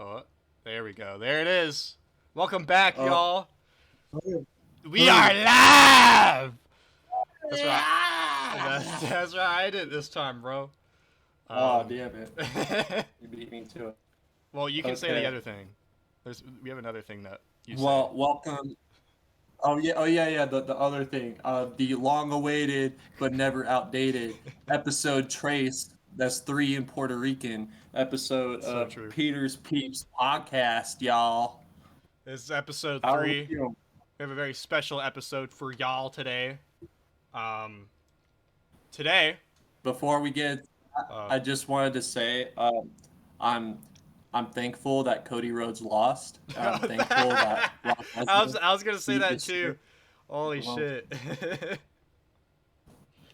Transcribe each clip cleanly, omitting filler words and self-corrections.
Oh, there we go. There it is. Welcome back, Oh. y'all. We are live. That's right. That's right. I did it this time, bro. Damn it! You beat me to it. Well, you can say the Okay. other thing. We have another thing that you Well, say. welcome. Oh yeah. The other thing, the long-awaited but never outdated episode trace. That's three in Puerto Rican episode So of true. Peeter'S Peeps podcast, y'all. This is episode How are we 3. feeling? We have a very special episode for y'all today. Today. Before we get, Uh, I just wanted to say, I'm I'm thankful that Cody Rhodes lost. I'm thankful that Brock Lesnar I was gonna say beat the that shit. too. Holy Well, shit.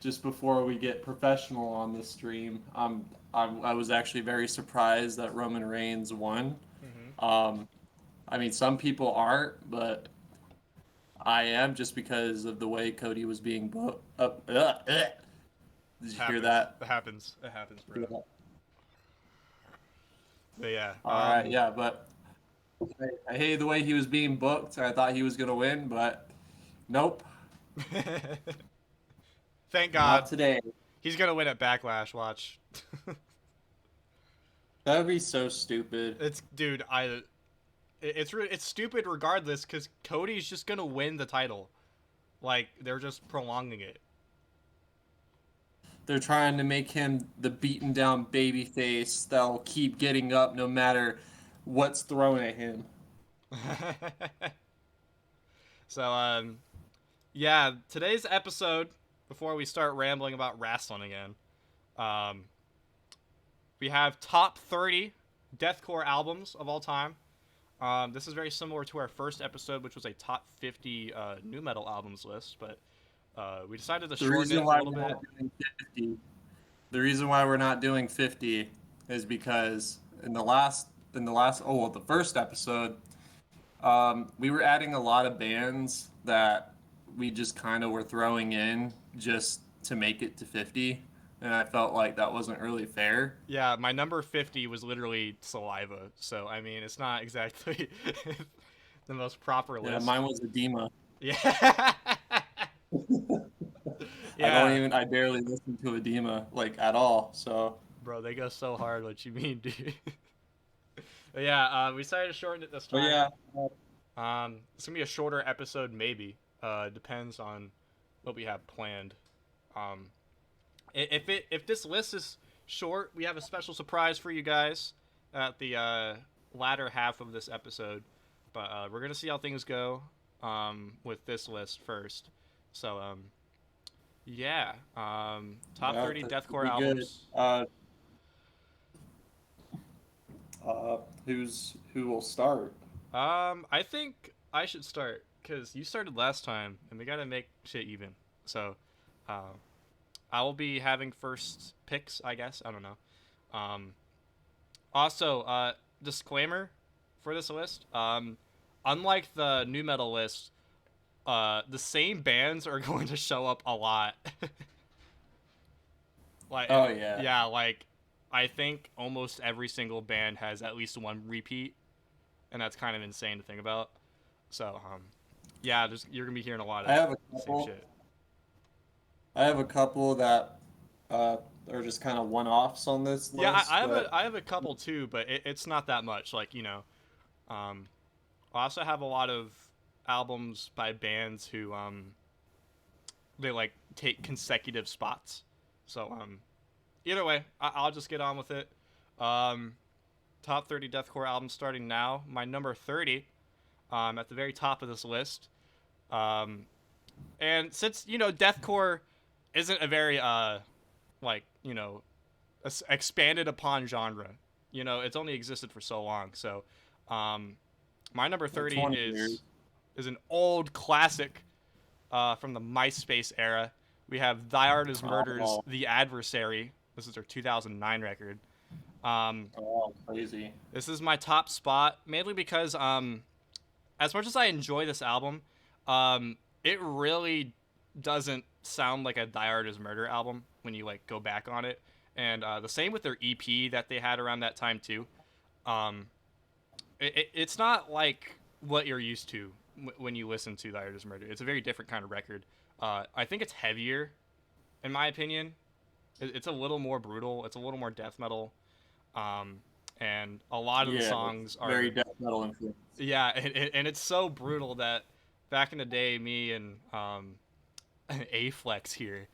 just before we get professional on this stream, I was actually very surprised that Roman Reigns won. hmm Um, I mean, some people aren't, but I am just because of the way Cody was being booked. Did you hear Happens. that? It happens. It happens, bro. But yeah. All right, yeah, but I hated the way he was being booked. I thought he was gonna win, but nope, Thank not God. today. He's gonna win at Backlash. Watch. That would be so stupid. It's dude. It's stupid regardless because Cody's just gonna win the title. Like they're just prolonging it. They're trying to make him the beaten down baby face that'll keep getting up no matter what's thrown at him. So yeah. Today's episode. Before we start rambling about wrestling again, um, we have top 30 deathcore albums of all time. This is very similar to our first episode, which was a top 50 new metal albums list, but we decided to The shorten reason it a why little we're bit. not doing 50, the reason why we're not doing 50 is because the first episode, we were adding a lot of bands that we just kind of were throwing in just to make it to 50, and I felt like that wasn't really fair. Yeah, my number 50 was literally Saliva, so I mean, it's not exactly the most proper Yeah, list. mine was edema. Yeah. Yeah. I barely listen to edema like at all. So Bro, they go so hard. What you mean, dude? But yeah, we decided to shorten it this but time. yeah, It's gonna be a shorter episode, maybe. Depends on what we have planned. Um, if this list is short, we have a special surprise for you guys at the latter half of this episode. But we're gonna see how things go with this list first. So yeah, top yeah, 30 that should deathcore be good. albums. Who will start? I think I should start because you started last time, and we gotta make shit even. So, uh, I will be having first picks, I guess. I don't know. Um, Also, disclaimer for this list. Unlike the new metal list, the same bands are going to show up a lot. Oh yeah. Yeah, like I think almost every single band has at least one repeat, and that's kind of insane to think about. So, yeah, you're gonna be hearing a lot I of have a same couple. shit. I have a couple that are just kind of one-offs on this Yeah, list, but I have a couple too, but it's not that much. Like I also have a lot of albums by bands who they like take consecutive spots. So either way, I'll just get on with it. Um, Top 30 deathcore albums starting now. My number 30, at the very top of this list. Um, and since deathcore isn't a very like expanded upon genre. It's only existed for so long. So, my number like 30 20 years. is an old classic from the MySpace era. We have Thy Art Is Murder's Oh, The Adversary. This is their 2009 record. Um, crazy. this is my top spot, mainly because as much as I enjoy this album, it really doesn't sound like a Die Artist Murder album when you like go back on it. And the same with their EP that they had around that time too. Um, it's not like what you're used to when you listen to The Art Is Murder. It's a very different kind of record. I think it's heavier, in my opinion. It's a little more brutal. It's a little more death metal. Um, and a lot of the Yeah, it's songs very are, death metal influence. yeah, and it's so brutal that back in the day, me and A Flex here,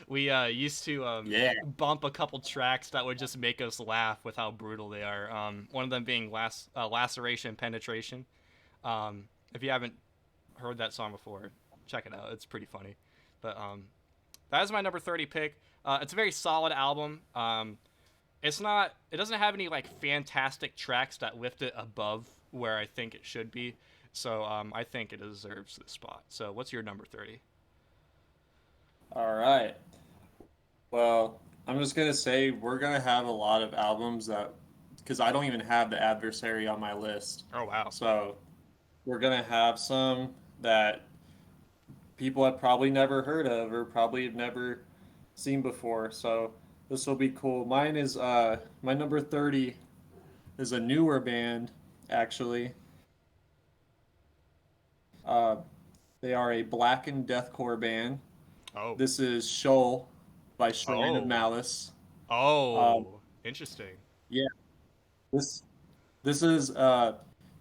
we used to Yeah. bump a couple tracks that would just make us laugh with how brutal they are. One of them being Laceration Penetration. If you haven't heard that song before, check it out. It's pretty funny. But that is my number 30 pick. It's a very solid album. It's not. It doesn't have any like fantastic tracks that lift it above where I think it should be. So I think it deserves this spot. So what's your number 30? All right. Well, I'm just gonna say we're gonna have a lot of albums that, because I don't even have the adversary on my list. Oh wow. So we're gonna have some that people have probably never heard of or probably have never seen before. So this will be cool. Mine is my number 30 is a newer band actually. Uh, they are a blackened deathcore band. Oh. This is Shoal by Shrine of Oh. Malice. Um, Oh. Interesting. yeah, this this is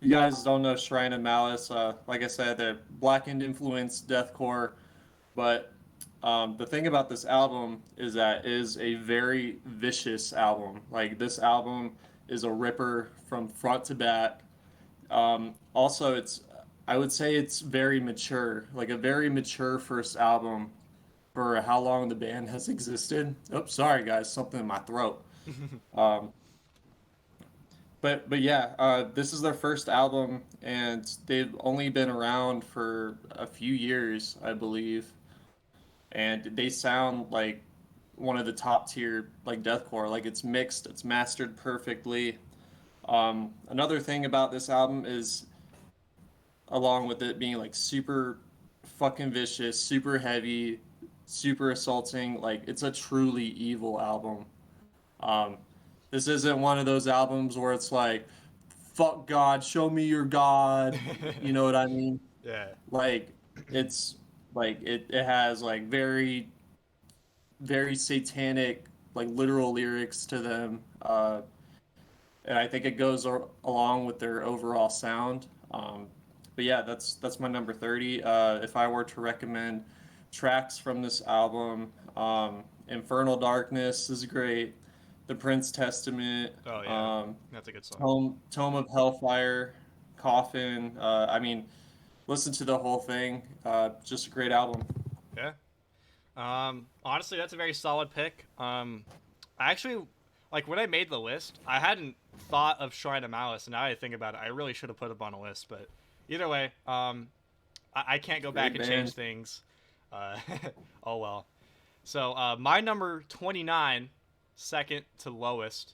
you guys don't know Shrine of Malice. Like I said, they're blackened influenced deathcore. But the thing about this album is that it is a very vicious album. Like this album is a ripper from front to back. Also, it's I would say it's very mature, like a very mature first album for how long the band has existed. Oops, sorry guys, something in my throat. Um, but yeah, this is their first album, and they've only been around for a few years, I believe, and they sound like one of the top tier like deathcore. Like it's mixed, it's mastered perfectly. Another thing about this album is, along with it being like super fucking vicious, super heavy, super assaulting, like it's a truly evil album. Um, this isn't one of those albums where it's like, fuck God, show me your God. You know what I mean? Yeah. Like, it's it has like very satanic, like literal lyrics to them. And I think it goes along with their overall sound. But yeah, that's my number 30. If I were to recommend tracks from this album, Infernal Darkness is great. The Prince Testament, Oh yeah. That's a good song. Tome of Hellfire, Coffin. I mean, listen to the whole thing. Just a great album. Yeah. Honestly, that's a very solid pick. I actually, like when I made the list, I hadn't thought of Shrine of Malice, and now I think about it, I really should have put it on a list. But either way, I can't go back Great and change band. things. Uh, oh well. So my number 29, second to lowest,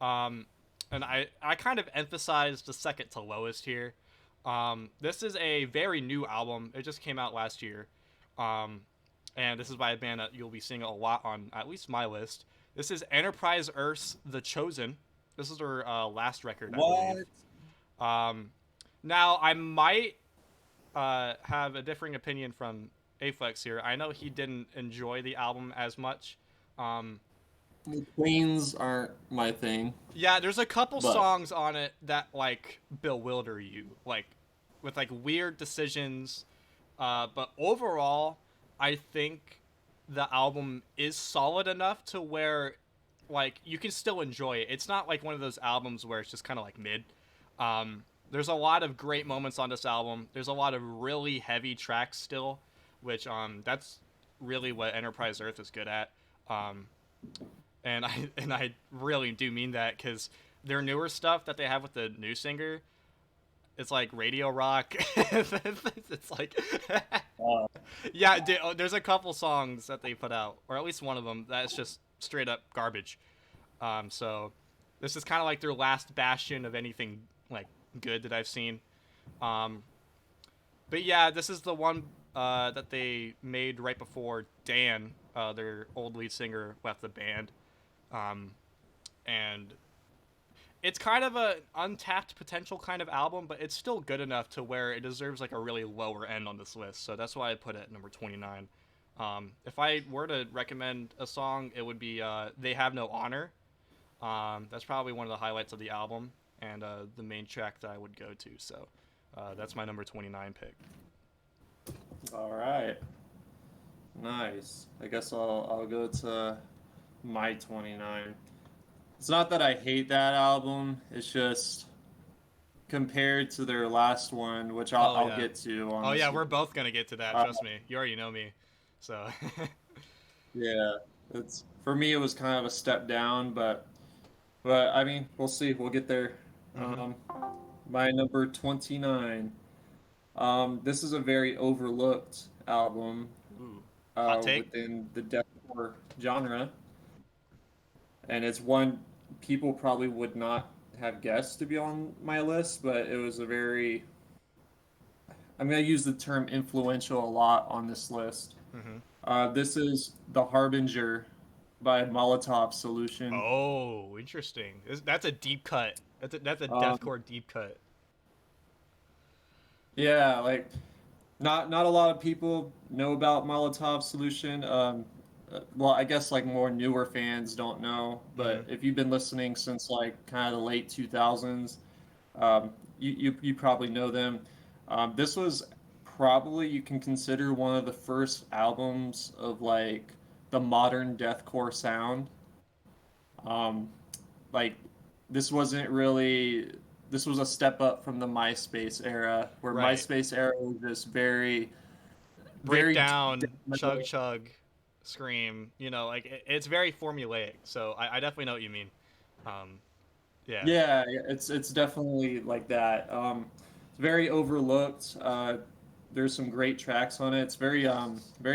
um, and I kind of emphasized the second to lowest here. This is a very new album. It just came out last year. Um, and this is by a band that you'll be seeing a lot on at least my list. This is Enterprise Earth's The Chosen. This is their last record, I believe. What? Um, now, I might have a differing opinion from Aflex here. I know he didn't enjoy the album as much. Um, The Queens aren't my thing, yeah, there's a couple but songs on it that like bewilder you, like with like weird decisions. But overall, I think the album is solid enough to where like you can still enjoy it. It's not like one of those albums where it's just kind of like mid. There's a lot of great moments on this album. There's a lot of really heavy tracks still, which that's really what Enterprise Earth is good at. Um, and I really do mean that because their newer stuff that they have with the new singer, it's like radio rock. It's like uh, yeah, there's a couple songs that they put out, or at least one of them that's just straight up garbage. So this is kind of like their last bastion of anything like good that I've seen. Um, but yeah, this is the one that they made right before Dan, their old lead singer, left the band. Um, and it's kind of a untapped potential kind of album, but it's still good enough to where it deserves like a really lower end on this list. So that's why I put it at number 29. If I were to recommend a song, it would be "They Have No Honor." That's probably one of the highlights of the album and the main track that I would go to. So that's my number 29 pick. All right. Nice. I guess I'll go to my 29. It's not that I hate that album. It's just compared to their last one, which Oh I'll yeah. get to on Oh this yeah, one. we're both gonna get to that. Uh, Trust me. You already know me. So. yeah, it's for me it was kind of a step down, but I mean we'll see. We'll get there. hmm Um, my number 29. This is a very overlooked album Ooh. Hot take. within the deathcore genre, and it's one people probably would not have guessed to be on my list, but it was a very I'm going to use the term influential a lot on this list. hmm This is The Harbinger by Molotov Solution. Oh, interesting. That's a deep cut. That's a Um, deathcore deep cut. yeah, like not a lot of people know about Molotov Solution. Well, I guess like more newer fans don't know, hmm but if you've been listening since like kind of the late 2000s, you probably know them. This was probably you can consider one of the first albums of like the modern deathcore sound. Um, like this wasn't really this was a step up from the MySpace era, where Right. MySpace era was just very death Breakdown, chug metal. chug, scream. Like it's very formulaic. So I definitely know what you mean. Um, yeah. Yeah, it's definitely like that. It's very overlooked. There's some great tracks on it. It's very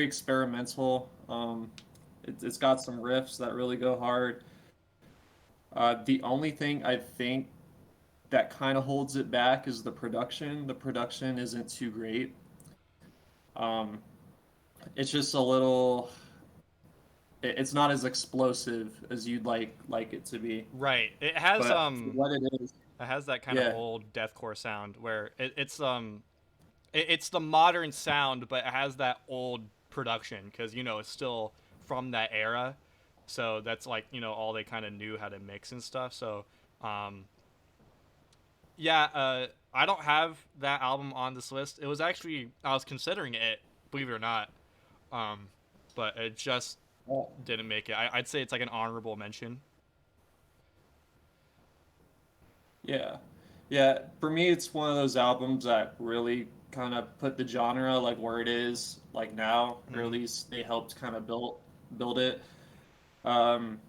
experimental. It's got some riffs that really go hard. The only thing I think that kind of holds it back is the production. The production isn't too great. Um, it's just a little. It's not as explosive as you'd like it to be. Right. It has But for what it is, it has that kind of yeah, old deathcore sound where it's the modern sound, but it has that old production because it's still from that era. So that's like all they kind of knew how to mix and stuff. So um, yeah, I don't have that album on this list. It was actually I was considering it, believe it or not, um, but it just oh, didn't make it. I'd say it's like an honorable mention. yeah, yeah. For me, it's one of those albums that really kind of put the genre like where it is like now, or at hmm least they helped kind of build it. Um,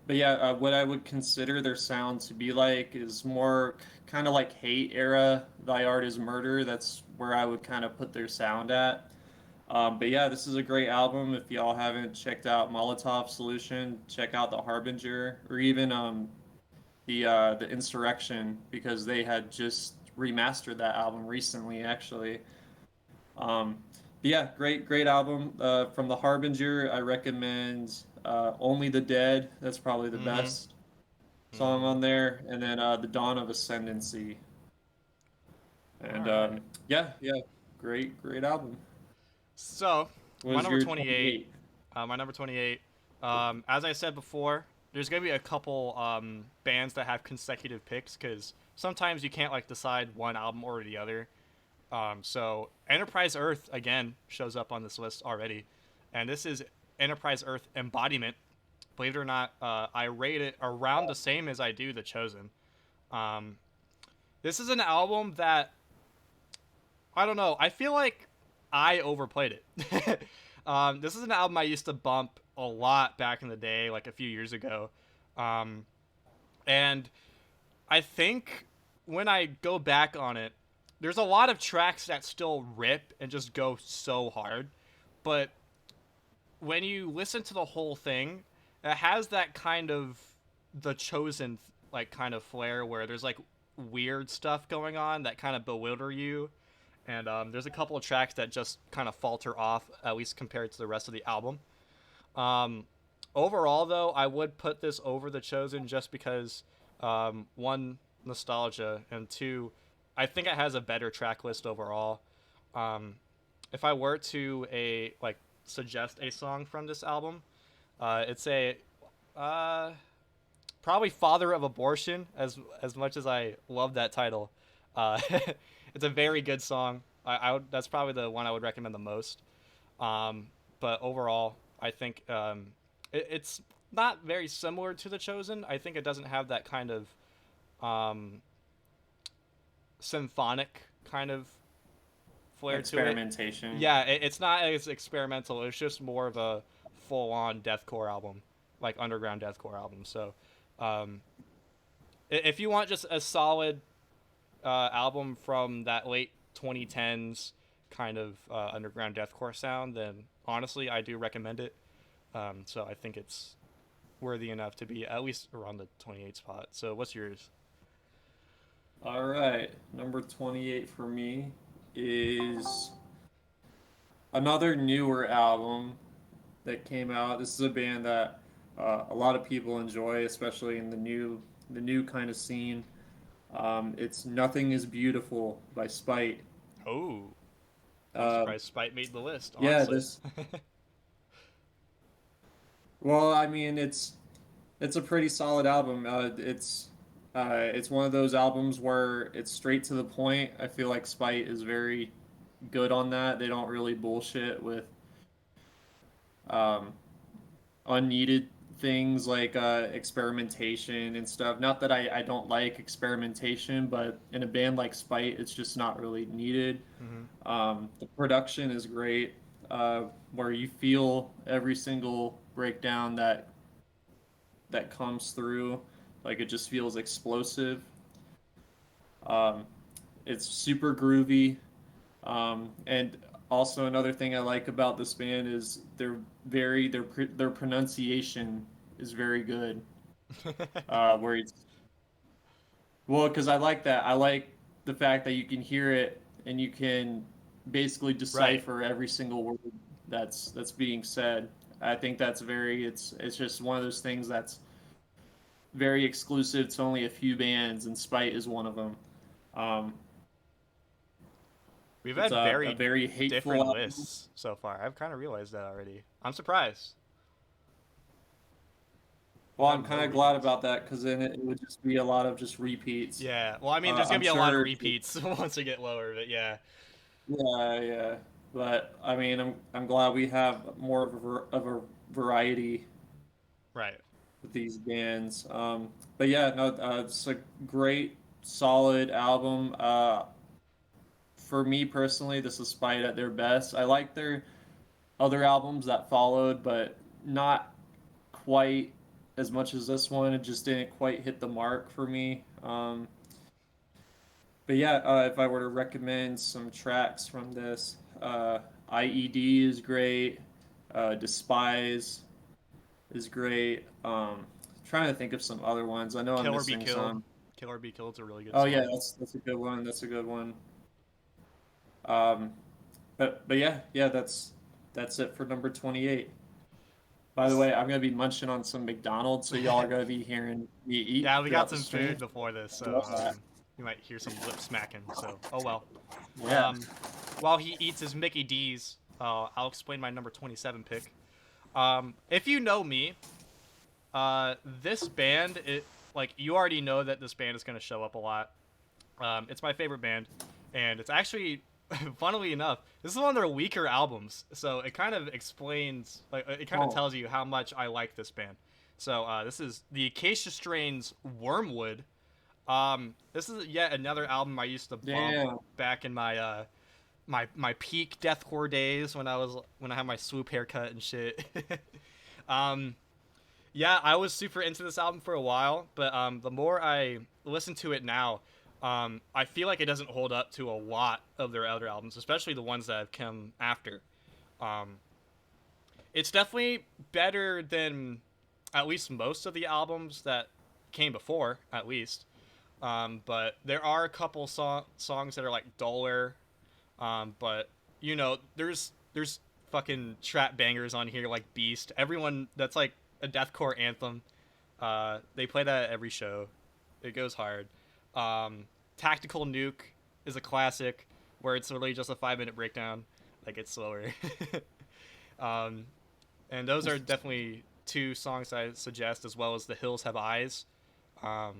but yeah, what I would consider their sound to be like is more kind of like Hate era, Thy Art Is Murder. That's where I would kind of put their sound at. But yeah, this is a great album. If y'all haven't checked out Molotov Solution, check out The Harbinger or even the Insurrection, because they had just remastered that album recently, actually. But yeah, great album. From The Harbinger, I recommend Only the Dead. That's probably the hmm best song hmm on there. And then The Dawn of Ascendancy. All And right. yeah, great album. So What my was number your 28. 28? My number 28. As I said before, there's gonna be a couple bands that have consecutive picks because sometimes you can't like decide one album or the other. So Enterprise Earth again shows up on this list already, and this is Enterprise Earth Embodiment. Believe it or not, I rate it around the same as I do The Chosen. Um, this is an album that I don't know. I feel like I overplayed it. This is an album I used to bump a lot back in the day, like a few years ago. Um, and I think when I go back on it, there's a lot of tracks that still rip and just go so hard. But when you listen to the whole thing, it has that kind of the chosen like kind of flair where there's like weird stuff going on that kind of bewilder you, and there's a couple of tracks that just kind of falter off at least compared to the rest of the album. Um, Overall, though, I would put this over The Chosen just because One, nostalgia, and two, I think it has a better track list overall. Um, if I were to suggest a song from this album, it's a uh, probably "Father of Abortion." As much as I love that title, uh, it's a very good song. That's probably the one I would recommend the most. But overall, I think it's not very similar to The Chosen. I think it doesn't have that kind of um, symphonic kind of flair to it. Experimentation. Yeah, it's not as experimental. It's just more of a full-on deathcore album, like underground deathcore album. So, um, if you want just a solid album from that late 2010s kind of underground deathcore sound, then honestly, I do recommend it. So I think it's worthy enough to be at least around the 28 spot. So what's yours? All right, number 28 for me is another newer album that came out. This is a band that a lot of people enjoy, especially in the new kind of scene. It's "Nothing Is Beautiful" by Spite. Oh, I'm Uh, surprised Spite made the list, yeah, honestly. this. Well, I mean, it's a pretty solid album. It's one of those albums where it's straight to the point. I feel like Spite is very good on that. They don't really bullshit with um, unneeded things like experimentation and stuff. Not that I don't like experimentation, but in a band like Spite, it's just not really needed. Hmm. The production is great, where you feel every single breakdown that comes through. Like it just feels explosive. Um, it's super groovy. And also another thing I like about this band is their pronunciation is very good. Where it's well, because I like that. I like the fact that you can hear it and you can basically Right. decipher every single word that's being said. I think that's very. It's just one of those things that's very exclusive to only a few bands, and Spite is one of them. Um, We've it's had a very very hateful different album. lists so far. I've kind of realized that already. I'm surprised. We've Well, had I'm no kind of glad repeats. about that because then it would just be a lot of just repeats. Yeah. Well, I mean, there's gonna I'm be a lot of sure. repeats once we get lower, but yeah. Yeah, yeah. But I mean, I'm glad we have more of a variety Right. with these bands. But yeah, no, it's a great, solid album. For me personally, this is Spite at their best. I like their other albums that followed, but not quite as much as this one. It just didn't quite hit the mark for me. But yeah, if I were to recommend some tracks from this, IED is great. Despise is great. Trying to think of some other ones. I know I'm Kill or Be missing Killed. some. Kill or Be Killed's a really good Oh yeah, song. that's a good one. That's a good one. Um, but yeah, that's it for number 28. By the way, I'm gonna be munching on some McDonald's, so y'all are gonna be hearing me eat Yeah, we got throughout the some stream. food before this, I so love that. you might hear some lip smacking. So, oh well. Yeah. Um, while he eats his Mickey D's, I'll explain my number 27 pick. If you know me, this band, you already know that this band is gonna show up a lot. It's my favorite band, and it's actually, funnily enough, this is one of their weaker albums. So it kind of explains, it kind of Oh, tells you how much I like this band. So this is the Acacia Strain's Wormwood. This is yet another album I used to bump damn. back in my peak deathcore days when I had my swoop haircut and shit. um, yeah, I was super into this album for a while, but the more I listen to it now, I feel like it doesn't hold up to a lot of their other albums, especially the ones that have come after. Um, it's definitely better than at least most of the albums that came before, at least. But there are a couple songs that are like duller. But there's fucking trap bangers on here like Beast. Everyone that's like a deathcore anthem. They play that at every show. It goes hard. Tactical Nuke is a classic where it's really just a 5 minute breakdown. Like it's slower. um, and those are definitely two songs I suggest, as well as The Hills Have Eyes.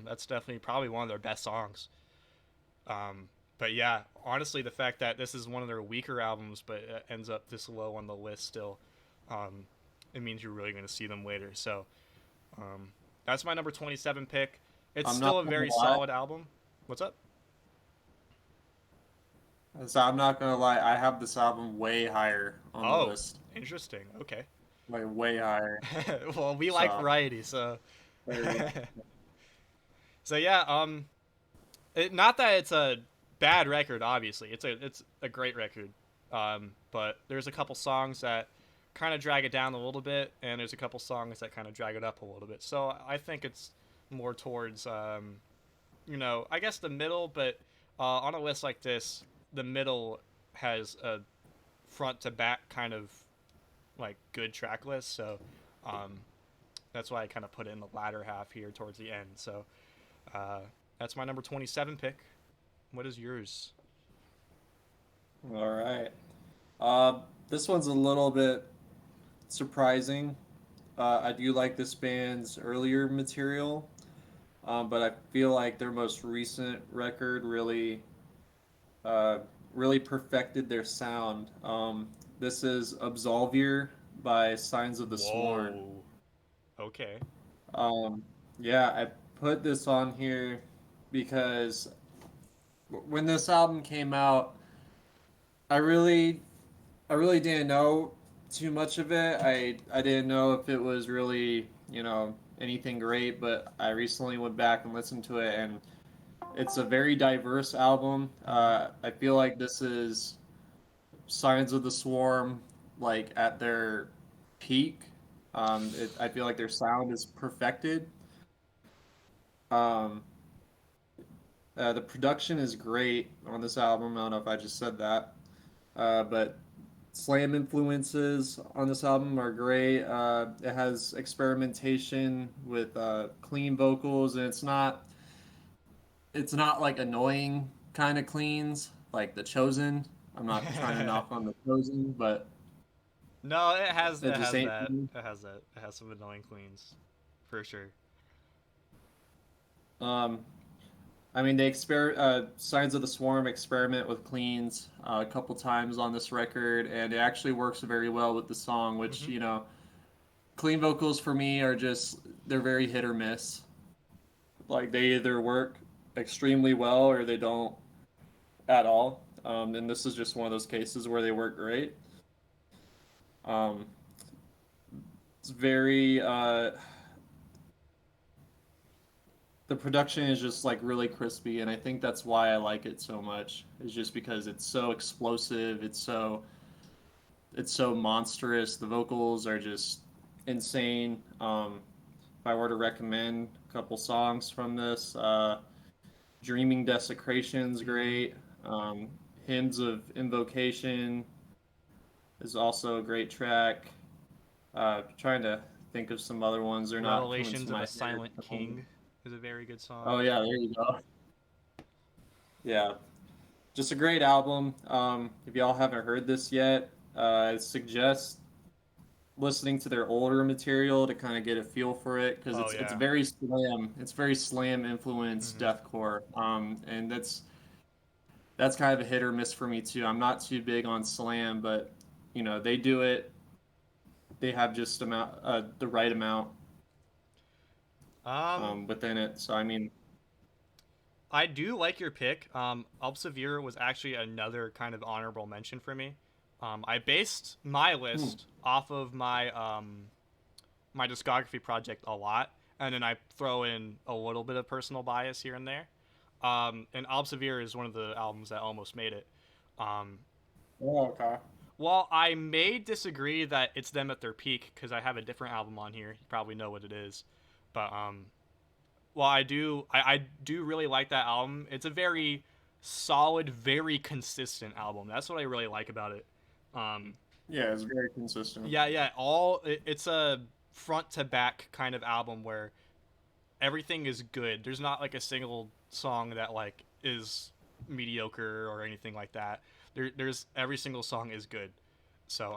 That's definitely probably one of their best songs. But yeah, honestly, the fact that this is one of their weaker albums, but it ends up this low on the list still, um, it means you're really going to see them later. So um, that's my number 27 pick. It's I'm still not a gonna very lie. solid album. What's up? So I'm not gonna lie. I have this album way higher on the Oh, list, interesting. Okay. like way higher. Well, we like So variety, so there so yeah. Not that it's a bad record. Obviously, it's a great record. But there's a couple songs that kind of drag it down a little bit, and there's a couple songs that kind of drag it up a little bit. So I think it's more towards I guess the middle. But on a list like this, the middle has a front to back kind of like good track list. So um, that's why I kind of put it in the latter half here towards the end. So uh, that's my number 27 pick. What is yours? All right. Uh, this one's a little bit surprising. I do like this band's earlier material, but I feel like their most recent record uh, really perfected their sound. This is Absolvier by Signs of the Sworn. Whoa. Okay. Um, yeah, I put this on here because when this album came out, I really I really didn't know too much of it. I didn't know if it was really, anything great, but I recently went back and listened to it, and it's a very diverse album. Mm-hmm. I feel like this is Signs of the Swarm, like at their peak. I feel like their sound is perfected. Um, the production is great on this album. I don't know if I just said that, but slam influences on this album are great. It has experimentation with clean vocals, and it's not like annoying kind of cleans like the Chosen. I'm not trying to knock on the Chosen, but No, it has it it just has ain't for that. me. It has that. It has some annoying cleans, for sure. Um, I mean, Signs of the Swarm experiment with cleans a couple times on this record, and it actually works very well with the song. Which Mm-hmm. clean vocals for me are just they're very hit or miss. Like they either work extremely well or they don't at all. And this is just one of those cases where they work great. Um, it's very the production is just like really crispy, and I think that's why I like it so much. Is just because it's so explosive. It's so monstrous. The vocals are just insane. If I were to recommend a couple songs from this, Dreaming Desecration's Mm-hmm. great. Um, Hymns of Invocation is also a great track. Trying to think of some other ones. They're not coming to Revelations of my a head. Silent King is a very good Oh song. yeah, there you go. Yeah, just a great album. If y'all haven't heard this yet, I suggest listening to their older material to kind of get a feel for it because Oh it's yeah. very slam. It's very slam influenced Mm-hmm. deathcore. And that's kind of a hit or miss for me too. I'm not too big on slam, but they do it. They have just the right amount Um, within it. So I mean, I do like your pick. Obsevere was actually another kind of honorable mention for me. I based my hmm, list off of my discography project a lot, and then I throw in a little bit of personal bias here and there. And Obsevere is one of the albums that almost made it. Um, oh, okay. while I may disagree that it's them at their peak, because I have a different album on here, you probably know what it is. But well, I do really like that album. It's a very solid, very consistent album. That's what I really like about it. Um, Yeah, it's very consistent. yeah, it's a front to back kind of album where everything is good. There's not like a single song that like is mediocre or anything like that. There's every single song is good. So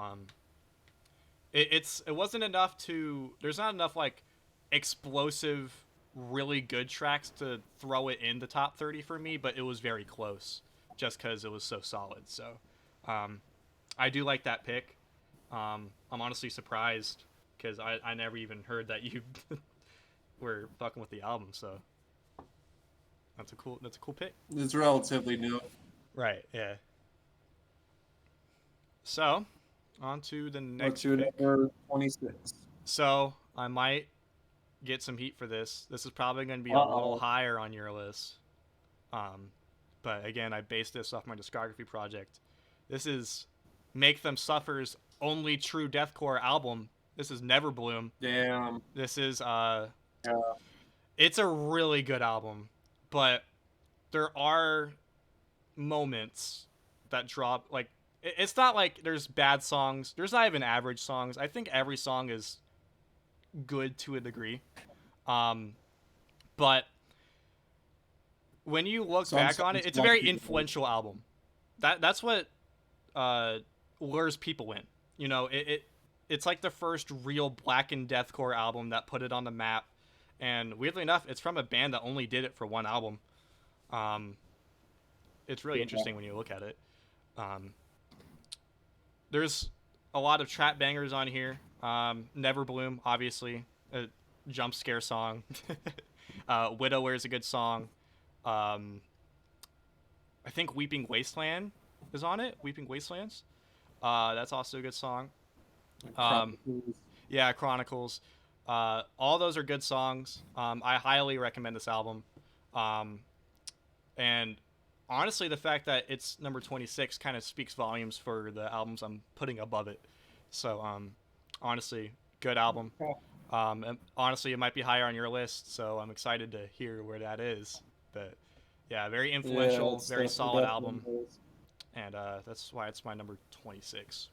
it wasn't enough to. There's not enough like explosive, really good tracks to throw it in the top 30 for me, but it was very close, just because it was so solid. So, um, I do like that pick. I'm honestly surprised because I never even heard that you were fucking with the album. So that's a cool pick. It's relatively new. Right. Yeah. So, on to the What's next your pick. number 26? So I might get some heat for this. This is probably going to be a little Uh-oh. higher on your list. Um, but again, I based this off my discography project. This is Make Them Suffer's only true deathcore album. This is Never Bloom. Damn. This is Yeah. it's a really good album, but there are moments that drop like it's not like there's bad songs. There's not even average songs. I think every song is good to a degree. Um, but when you look Some back on it, songs it's a like very people. influential album. That's what uh, lures people in. You know, it's like the first real black and deathcore album that put it on the map. And weirdly enough, it's from a band that only did it for one album. Um, it's really Yeah. interesting when you look at it. Um, there's a lot of trap bangers on here. Never Bloom, obviously, a jump scare song. Widower is a good song. Um, I think Weeping Wasteland is on it. Weeping Wastelands. That's also a good song. Um, Chronicles. yeah, Chronicles. All those are good songs. I highly recommend this album. Um, and honestly, the fact that it's number 26 kind of speaks volumes for the albums I'm putting above it. So, honestly, good album. And honestly, it might be higher on your list, so I'm excited to hear where that is. But yeah, very Yeah, influential, it's very solid definitely album, and that's why it's my number 26.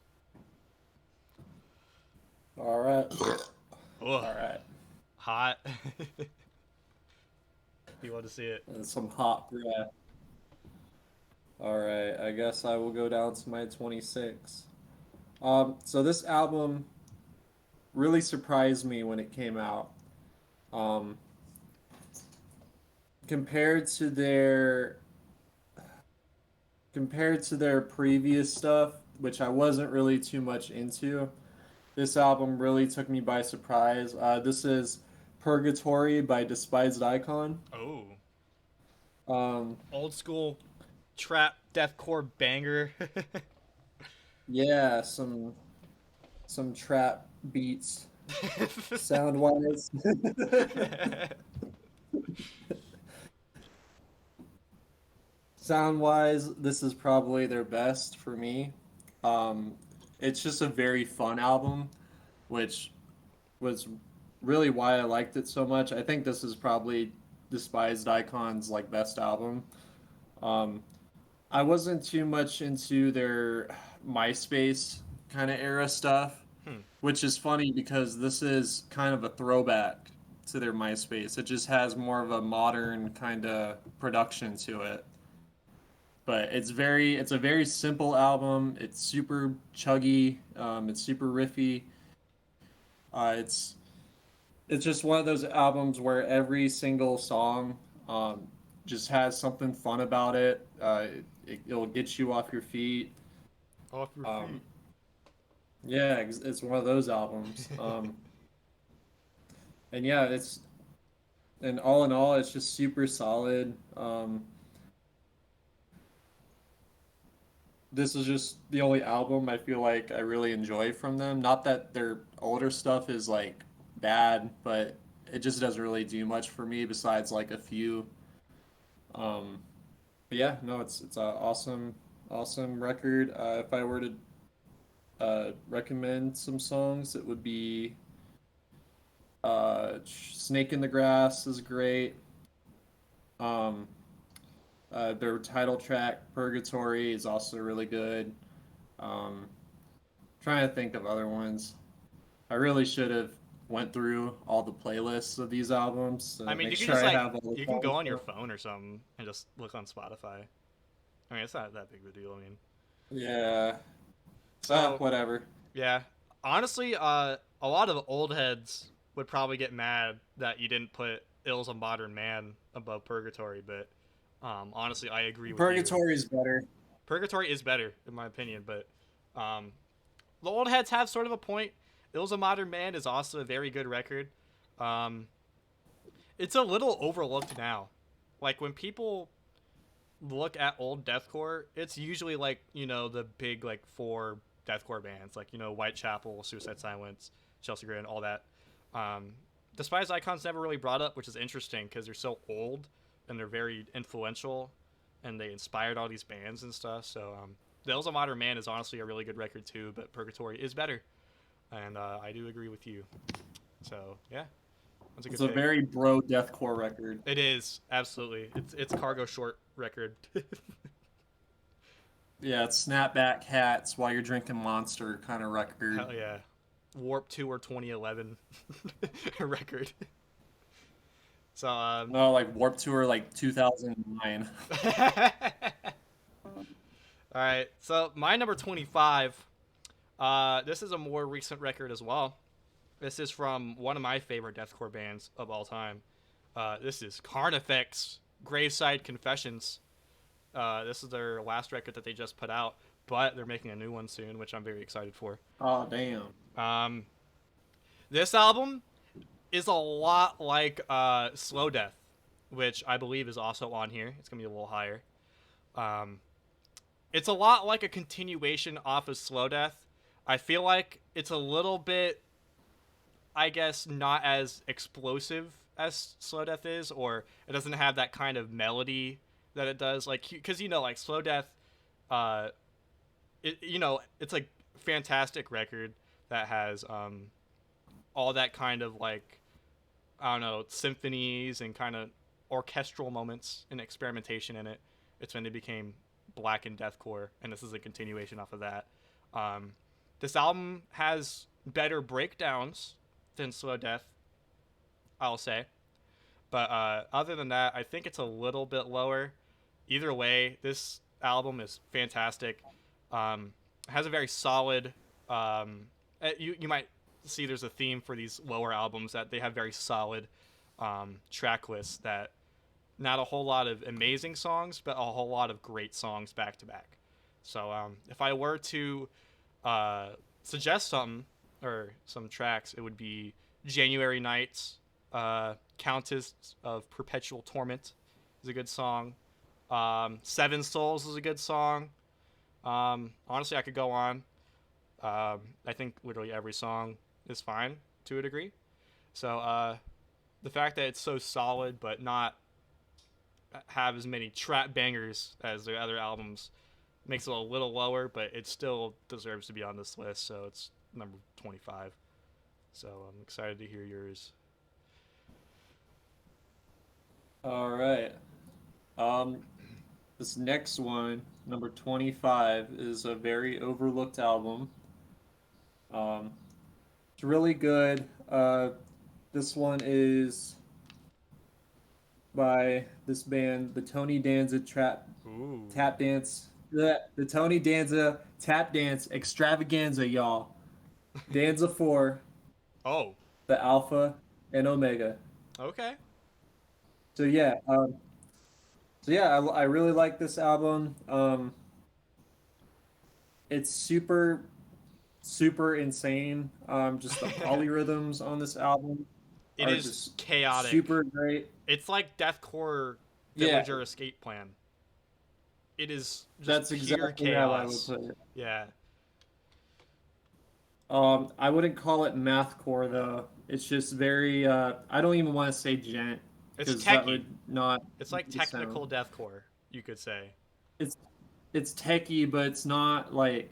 all right. Ugh, All right. hot. You want to see it? And some hot breath. All right. I guess I will go down to my 26. So this album really surprised me when it came out. Um, compared to their compared to their previous stuff, which I wasn't really too much into. This album really took me by surprise. This is Purgatory by Despised Icon. Oh, Um, old school trap deathcore banger. yeah, some trap beats sound wise. Sound wise, this is probably their best for me. Um, it's just a very fun album, which was really why I liked it so much. I think this is probably Despised Icon's like best album. Um, I wasn't too much into their MySpace kind of era stuff, Hmm. which is funny because this is kind of a throwback to their MySpace. It just has more of a modern kind of production to it. But it's a very simple album. It's super chuggy. It's super riffy. Uh, it's it's just one of those albums where every single song um, just has something fun about it. It'll get you off your feet. Off your Um, feet. yeah, it's one of those albums. And yeah, it's and all in all, it's just super solid. This is just the only album I feel like I really enjoy from them. Not that their older stuff is like bad, but it just doesn't really do much for me besides like a few. Um, but yeah, no, it's a awesome record. If I were to recommend some songs, it would be Snake in the Grass is great. Um, their title track Purgatory is also really good. Um, Trying to think of other ones. I really should have. went through all the playlists of these albums I to mean, make you can sure just I like have all the you can go songs. on your phone or something and just look on Spotify. I mean, it's not that big of a deal. I mean, Yeah. so Whatever. yeah, honestly, a lot of old heads would probably get mad that you didn't put "Ill's a Modern Man" above Purgatory, but honestly, I agree with you. Purgatory is better. Purgatory is better in my opinion, but um, the old heads have sort of a point. "Ill's a Modern Man" is also a very good record. Um, it's a little overlooked now. Like when people look at old deathcore, it's usually like the big like four deathcore bands, like Whitechapel, Suicide Silence, Chelsea Grin, all that. Um, Despised Icons never really brought up, which is interesting because they're so old and they're very influential, and they inspired all these bands and stuff. So The Hills of Modern Man is honestly a really good record too, but Purgatory is better, and I do agree with you. So yeah, that's a It's good a pick. very bro deathcore record. It is absolutely. It's Cargo Short record. Yeah, it's snapback hats while you're drinking Monster kind of record. Hell yeah. Warp Tour 2011 record. So No, like Warp Tour, like 2009. all right. So my number 25. This is a more recent record as well. This is from one of my favorite deathcore bands of all time. This is Carnifex Graveside Confessions. This is their last record that they just put out, but they're making a new one soon, which I'm very excited for. Oh, damn. Um, this album is a lot like Slow Death, which I believe is also on here. It's gonna be a little higher. Um, it's a lot like a continuation off of Slow Death. I feel like it's a little bit, I guess, not as explosive as Slow Death is, or it doesn't have that kind of melody that it does. Like, because like Slow Death, uh, it's a fantastic record that has all that kind of like, I don't know, symphonies and kind of orchestral moments and experimentation in it. It's when they became black and deathcore, and this is a continuation off of that. Um, this album has better breakdowns than Slow Death, I'll say. But other than that, I think it's a little bit lower. Either way, this album is fantastic. Has a very solid. You might see there's a theme for these lower albums that they have very solid track lists that not a whole lot of amazing songs, but a whole lot of great songs back to back. So if I were to suggest something or some tracks, it would be January Nights, Countess of Perpetual Torment is a good song. Seven Souls is a good song. Honestly, I could go on. I think literally every song is fine to a degree. So the fact that it's so solid but not have as many trap bangers as their other albums makes it a little lower, but it still deserves to be on this list. So it's number 25. So I'm excited to hear yours. All right. Um, this next one, number 25, is a very overlooked album. Um, it's really good. This one is by this band, the Tony Danza Ooh. Tap Dance. The Tony Danza Tap Dance Extravaganza, y'all. Danza 4, Oh. the Alpha and Omega. Okay. So yeah, I really like this album. It's super insane. Just the polyrhythms on this album It are is just chaotic. super great. It's like deathcore Yeah, villager escape plan. It is just that's pure exactly how I would chaos. put it. Yeah. I wouldn't call it mathcore though. It's just very. I don't even want to say gent It's because that techie. would not It's like be the sound. technical deathcore, you could say. It's it's techie, but it's not like.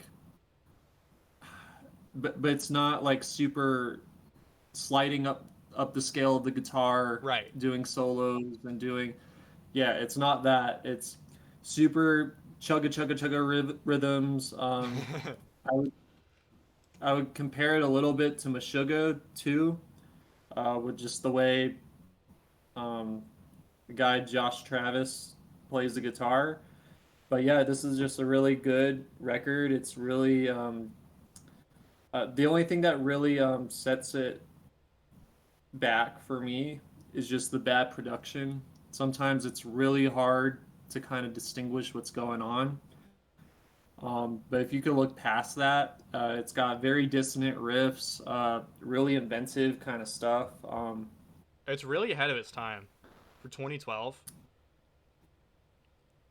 But it's not like super sliding up the scale of the guitar, Right. doing solos and doing. Yeah, it's not that. It's super chugga rhythms. I would I would compare it a little bit to Meshuggah too. with just the way um, the guy Josh Travis plays the guitar. But yeah, this is just a really good record. It's really the only thing that really sets it back for me is just the bad production. Sometimes it's really hard to kind of distinguish what's going on. But if you could look past that, it's got very dissonant riffs, really inventive kind of stuff. It's really ahead of its time for 2012.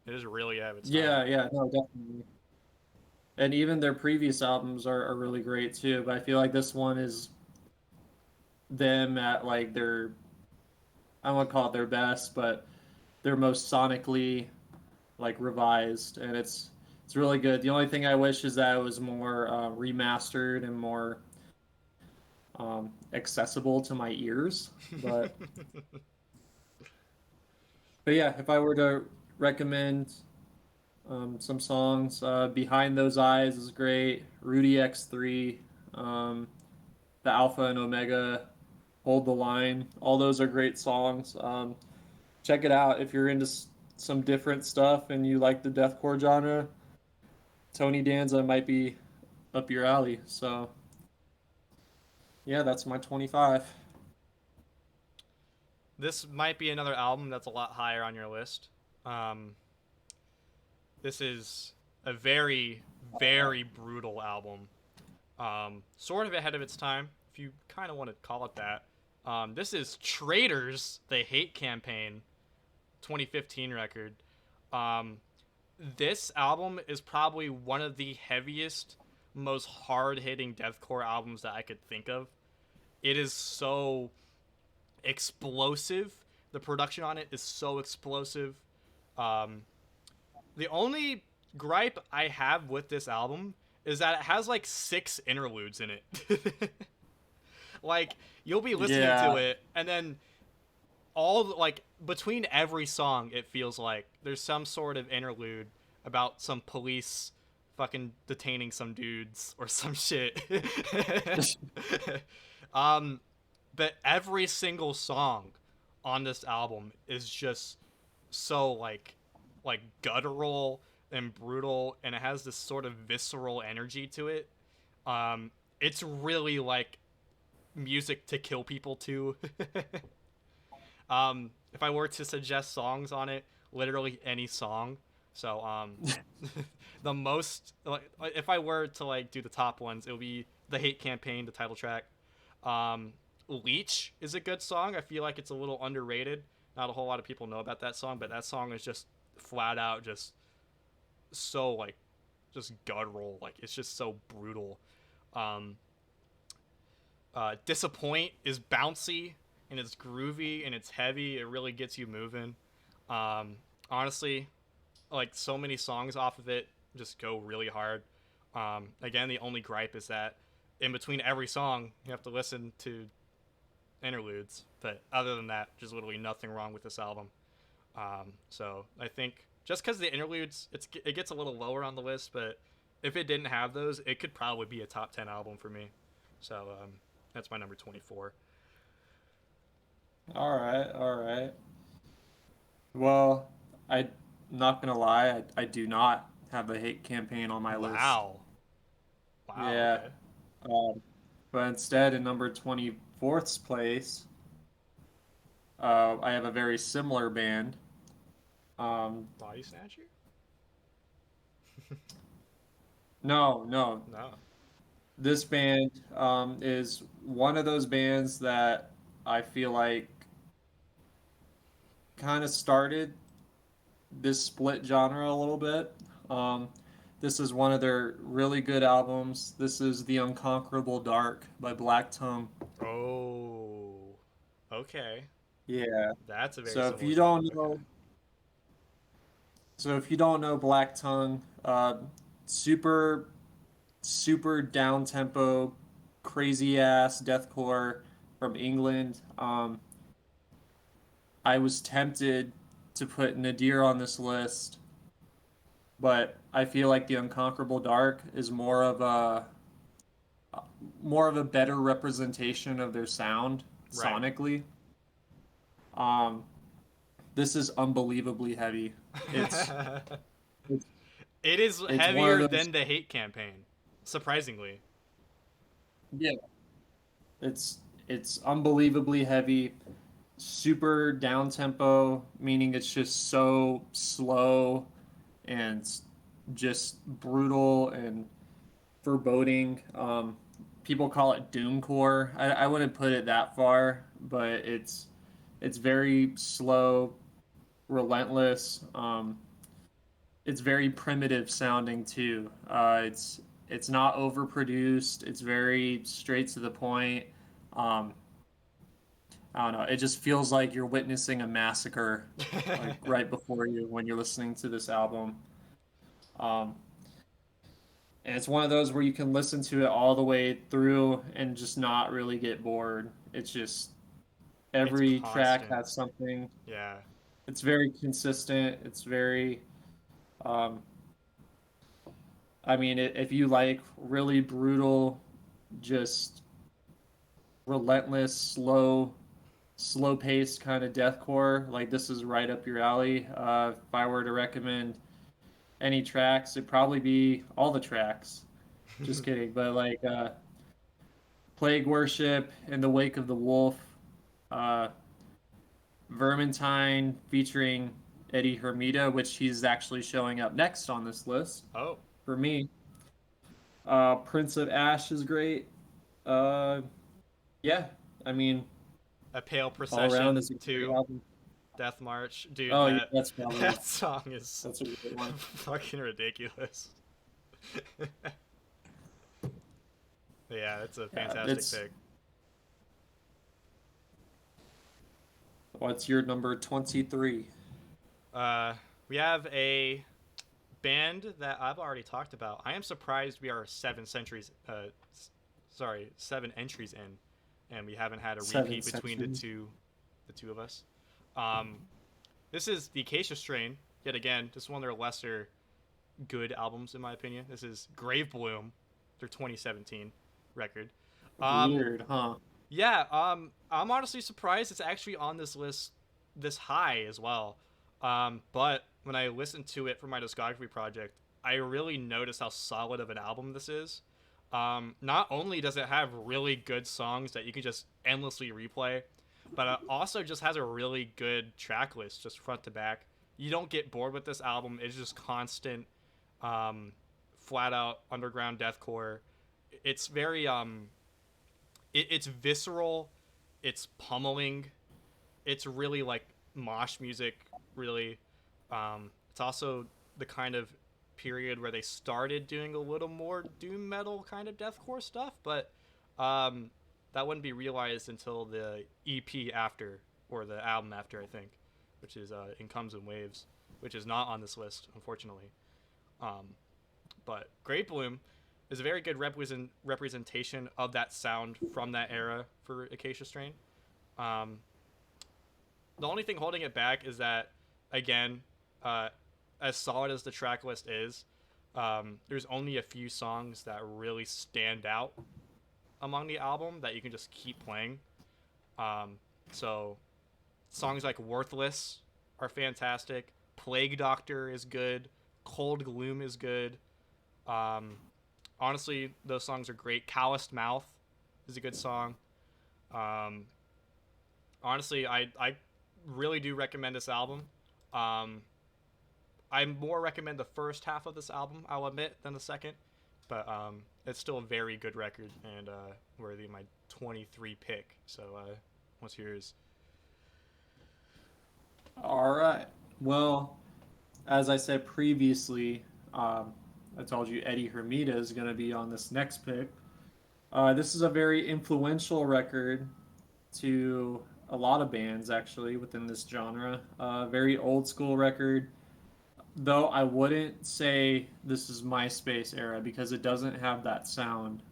It is really ahead of its time. Yeah, yeah, no, definitely. And even their previous albums are really great too. But I feel like this one is them at like their, I don't want to call it their best, but their most sonically like revised, and it's really good. The only thing I wish is that it was more remastered and more accessible to my ears. But yeah, if I were to recommend some songs, "Behind Those Eyes" is great. Rudy X3, um, the Alpha and Omega, "Hold the Line." All those are great songs. Check it out if you're into some different stuff and you like the deathcore genre. Tony Danza might be up your alley. So yeah, that's my 25. This might be another album that's a lot higher on your list. Um, this is a very, very brutal album. Sort of ahead of its time, if you kind of want to call it that. This is Traitors, the Hate Campaign, 2015 record. Um, this album is probably one of the heaviest, most hard hitting deathcore albums that I could think of. It is so explosive. The production on it is so explosive. Um, the only gripe I have with this album is that it has like 6 interludes in it. Like you'll be listening to Yeah, it, and then all like between every song, it feels like there's some sort of interlude about some police fucking detaining some dudes or some shit. um, but every single song on this album is just so like guttural and brutal, and it has this sort of visceral energy to it. It's really like music to kill people to. If I were to suggest songs on it, literally any song. So the most like if I were to like do the top ones, it would be the Hate Campaign, the title track. Um, Leech is a good song. I feel like it's a little underrated. Not a whole lot of people know about that song, but that song is just flat out just so like just guttural. Like it's just so brutal. Um, Disappoint is bouncy and it's groovy and it's heavy. It really gets you moving. Honestly, like so many songs off of it just go really hard. Again, the only gripe is that in between every song, you have to listen to interludes. But other than that, there's literally nothing wrong with this album. So I think just because the interludes, it gets a little lower on the list, but if it didn't have those, it could probably be a top 10 album for me. So that's my number 24. all right, all right. Well, I'm not gonna lie, I do not have the hate campaign on my list. Wow. Wow. Yeah, Okay. um, but instead, in number 24th place, I have a very similar band. Um, Body Snatcher? no, no, No. this band is one of those bands that I feel like kind of started this split genre a little bit. Um, this is one of their really good albums. This is The Unconquerable Dark by Black Tongue. Oh. Okay. Yeah. That's a very So if similar you band. don't Okay. know, so if you don't know Black Tongue, super super down tempo, crazy ass deathcore from England. I was tempted to put Nadir on this list, but I feel like the Unconquerable Dark is more of a better representation of their sound. Right. sonically. Um, this is unbelievably heavy. It's it's It is it's one of heavier those. than the Hate campaign, surprisingly. Yeah, it's it's unbelievably heavy, super down tempo, meaning it's just so slow and just brutal and foreboding. People call it doomcore. I wouldn't put it that far, but it's very slow, relentless. It's very primitive sounding too. It's not overproduced. It's very straight to the point. Um, I don't know. It just feels like you're witnessing a massacre, like right before you when you're listening to this album. Um, and it's one of those where you can listen to it all the way through and just not really get bored. It's just It's every track constant. has something. Yeah. It's very consistent. It's very, um, I mean, if you like really brutal, just relentless, slow paced kind of deathcore, like this is right up your alley. If I were to recommend any tracks, it'd probably be all the tracks. Just kidding, but like Plague Worship, In the Wake of the Wolf, uh, Vermintide featuring Eddie Hermida, which he's actually showing up next on this list Oh, for me. Prince of Ash is great. Uh, yeah, I mean, a pale all around procession is a great to album. Death March, dude. Oh yeah, That that's probably that song is that's a great one. fucking ridiculous. Yeah, it's a Yeah, fantastic it's pick. what's your number 23? Uh, we have a band that I've already talked about. I am surprised we are 7 centuries. Sorry, 7 entries in, and we haven't had a Seven repeat between Centuries. the two of us. Um, this is the Acacia Strain. Yet again, just one of their lesser good albums in my opinion. This is Grave Bloom, their 2017 record. Um, Weird, huh? yeah, I'm honestly surprised it's actually on this list this high as well. But when I listened to it for my discography project, I really noticed how solid of an album this is. Not only does it have really good songs that you can just endlessly replay, but it also just has a really good track list, just front to back. You don't get bored with this album. It's just constant, um, flat out underground deathcore. It's very it's visceral, it's pummeling, it's really like mosh music, really. It's also the kind of period where they started doing a little more doom metal kind of deathcore stuff, but um, that wouldn't be realized until the EP after, or the album after, I think, which is In Comes in Waves, which is not on this list, unfortunately. Um, but Great Bloom is a very good representation of that sound from that era for Acacia Strain. Um, the only thing holding it back is that, again, uh, as solid as the track list is, there's only a few songs that really stand out among the album that you can just keep playing. So songs like Worthless are fantastic. Plague Doctor is good. Cold Gloom is good. Um, Honestly, those songs are great. Calloused Mouth is a good song. Um, Honestly, I really do recommend this album. Um, I more recommend the first half of this album, I'll admit, than the second. But it's still a very good record and worthy of my 23 pick. So, what's yours? All right. Well, as I said previously, um, I told you Eddie Hermida is going to be on this next pick. This is a very influential record to a lot of bands actually within this genre. Very old school record, though I wouldn't say this is MySpace era because it doesn't have that sound.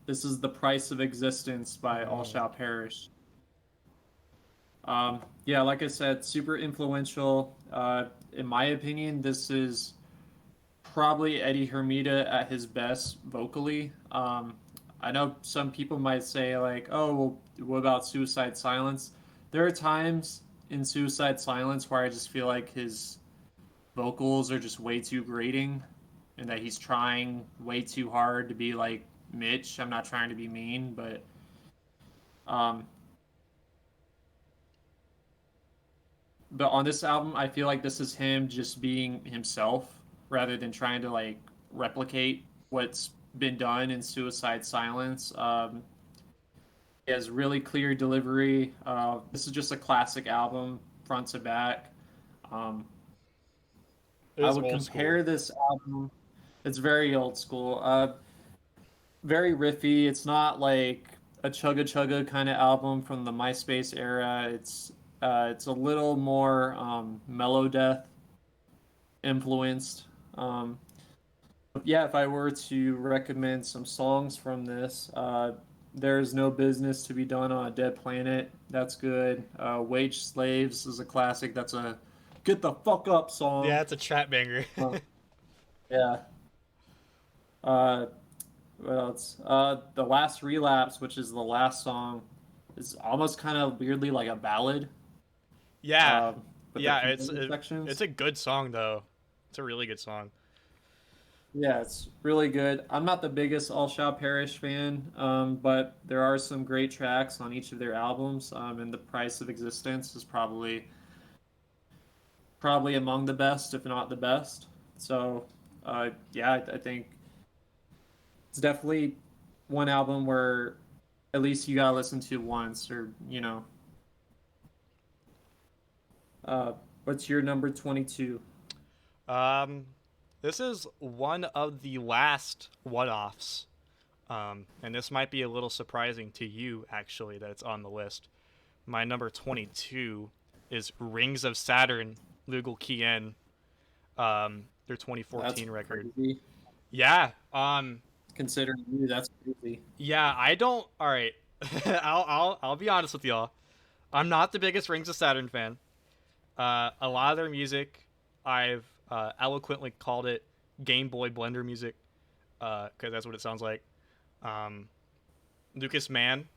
This is The Price of Existence by All Mm. Shall Perish. Yeah, like I said, super influential. In my opinion, this is probably Eddie Hermida at his best vocally. I know some people might say like, "Oh, well, what about Suicide Silence?" There are times in Suicide Silence where I just feel like his vocals are just way too grating, and that he's trying way too hard to be like Mitch. I'm not trying to be mean, um, but on this album, I feel like this is him just being himself rather than trying to like replicate what's been done in Suicide Silence. He has really clear delivery. This is just a classic album, front to back. Um, It I is would old school. compare this album. It's very old school. Very riffy. It's not like a chugga chugga kind of album from the MySpace era. It's a little more mellow death influenced. Um, yeah, if I were to recommend some songs from this, "There's No Business to Be Done on a Dead Planet." That's good. "Wage Slaves" is a classic. That's a get the fuck up Yeah, song. it's a trap banger. Uh, yeah. Uh, what else? "The Last Relapse," which is the last song, is almost kind of weirdly like a ballad. Yeah, Um, with the yeah, piano it's sections. a good song though. It's a really good song. Yeah, it's really good. I'm not the biggest All Shall Perish fan, but there are some great tracks on each of their albums, and "The Price of Existence" is probably among the best, if not the best. So, yeah, I think it's definitely one album where at least you gotta listen to once, or uh, what's your number 22? Um, this is one of the last one-offs. And this might be a little surprising to you actually that it's on the list. My number 22 is Rings of Saturn, Lugal Kien, their That's 2014 record. crazy. Yeah, Considering you, that's crazy. yeah, I don't. All right, I'll be honest with y'all. I'm not the biggest Rings of Saturn fan. A lot of their music, I've eloquently called it Game Boy Blender music, because that's what it sounds like. Um, Lucas Mann,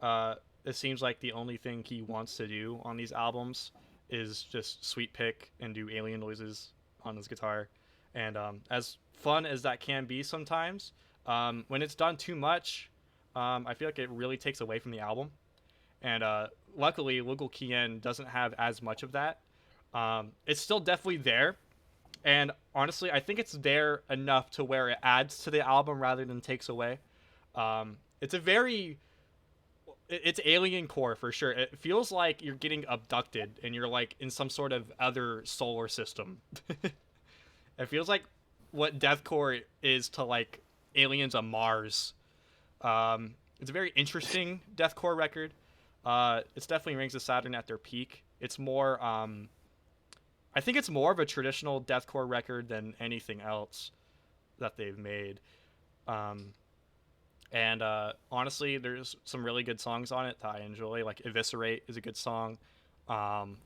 it seems like the only thing he wants to do on these albums is just sweet pick and do alien noises on his guitar. And as fun as that can be sometimes, when it's done too much, I feel like it really takes away from the album. And luckily, Lugal Kien doesn't have as much of that. It's still definitely there. And honestly, I think it's there enough to where it adds to the album rather than takes away. It's a very it's alien core for sure. It feels like you're getting abducted and you're like in some sort of other solar system. It feels like what deathcore is to like aliens on Mars. It's a very interesting deathcore record. It's definitely Rings of Saturn at their peak. It's more I think it's more of a traditional deathcore record than anything else that they've made. Um, and honestly, there's some really good songs on it that I enjoy. Like "Eviscerate" is a good song.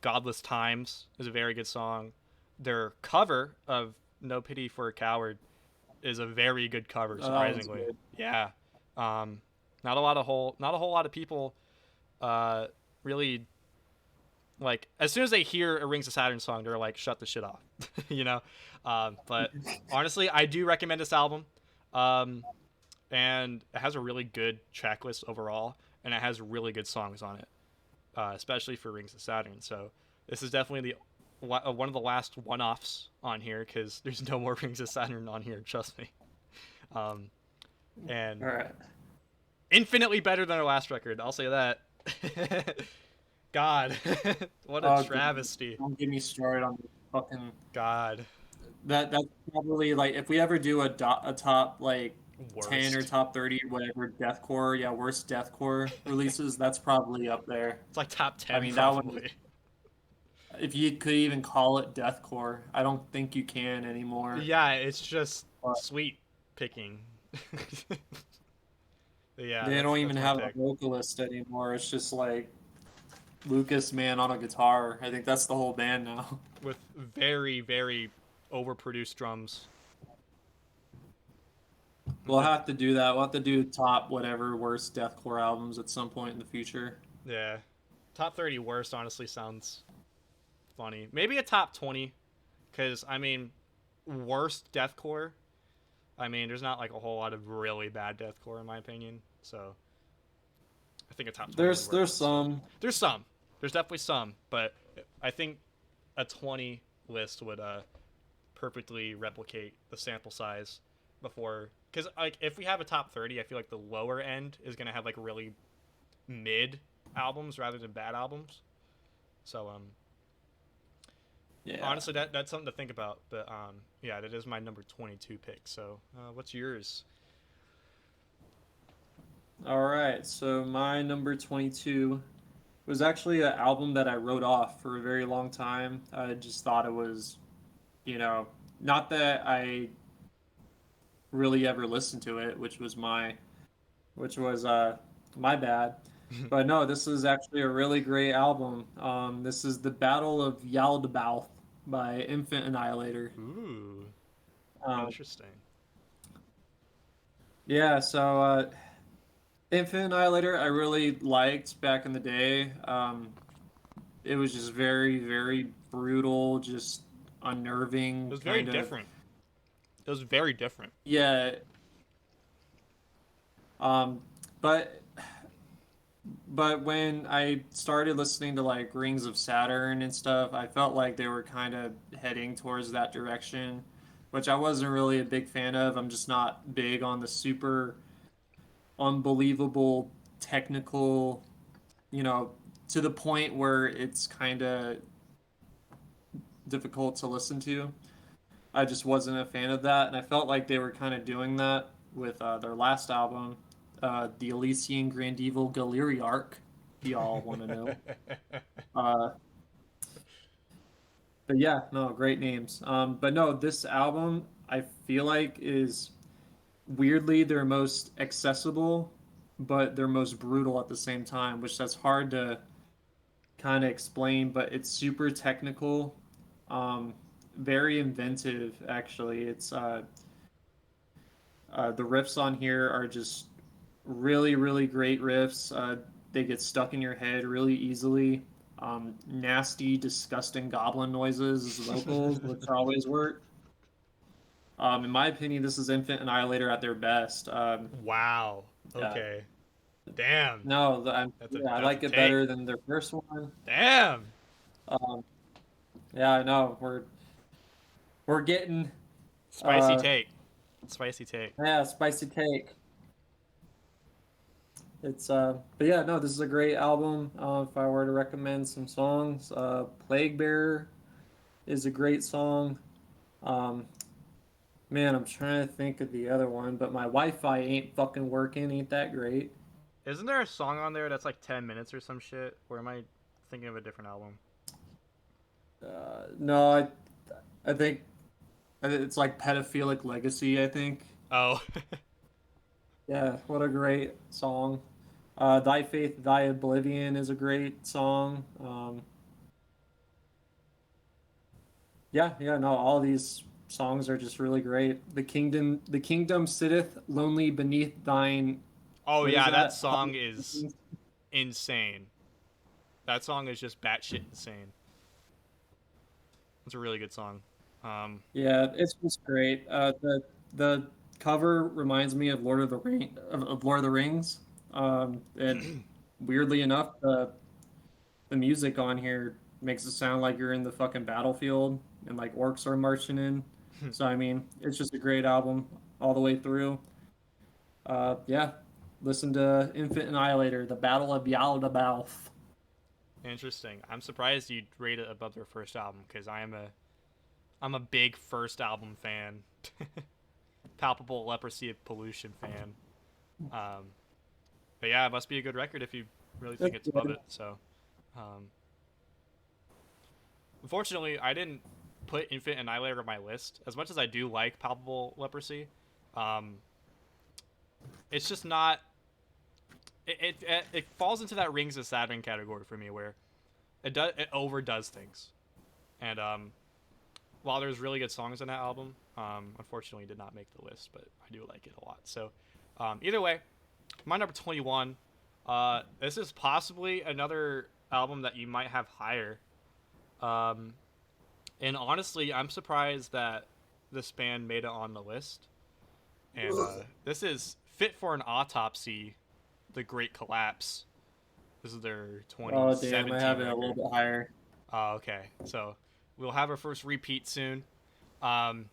"Godless Times" is a very good song. Their cover of "No Pity for a Coward" is a very good cover, Oh, that one's surprisingly. good. Yeah. Um, not a whole lot of people uh, really like as soon as they hear a Rings of Saturn song, they're like, "Shut the shit off," you know. But honestly, I do recommend this album. Um, and it has a really good track list overall, and it has really good songs on it, especially for Rings of Saturn. So this is definitely the one of the last one-offs on here because there's no more Rings of Saturn on here. Trust me. Um, All and right. infinitely better than our last record. I'll say that. God, what a Oh, travesty. don't get me started on the fucking God, that's probably like if we ever do a top like 10 or worst. top 30 whatever deathcore, yeah, worst deathcore releases, that's probably up there. It's like top I 10 mean, that one, probably. if you could even call it deathcore, I don't think you can anymore. Yeah, it's just But sweet picking. Yeah, they don't even that's my have a pick. vocalist anymore. It's just like Lucas Man on a guitar. I think that's the whole band now. With very, very overproduced drums. We'll have to do that. We'll have to do top whatever worst deathcore albums at some point in the future. Yeah, top 30 worst honestly sounds funny. Maybe a top 20, because I mean, worst deathcore. I mean, there's not like a whole lot of really bad deathcore in my opinion. So I think a top 20 would work. There's some. There's some. There's definitely some, but I think a 20 list would perfectly replicate the sample size before, because like if we have a top 30, I feel like the lower end is gonna have like really mid albums rather than bad albums. So Yeah. honestly, that's something to think about. But yeah, that is my number 22 pick. So what's yours? All right. So my number 22 was actually an album that I wrote off for a very long time. I just thought it was, you know, not that I really ever listened to it, which was my bad. But no, this is actually a really great album. This is the Battle of Yaldabaoth by Infant Annihilator. Ooh, Um, interesting. yeah, so Infant Annihilator I really liked back in the day. It was just very, very brutal, just It unnerving, was very kind of. different. It was very different. Yeah. Um, but when I started listening to like Rings of Saturn and stuff, I felt like they were kind of heading towards that direction, which I wasn't really a big fan of. I'm just not big on the super unbelievable technical, you know, to the point where it's kind of difficult to listen to. I just wasn't a fan of that, and I felt like they were kind of doing that with their last album, the Elysian Grandival Galeriarch, if y'all want to know. Uh, but yeah, no, great names. But no, this album I feel like is weirdly their most accessible, but their most brutal at the same time, which that's hard to kind of explain, but it's super technical, um, very inventive. Actually, the riffs on here are just really, really great riffs. They get stuck in your head really easily. Nasty, disgusting goblin noises as vocals, which always work. In my opinion, this is Infant Annihilator at their best. Wow. Yeah. Okay. Damn. No, I That's a like it take. better than their first one. Damn. Um, yeah, I know we're getting Spicy uh, take. Spicy take. yeah, spicy take. It's but yeah, no, this is a great album. If I were to recommend some songs, Plague Bearer is a great song. Um, man, I'm trying to think of the other one, but my Wi-Fi ain't fucking working. Ain't that great? Isn't there a song on there that's like 10 minutes or some shit? Or am I thinking of a different album? No, I think it's like Pedophilic Legacy, I think. Oh. Yeah, what a great song. Thy Faith, Thy Oblivion is a great song. Yeah, yeah, no, all these songs are just really great. The kingdom sitteth lonely beneath thine. Oh What is yeah, that that? song is insane. That song is just batshit insane. It's a really good song. Yeah, it's just great. The cover reminds me of Lord of the Rings. And weirdly enough, the music on here makes it sound like you're in the fucking battlefield and like orcs are marching in. So I mean, it's just a great album all the way through. Yeah, listen to Infant Annihilator, The Battle of Yaldabaoth. Interesting. I'm surprised you'd rate it above their first album because I'm a big first album fan. Palpable Leprosy of Pollution fan. Um, but yeah, it must be a good record if you really think That's it's above good. it. So, um, unfortunately, I didn't put Infant Annihilator on my list. As much as I do like Palpable Leprosy, um, it's just not. It falls into that Rings of Saturn category for me, where it overdoes things, and while there's really good songs on that album, unfortunately did not make the list, but I do like it a lot. So, either way, my number 21. This is possibly another album that you might have higher. Um, and honestly, I'm surprised that this band made it on the list. And this is Fit for an Autopsy, The Great Collapse. This is their Oh damn, I 2017 have it a little record. bit higher. Oh, okay. So we'll have our first repeat soon. Um,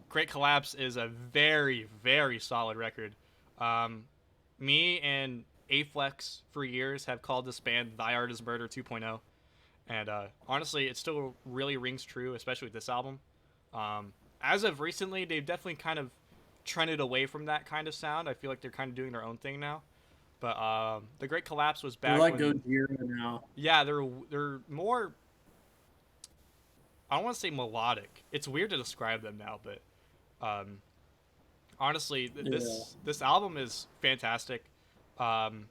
Great Collapse is a very, very solid record. Um, Me and Aflex for years have called this band Thy Art is Murder 2.0. And honestly, it still really rings true, especially with this album. As of recently, they've definitely kind of trended away from that kind of sound. I feel like they're kind of doing their own thing now. But The Great Collapse was They're back like when, Gojira now. yeah, they're more. I don't want to say melodic. It's weird to describe them now, but um, honestly, Yeah. this album is fantastic. Um,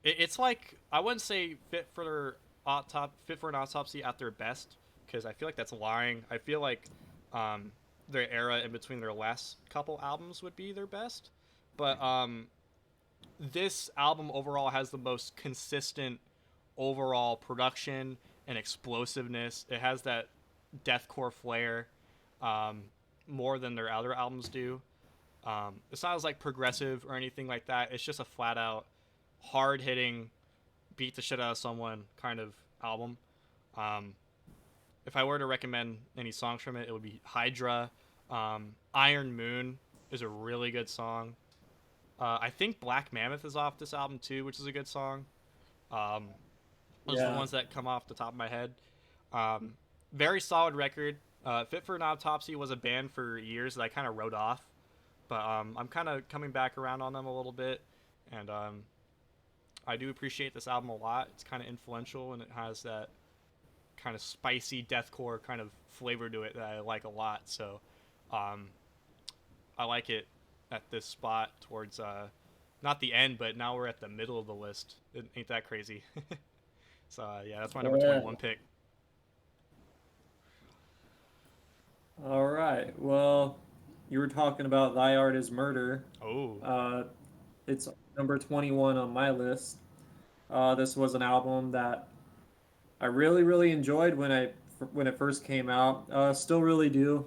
it's like I wouldn't say fit for an autopsy at their best because I feel like that's lying. I feel like um, their era in between their last couple albums would be their best, but this album overall has the most consistent overall production and explosiveness. It has that deathcore flair um, more than their other albums do. It's not as like progressive or anything like that. It's just a flat out hard hitting, beat the shit out of someone kind of album. Um, if I were to recommend any songs from it, it would be Hydra. Iron Moon is a really good song. I think Black Mammoth is off this album too, which is a good song. Um, those are the Yeah. ones that come off the top of my head. Um, Very solid record. Fit for an Autopsy was a band for years that I kind of wrote off, but I'm kind of coming back around on them a little bit, and I do appreciate this album a lot. It's kind of influential, and it has that kind of spicy deathcore kind of flavor to it that I like a lot. So um, I like it at this spot towards not the end, but now we're at the middle of the list. Ain't that crazy? So yeah, that's my number Yeah. 21 pick. All right. Well, you were talking about Thy Art is Murder. Oh, Uh, it's number 21 on my list. This was an album that I really, really enjoyed when it first came out. Still really do.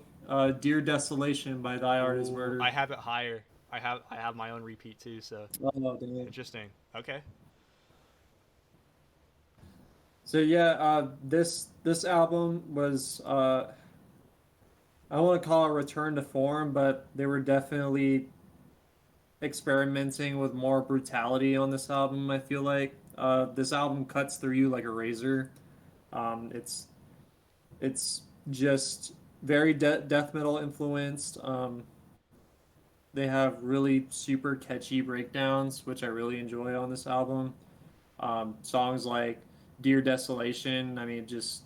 Dear Desolation by Thy Art is ooh, I Murder. have it higher. I have my own repeat too. So Oh, damn. interesting. Okay. So yeah, this album was I don't want to call it return to form, but they were definitely experimenting with more brutality on this album. I feel like this album cuts through you like a razor. It's just very death metal influenced. They have really super catchy breakdowns, which I really enjoy on this album. Songs like "Dear Desolation," I mean, just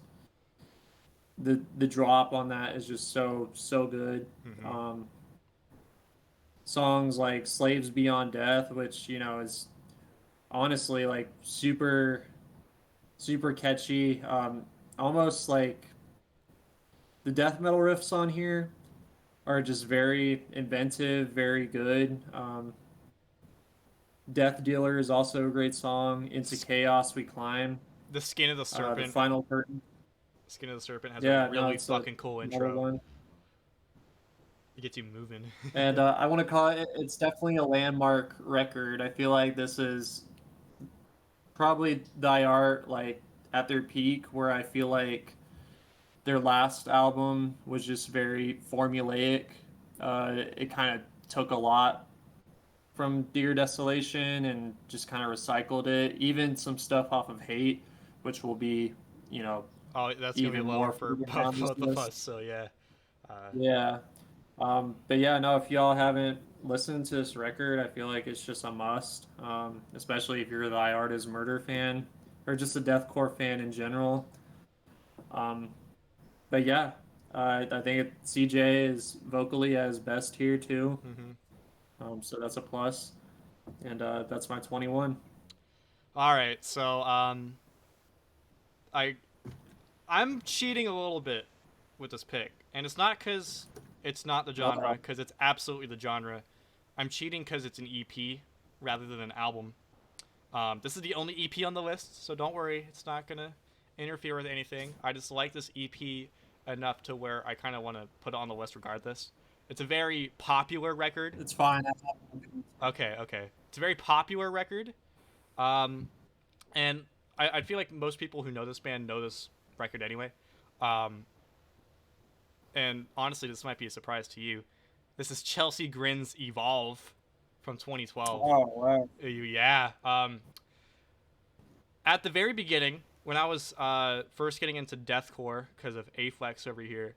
the drop on that is just so good. Mm-hmm. Um, Songs like "Slaves Beyond Death," which is honestly like super catchy. Almost like the death metal riffs on here are just very inventive, very good. Death Dealer is also a great song. Into Chaos We Climb. The Skin of the The Serpent. Final Curtain. Skin of the Serpent has a Yeah, no, really it's fucking cool another intro. one. It gets you moving. And I want to call it, it's definitely a landmark record. I feel like this is probably Thy Art, like at their peak, where I feel like their last album was just very formulaic. It kind of took a lot from Dear Desolation and just kind of recycled it. Even some stuff off of Hate, which will be, you know, Oh, that's gonna be even lower more for further down this both of list. us. So yeah. Uh, Yeah. But yeah, no, if y'all haven't listened to this record, I feel like it's just a must, especially if you're the I Art is Murder fan or just a deathcore fan in general. Um, but yeah, I think CJ is vocally at his best here too. mhm. So that's a plus, and that's my 21. All right. So I I'm cheating a little bit with this pick, and it's not because it's not the genre, Uh-oh. because it's absolutely the genre. I'm cheating because it's an EP rather than an album. This is the only EP on the list, so don't worry, it's not gonna interfere with anything. I just like this EP enough to where I kind of want to put it on the list regardless. It's a very popular record. It's fine. Okay, okay. It's a very popular record. Um, and I feel like most people who know this band know this record anyway. Um, and honestly, this might be a surprise to you. This is Chelsea Grin's Evolve from 2012. Oh wow. Yeah. At the very beginning, when I was first getting into deathcore because of Aflex over here,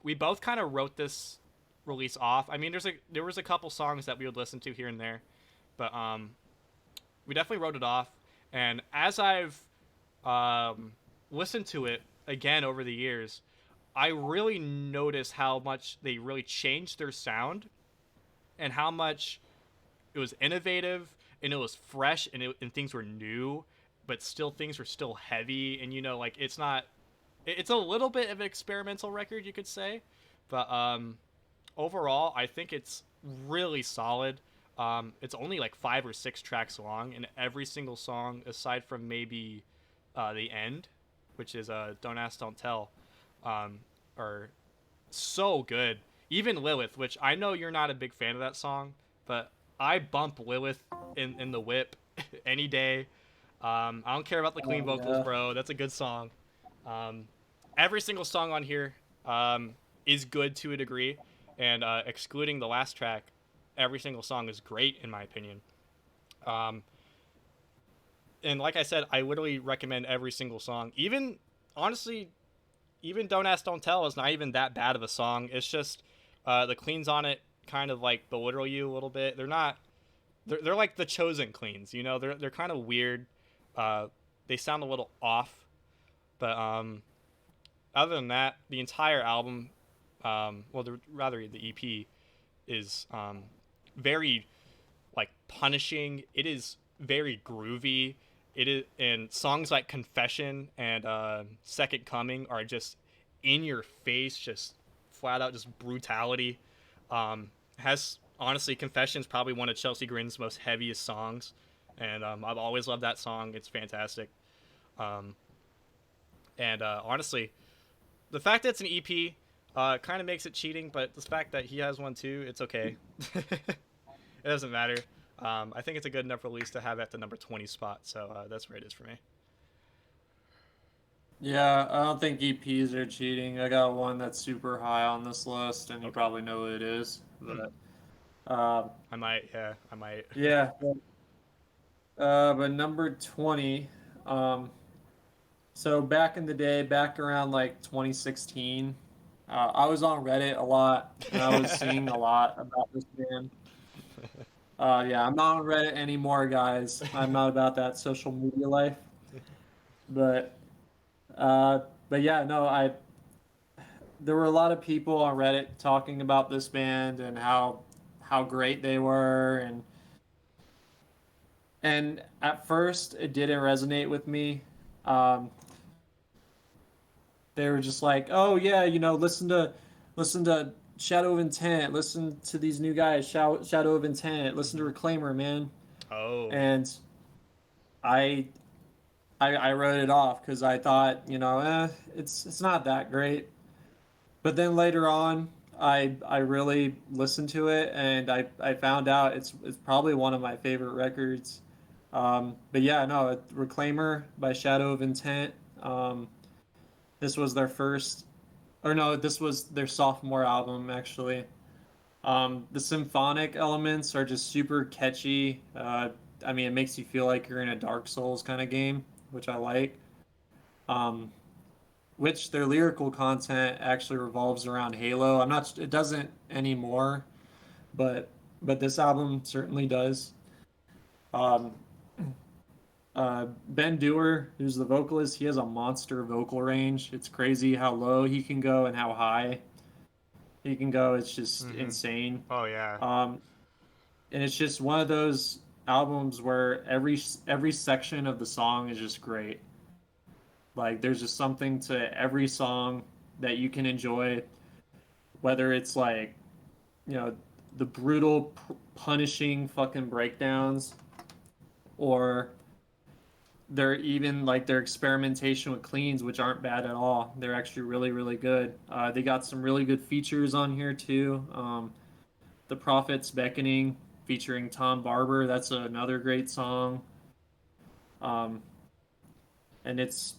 we both kind of wrote this release off. I mean, there was a couple songs that we would listen to here and there, but we definitely wrote it off. And as I've listened to it again over the years, I really noticed how much they really changed their sound and how much it was innovative and it was fresh and things were new, but still things were still heavy. And like it's not, it's a little bit of an experimental record, you could say, but overall, I think it's really solid. It's only like 5 or 6 tracks long, and every single song, aside from maybe the end, which is "Don't Ask, Don't Tell," are so good. Even Lilith, which I know you're not a big fan of that song, but I bump Lilith in the whip any day. I don't care about the clean vocals, bro. That's a good song. Every single song on here is good to a degree, and excluding the last track, every single song is great in my opinion. And like I said, I literally recommend every single song. Even honestly, even Don't Ask, Don't Tell is not even that bad of a song. It's just the cleans on it kind of like belittle you a little bit. They're not. They're like the chosen cleans. They're kind of weird. They sound a little off, but other than that, the entire album, rather the EP, is very like punishing. It is very groovy. It is, and songs like Confession and Second Coming are just in your face, just flat out just brutality. Has honestly, Confession's probably one of Chelsea Grin's most heaviest songs, and I've always loved that song. It's fantastic. And honestly, the fact that it's an EP kind of makes it cheating, but the fact that he has one too, it's okay. It doesn't matter. I think it's a good enough release to have at the number 20 spot, so that's where it is for me. Yeah, I don't think EPs are cheating. I got one that's super high on this list, and you Okay. probably know what it is. But I might, yeah, I might. yeah, but number 20. So back in the day, back around like 2016, I was on Reddit a lot, and I was seeing a lot about this band. Yeah, I'm not on Reddit anymore, guys. I'm not about that social media life. But uh, but yeah, no, there were a lot of people on Reddit talking about this band and how great they were, and at first it didn't resonate with me. Um, they were just like, oh yeah, listen to Shadow of Intent, listen to these new guys, Shadow of Intent, listen to Reclaimer, man. Oh. And I I wrote it off because I thought, it's not that great. But then later on, I really listened to it, and I found out it's probably one of my favorite records. But yeah, no, Reclaimer by Shadow of Intent. This was their first, or no, this was their sophomore album actually. The symphonic elements are just super catchy. I mean, it makes you feel like you're in a Dark Souls kind of game, which I like. Um, which their lyrical content actually revolves around Halo. I'm not. It doesn't anymore, but this album certainly does. Um, Ben Dewar, who's the vocalist, he has a monster vocal range. It's crazy how low he can go and how high he can go. It's just Mm-hmm. insane. Oh yeah. Um, and it's just one of those albums where every section of the song is just great. Like there's just something to every song that you can enjoy, whether it's like, you know, the brutal, punishing fucking breakdowns, or they're even like their experimentation with cleans, which aren't bad at all. They're actually really, really good. They got some really good features on here too. The Prophet's Beckoning featuring Tom Barber. That's another great song. Um, and it's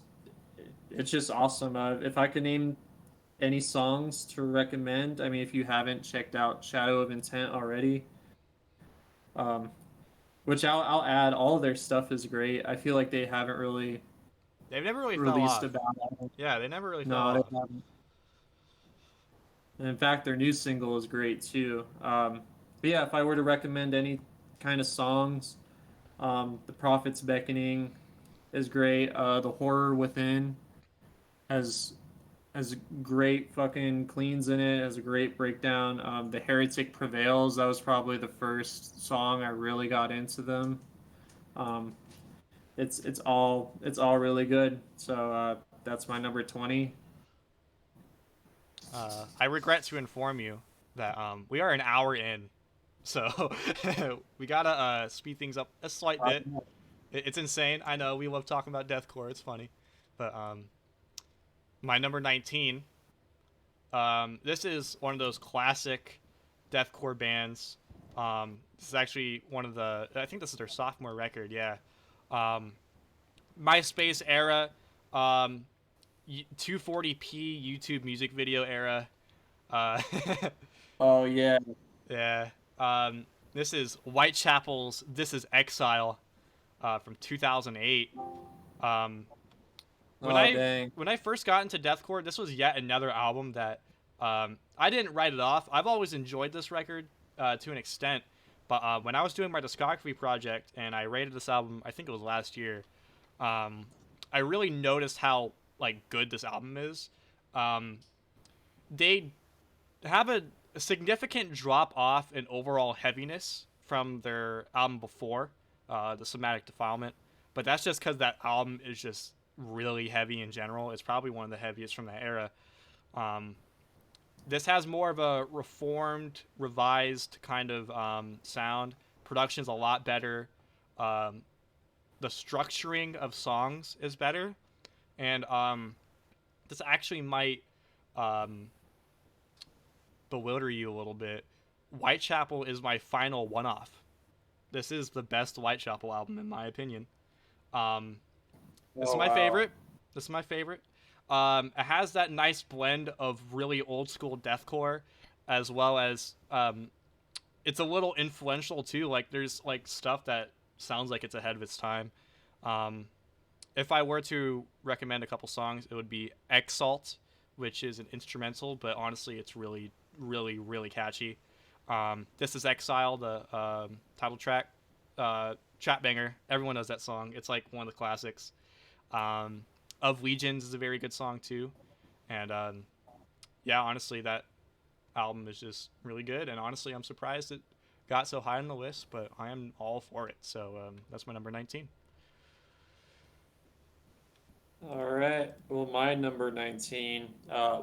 just awesome. If I could name any songs to recommend, I mean, if you haven't checked out Shadow of Intent already, um, which I'll add, all of their stuff is great. I feel like they haven't really They've never really fell released off. a bad album. Yeah, they never really fell No, they off. haven't. And in fact, their new single is great too. But yeah, if I were to recommend any kind of songs, The Prophet's Beckoning is great. The Horror Within has has great fucking cleans in it. Has a great breakdown. The Heretic Prevails. That was probably the first song I really got into them. Um, it's all really good. So that's my number 20. I regret to inform you that we are an hour in, so we gotta speed things up a slight bit. It's insane. I know we love talking about deathcore. It's funny, but my number 19. This is one of those classic deathcore bands. This is actually one of the. I think this is their sophomore record. Yeah. Um, MySpace era. 240p YouTube music video era. Uh, Oh yeah. yeah. This is Whitechapel's "This Is Exile" from 2008. Um, when Oh I dang. when I first got into deathcore, this was yet another album that I didn't write it off. I've always enjoyed this record to an extent, but when I was doing my discography project and I rated this album, I think it was last year. Um, I really noticed how like good this album is. Um, they have a significant drop off in overall heaviness from their album before, the Somatic Defilement, but that's just because that album is just really heavy in general. It's probably one of the heaviest from that era. Um, this has more of a reformed, revised kind of sound. Production's a lot better. Um, the structuring of songs is better, and this actually might um, bewilder you a little bit. Whitechapel is my final one-off. This is the best Whitechapel album in my opinion. Um, this is Oh my wow. favorite. This is my favorite. It has that nice blend of really old school deathcore, as well as it's a little influential too. Like there's like stuff that sounds like it's ahead of its time. Um, if I were to recommend a couple songs, it would be Exalt, which is an instrumental, but honestly, it's really, really, really catchy. This is Exile, the title track, trap banger. Everyone knows that song. It's like one of the classics. Um, of Legions is a very good song too, and yeah, honestly, that album is just really good. And honestly, I'm surprised it got so high on the list, but I am all for it. So that's my number 19. All right. Well, my number 19,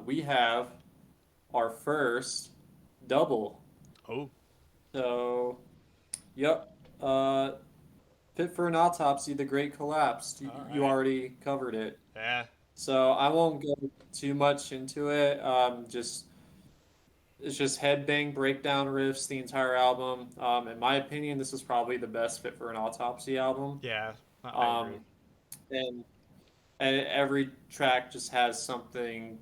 we have our first double. Oh, So, yep. Fit for an Autopsy, The Great Collapse. You, all you right. already covered it. Yeah. So I won't go too much into it. It's just headbang breakdown riffs the entire album. In my opinion, this is probably the best Fit for an Autopsy album. Yeah, I agree. Um, and and every track just has something.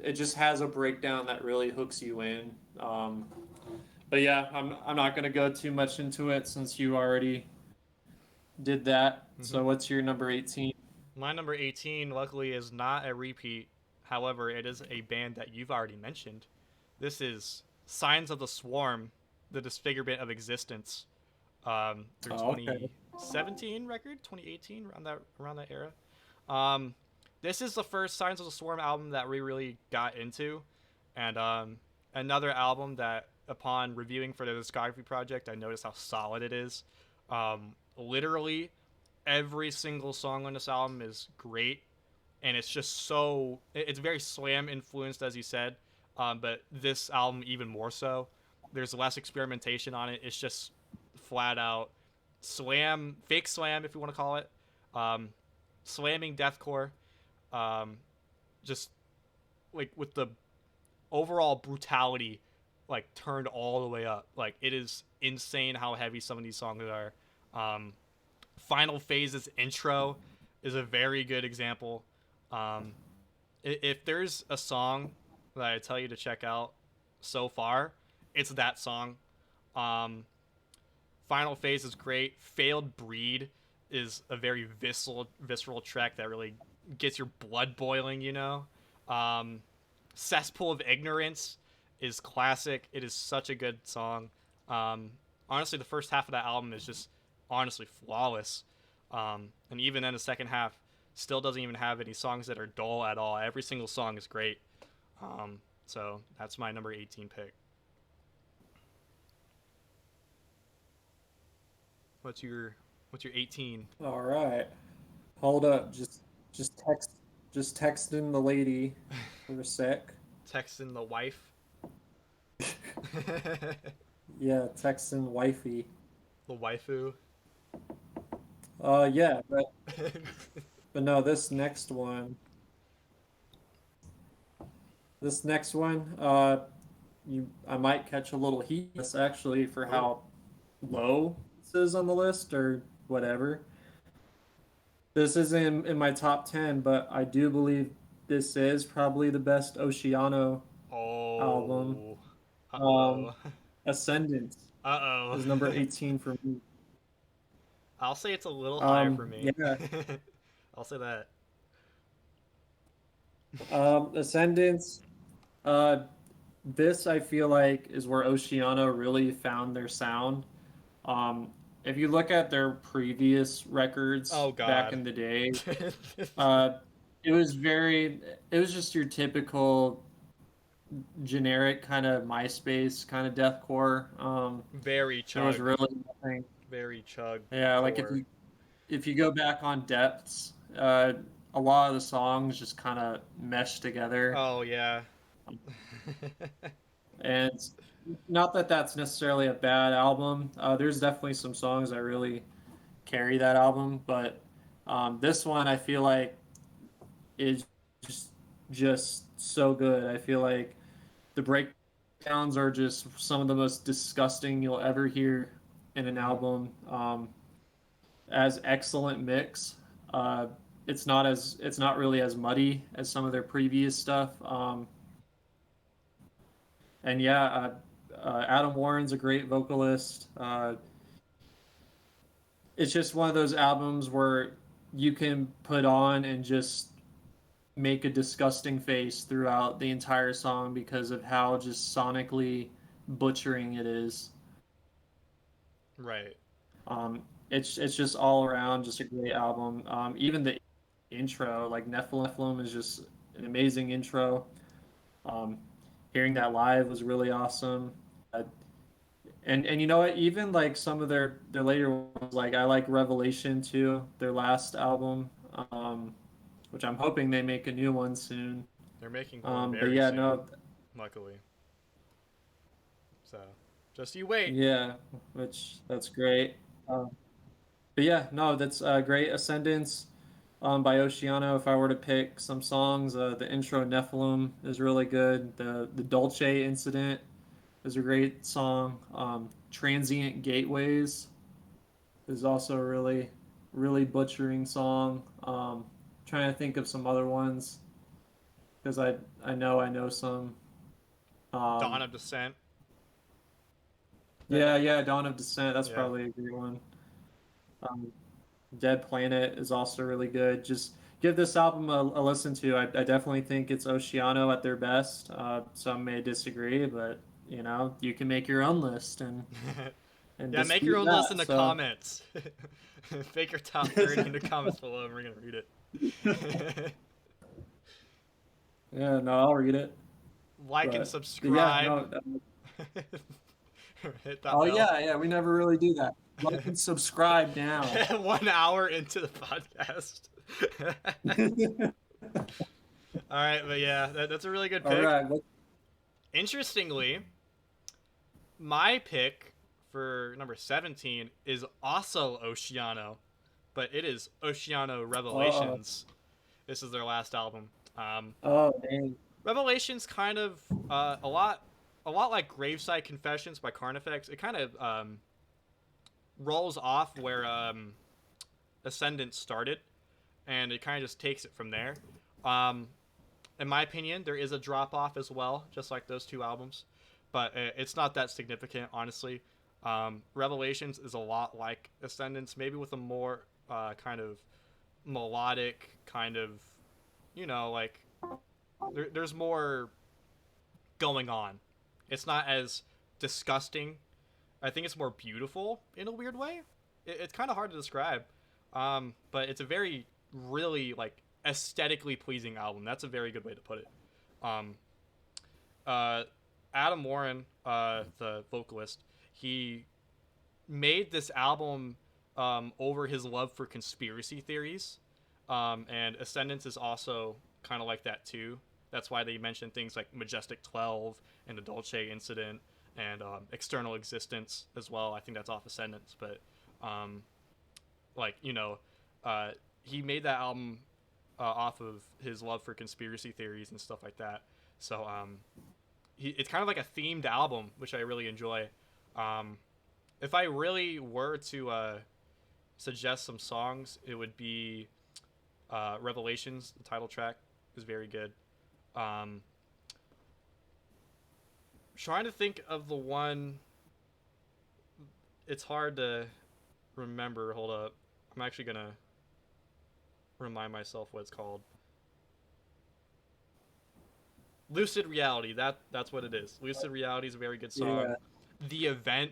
It just has a breakdown that really hooks you in. But yeah, I'm not gonna go too much into it since you already did that. Hmm. So what's your number 18? My number 18, luckily, is not a repeat. However, it is a band that you've already mentioned. This is Signs of the Swarm, the disfigurement of existence. Their Oh, okay. 2017 record, 2018, around that era. Um, this is the first Signs of the Swarm album that we really got into, and another album that, upon reviewing for the discography project, I noticed how solid it is. Literally, every single song on this album is great. and it's just so it's very slam influenced, as you said, but this album even more so. There's less experimentation on it. It's just flat out slam, fake slam, if you want to call it, um, slamming deathcore, um, just like with the overall brutality like turned all the way up. Like it is insane how heavy some of these songs are. Um, Final Phase's intro is a very good example. Um, if there's a song that I tell you to check out so far, it's that song. Um, Final Phase is great. Failed Breed is a very visceral track that really gets your blood boiling. Um, Cesspool of Ignorance is classic. It is such a good song. Um, Honestly, the first half of that album is just honestly flawless. And even then, the second half still doesn't even have any songs that are dull at all. Every single song is great. So that's my number 18 pick. What's your 18? All right. Hold up. Just texting the lady for a sec. Texting the wife. Yeah, texting wifey. The waifu. Yeah, but no, this next one, I might catch a little heat this actually for how low this is on the list or whatever. This is in my top 10, but I do believe this is probably the best Oceano album. Oh. Uh Um, oh. Ascendance Uh oh. is number 18 for me. I'll say it's a little higher for me. Yeah, I'll say that. Ascendance. Uh, this I feel like is where Oceano really found their sound. Um, if you look at their previous records Oh back God. in the day, uh, it was very, it was just your typical generic kind of MySpace kind of deathcore. Very There was chug. really nothing. Very chug Yeah, like core. if you go back on Depths, a lot of the songs just kind of mesh together, Oh yeah. and not that that's necessarily a bad album. There's definitely some songs that really carry that album, but this one I feel like is just just so good. I feel like the breakdowns are just some of the most disgusting you'll ever hear in an Mhm. album. As excellent mix. Uh, it's not really as muddy as some of their previous stuff. And yeah, Adam Warren's a great vocalist. It's just one of those albums where you can put on and just make a disgusting face throughout the entire song because of how just sonically butchering it is. Right. It's just all around just a great album. Even the intro, like Nephilim, is just an amazing intro. Um, Hearing that live was really awesome. And you know what? Even like some of their later ones, like I like Revelation too, their last album, which I'm hoping they make a new one soon. They're making one But very yeah, soon, no, luckily. So, just you wait. yeah, which that's great. But yeah, no, that's great. Ascendance by Oceano. If I were to pick some songs, the intro Nephilim is really good. The Dolce Incident is a great song. Transient Gateways is also a really butchering song. Trying to think of some other ones because I know some. Dawn Um, of Descent. yeah, Dawn of Descent. That's Yeah. probably a great one. Um, Dead Planet is also really good. Just give this album a listen to. I definitely think it's Oceano at their best. Some may disagree, but you can make your own list and Yeah, make your dispute own list in that. the So comments. Fake your top 30 in the comments below and we're going to read it. yeah, no, I'll read it. Like and But yeah, subscribe. no. Hit that Oh bell. yeah, we never really do that. Like and subscribe now. 1 hour into the podcast. All right, but yeah, that's a really good All pick. right. Interestingly, my pick for number 17 is also Oceano, but it is Oceano Oh, Revelations. This is their last album. Um, oh, dang. Revelations kind of a lot like Graveside Confessions by Carnifex. It kind of rolls off where Ascendant started, and it kind of just takes it from there. Um, in my opinion, there is a drop off as well, just like those two albums, but it's not that significant, honestly. Revelations is a lot like Ascendance, maybe with a more kind of melodic, kind of, like there's more going on. It's not as disgusting. I think it's more beautiful in a weird way. It's kind of hard to describe, but it's a very, really like aesthetically pleasing album. That's a very good way to put it. Um, uh, Adam Warren, the vocalist, he made this album over his love for conspiracy theories, and Ascendance is also kind of like that too. That's why they mention things like Majestic 12 and the Dolce Incident and External Existence as well. I think that's off Ascendance, but um, like uh, he made that album off of his love for conspiracy theories and stuff like that. So it's kind of like a themed album, which I really enjoy. Um, if I really were to suggest some songs, it would be Revelations. The title track is very good. Um, trying to think of the one. It's hard to remember. Hold up. I'm actually gonna remind myself what it's called. Lucid Reality. That's what it is. Lucid Reality is a very good song. Yeah. The Event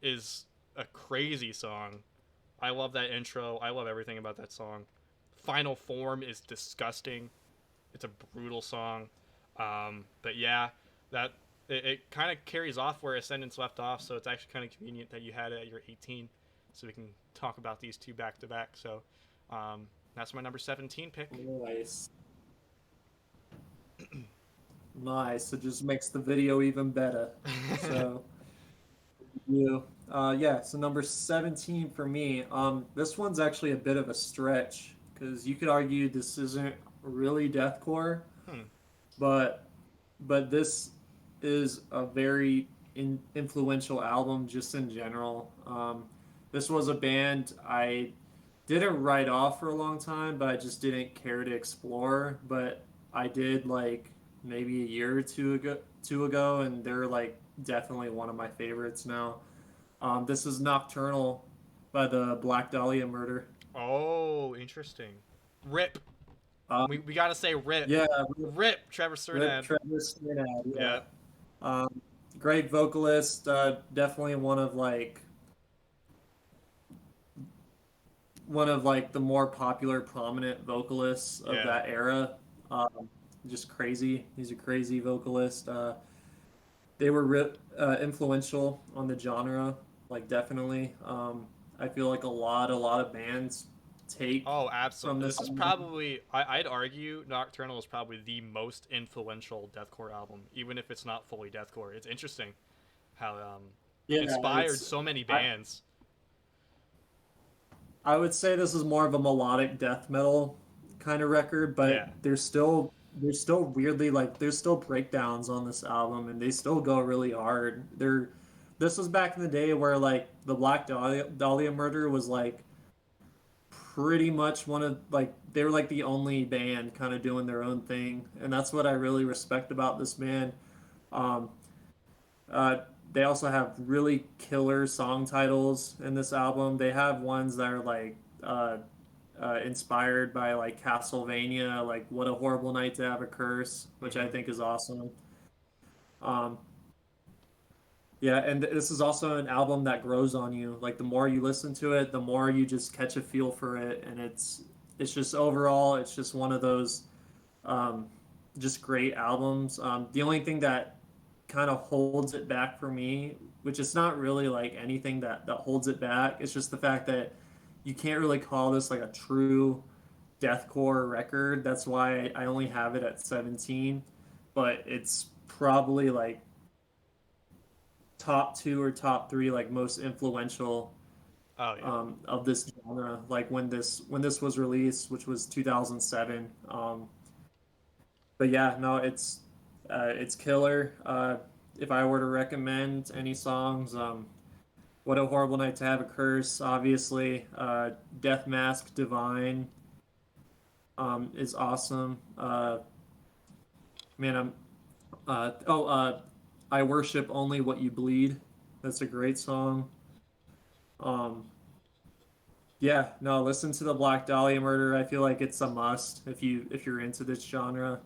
is a crazy song. I love that intro. I love everything about that song. Final Form is disgusting. It's a brutal song. But yeah, that it kind of carries off where Ascendance left off. So it's actually kind of convenient that you had it at your 18, so we can talk about these two back to back. So that's my number 17 pick. Nice. Nice. It just makes the video even better. So, you. Yeah, so number 17 for me. This one's actually a bit of a stretch because you could argue this isn't really deathcore, Hmm. but this is a very influential album just in general. This was a band I didn't write off for a long time, but I just didn't care to explore. But I did like maybe a year or two ago, and they're like definitely one of my favorites now. This is Nocturnal by the Black Dahlia Murder. Oh, interesting. Rip. Um, We gotta say rip. yeah, Rip. Trevor Rip Strnad. Travis Strnad, yeah. Yeah. Um, Great vocalist, definitely one of the more popular, prominent vocalists of Yeah. that era. Um, just crazy. He's a crazy vocalist. They were influential on the genre, like definitely. I feel like a lot of bands take Oh, from absolutely. this This is album. probably I'd argue Nocturnal is probably the most influential deathcore album, even if it's not fully deathcore. It's interesting how Yeah, inspired it's so many I bands. I would say this is more of a melodic death metal kind of record, Yeah. but there's still weirdly like there's still breakdowns on this album and they still go really hard. This was back in the day where like the Black Dahlia Murder was like pretty much one of like they were like the only band kind of doing their own thing, and that's what I really respect about this band. Um, uh, they also have really killer song titles in this album. They have ones that are like inspired by like Castlevania, like "What a Horrible Night to Have a Curse," which I Hmm. think is awesome. Um, yeah, and this is also an album that grows on you. Like the more you listen to it, the more you just catch a feel for it, and it's just overall, it's just one of those um, just great albums. The only thing that kind of holds it back for me, which is not really like anything that holds it back, it's just the fact that you can't really call this like a true deathcore record. That's why I only have it at 17, but it's probably like top two or top three like most influential Oh yeah. of this genre. Like when this was released, which was 2007. But yeah, no, it's killer. If I were to recommend any songs, "What a Horrible Night to Have a Curse," obviously, "Death Mask Divine" is awesome. Man, "I Worship Only What You Bleed." That's a great song. Um, yeah, no, listen to the Black Dahlia Murder. I feel like it's a must if you're into this genre.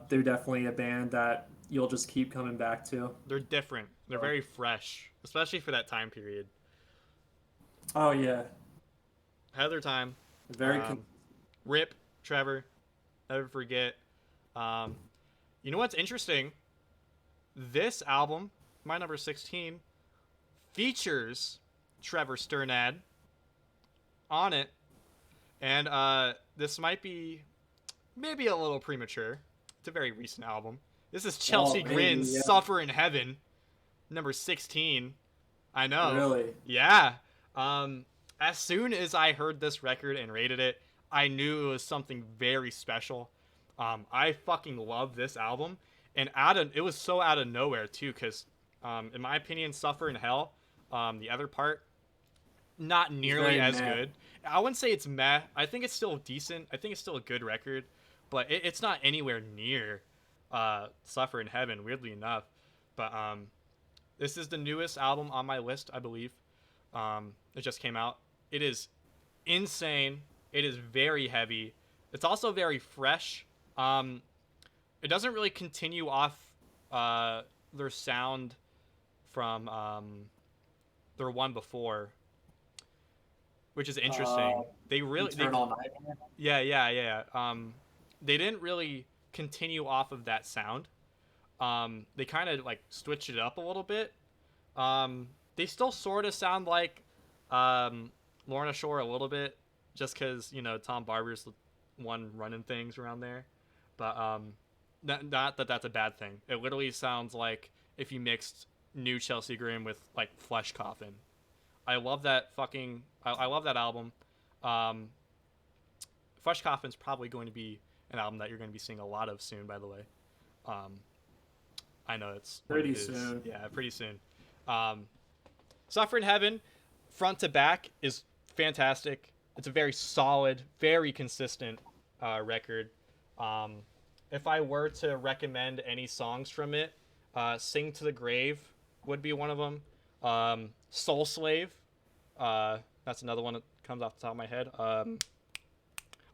They're definitely a band that you'll just keep coming back to. They're different. They're So, very fresh, especially for that time period. oh yeah, Had their time. very con- Um, Rip, Trevor. Never forget. Um, you know what's interesting? This album, my number 16, features Trevor Sternad on it, and this might be maybe a little premature. It's a very recent album. This is oh Chelsea maybe Grin's yeah, "Suffer in Heaven," number 16. I know. really. Yeah. As soon as I heard this record and rated it, I knew it was something very special. I fucking love this album, and it was so out of nowhere too, because in my opinion, "Suffer in Hell," the other part, not It's nearly very as meh. good. I wouldn't say it's meh. I think it's still decent. I think it's still a good record, but it's not anywhere near "Suffer in Heaven." Weirdly enough, but this is the newest album on my list, I believe. It just came out. It is insane. It is very heavy. It's also very fresh. Um, it doesn't really continue off their sound from their one before, which is Uh, interesting. They Eternal Nightmare. yeah. They didn't really continue off of that sound. They kind of like switched it up a little bit. They still sort of sound like Lorna Shore a little bit, just because Tom Barber's the one running things around there. But not that that's a bad thing. It literally sounds like if you mixed new Chelsea Grin with like Flesh Coffin. I love that fucking. I love that album. Um, Flesh Coffin's probably going to be an album that you're going to be seeing a lot of soon. By the way, um, I know it's one of Pretty his. soon. Yeah, pretty soon. Um, Suffer in Heaven, front to back, is fantastic. It's a very solid, very consistent record. Um, if I were to recommend any songs from it, "Sing to the Grave" would be one of them. "Soul Slave," that's another one that comes off the top of my head.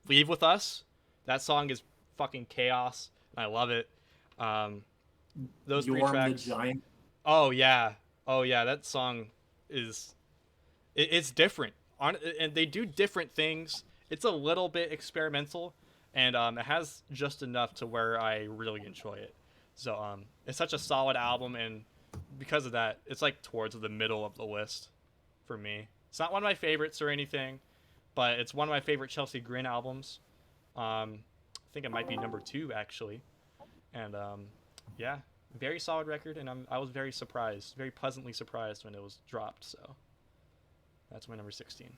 "Leave with Us," that song is fucking chaos, and I love it. Um, those three Yorm the tracks. Giant. Oh yeah, oh yeah, that song is it's different. And they do different things. It's a little bit experimental, and it has just enough to where I really enjoy it. So it's such a solid album, and because of that, it's like towards the middle of the list for me. It's not one of my favorites or anything, but it's one of my favorite Chelsea Grin albums. I think it might be number two actually, and yeah, very solid record, and I was very surprised, very pleasantly surprised when it was dropped. So that's my number 16.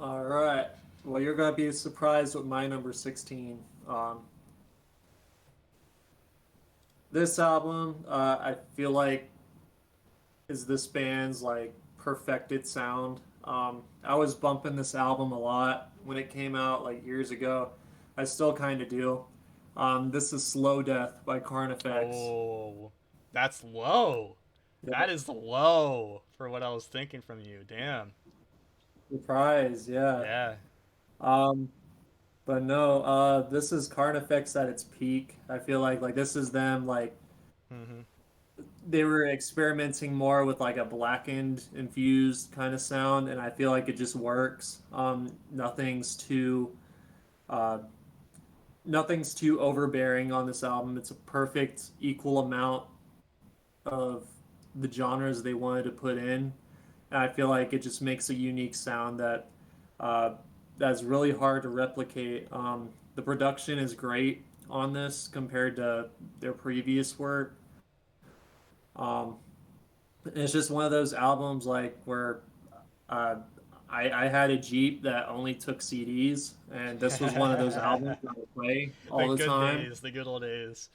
All right. Well, you're gonna be surprised with my number 16. This album, I feel like, is this band's like perfected sound. I was bumping this album a lot when it came out like years ago. I still kind of do. This is "Slow Death" by Carnifex. Oh, that's low. Yep. That is low for what I was thinking from you. Damn. Surprise, yeah. Yeah. Um, but no, this is Carnifex at its peak. I feel like this is them like Mhm. they were experimenting more with like a blackened infused kind of sound, and I feel like it just works. Uh, nothing's too overbearing on this album. It's a perfect equal amount of the genres they wanted to put in, and I feel like it just makes a unique sound that uh, that's really hard to replicate. The production is great on this compared to their previous work. Um, it's just one of those albums like where uh, I had a Jeep that only took CDs, and this was one of those albums that I would play The all the good time. days, the good old days.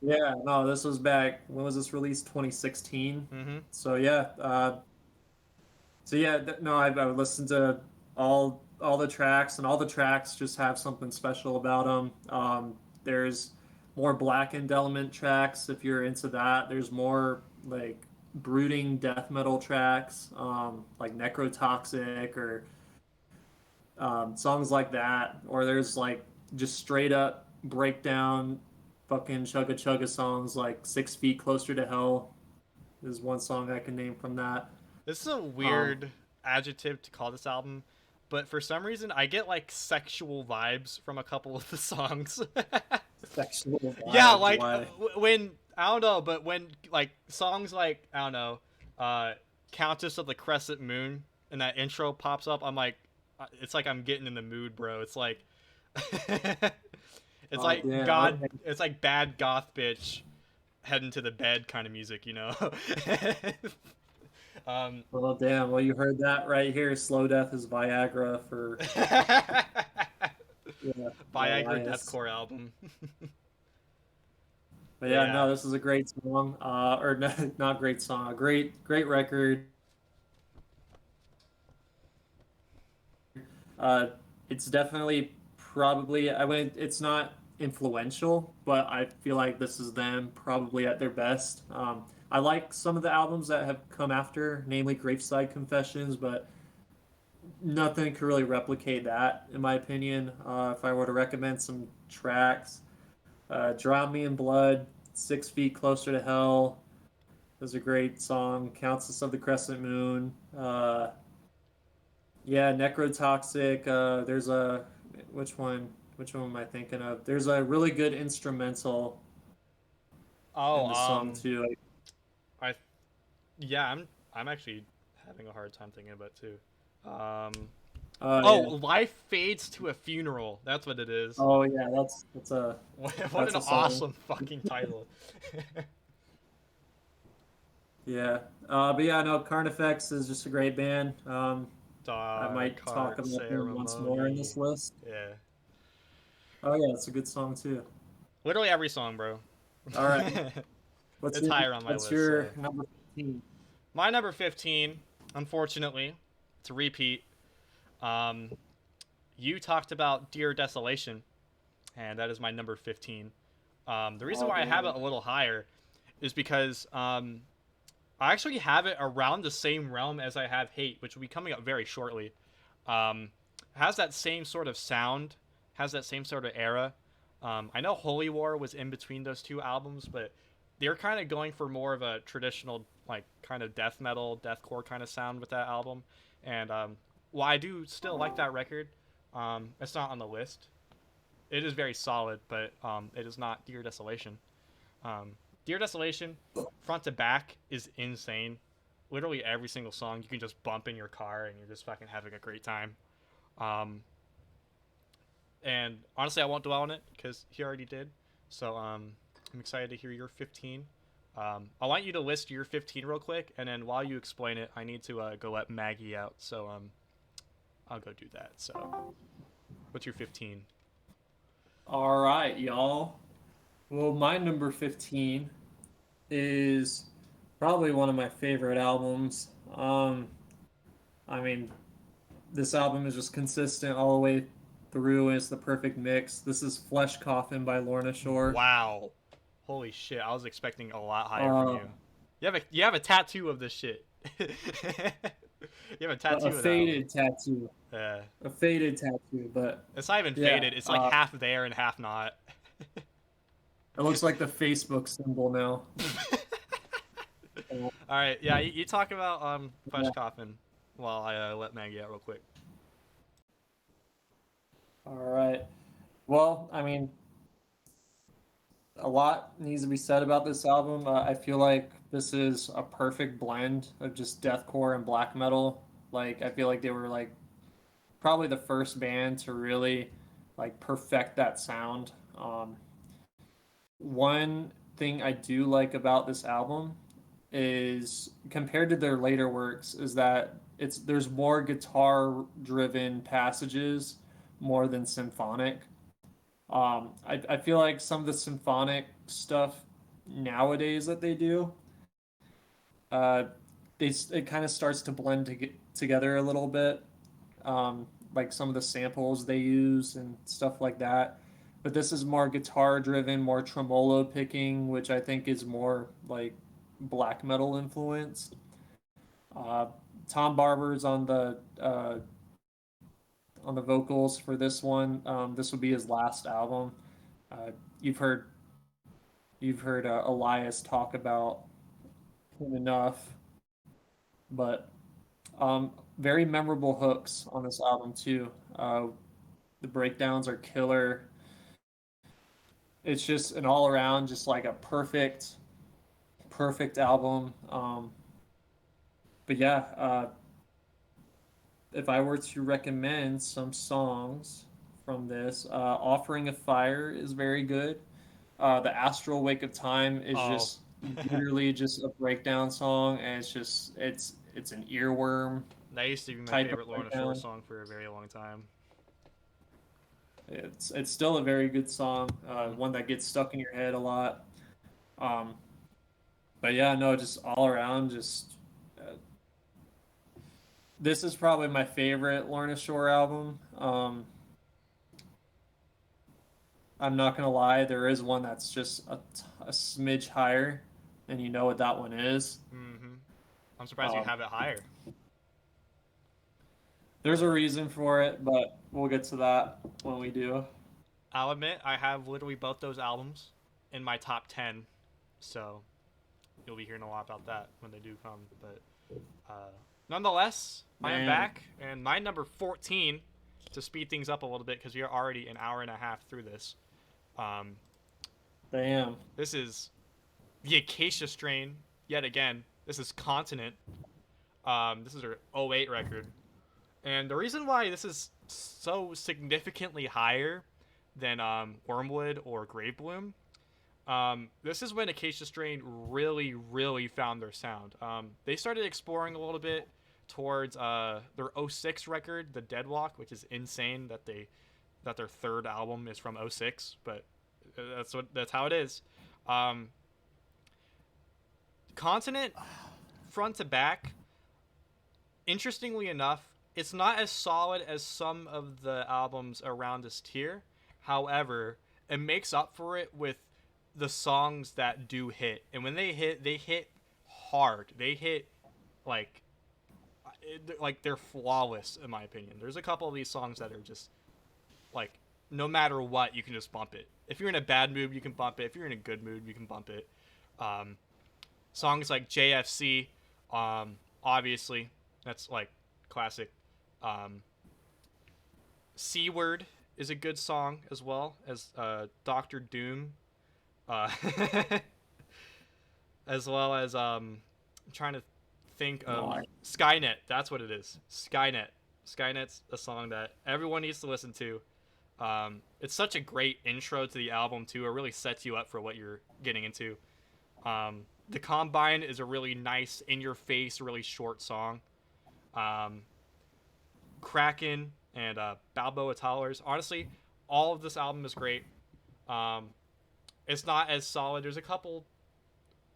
Yeah, no, this was back. When was this released? 2016. Mm-hmm. So yeah, no, I would listen to all the tracks, and all the tracks just have something special about them. There's more blackened element tracks if you're into that. There's more like brooding death metal tracks, like Necrotoxic or songs like that. Or there's like just straight up breakdown, fucking chugga chugga songs like 6 Feet Closer to Hell is one song I can name from that. This is a Um, weird adjective to call this album, but for some reason I get like sexual vibes from a couple of the songs. Sexual Yeah, vibes, like why? when I don't know, but when like songs like I don't know, uh, Countess of the Crescent Moon and that intro pops up, I'm like, it's like I'm getting in the mood, bro. It's like, it's Oh like yeah, God, okay. it's like bad goth bitch heading to the bed kind of music, you know. um, Well, damn. Well, you heard that right here. Slow Death is Viagra for yeah, Viagra Elias. Deathcore album. But yeah, Yeah. no, this is a great song. Or no, not great song. A great record. Uh, it's definitely probably. I mean, it's not influential, but I feel like this is them probably at their best. I like some of the albums that have come after, namely Graveside Confessions, but nothing could really replicate that, in my opinion. If I were to recommend some tracks, Drown Me in Blood, 6 Feet Closer to Hell is a great song. Countess of the Crescent Moon. Yeah, Necrotoxic. There's a, which one? Which one am I thinking of? There's a really good instrumental Oh, in the song too. Like, I yeah, I'm actually having a hard time thinking about it too. oh Oh, yeah, Life Fades to a Funeral. That's what it is. oh yeah, What that's an a song. awesome fucking title. Yeah, but yeah, no, Carnifex is just a great band. I Dark might talk Heart about them once more in Ceremony. this list. Yeah. Oh yeah, it's a good song too. Literally every song, bro. All right, It's higher on my what's list, so. your number 15? My number 15, unfortunately, it's a repeat. Um, you talked about Dear Desolation, and that is my number 15. The reason Oh why I have damn. it a little higher is because I actually have it around the same realm as I have Hate, which will be coming up very shortly. Has that same sort of sound, has that same sort of era. I know Holy War was in between those two albums, but they're kind of going for more of a traditional, like, kind of death metal, deathcore kind of sound with that album. And while I do still like that record, it's not on the list. It is very solid, but it is not Dear Desolation. Um, Dear Desolation, front to back, is insane. Literally every single song you can just bump in your car and you're just fucking having a great time. Um, and honestly, I won't dwell on it because he already did. So I'm excited to hear your 15. I want you to list your 15 real quick, and then while you explain it, I need to go let Maggie out. So I'll go do that. So, what's your 15? All right, y'all. Well, my number 15 is probably one of my favorite albums. I mean, this album is just consistent all the way through, and it's the perfect mix. This is Flesh Coffin by Lorna Shore. Wow, holy shit! I was expecting a lot higher from Uh, you. You have a tattoo of this shit. You have a tattoo a of the album. faded tattoo, Yeah, a faded tattoo, but it's not even yeah, faded. It's like half there and half not. it looks like the Facebook symbol now. Uh, All right, yeah, you talk about Flesh yeah. Coffin while I let Maggie out real quick. All right. Well, I mean, a lot needs to be said about this album. I feel like this is a perfect blend of just deathcore and black metal. Like I feel like they were like probably the first band to really like perfect that sound. One thing I do like about this album is compared to their later works is that there's more guitar driven passages more than symphonic. I feel like some of the symphonic stuff nowadays that they do, uh, it kind of starts to blend together a little bit, like some of the samples they use and stuff like that. But this is more guitar driven, more tremolo picking, which I think is more like black metal influenced. Uh, Tom Barber's on the vocals for this one. This would be his last album. Uh, you've heard you've heard Elias talk about him enough, but very memorable hooks on this album too. The breakdowns are killer. It's just an all around, just like a perfect album. But yeah, if I were to recommend some songs from this, "Offering a Fire" is very good. The "Astral Wake of Time" is Oh, just literally just a breakdown song, and it's an earworm that used to be my type of favorite Lorna Shore breakdown. song for a very long time. It's still a very good song, Hmm. one that gets stuck in your head a lot. Um, but yeah, no, just all around, just this is probably my favorite Lorna Shore album. I'm not gonna lie, there is one that's just a smidge higher, and you know what that one is. Hmm. I'm surprised you Um, have it higher. there's a reason for it, but we'll get to that when we do. I'll admit I have literally both those albums in my top 10, so you'll be hearing a lot about that when they do come. But nonetheless, I am Man, back, and my number 14, to speed things up a little bit because we are already an hour and a half through this. Um, damn. this is the Acacia Strain yet again. This is Continent. This is their '08 record. And the reason why this is so significantly higher than Wormwood or Gravebloom, this is when Acacia Strain really, really found their sound. They started exploring a little bit towards their '06 record, The Deadwalk, which is insane that their third album is from '06, but that's how it is. Um, Continent, front to back, interestingly enough, it's not as solid as some of the albums around this tier. However, it makes up for it with the songs that do hit. And when they hit hard. They hit like like they're flawless in my opinion. There's a couple of these songs that are just like no matter what, you can just bump it. If you're in a bad mood, you can bump it. If you're in a good mood, you can bump it. Um, Songs like JFC, obviously, that's like classic. Um, C Word is a good song as well as Doctor Doom, uh, as well as I'm trying to think of No, Skynet. That's what it is. Skynet. Skynet's a song that everyone needs to listen to. It's such a great intro to the album too. It really sets you up for what you're getting into. The Combine is a really nice, in-your-face, really short song. Um, Kraken and Balboa Toddlers. Honestly, all of this album is great. Um, it's not as solid. There's a couple,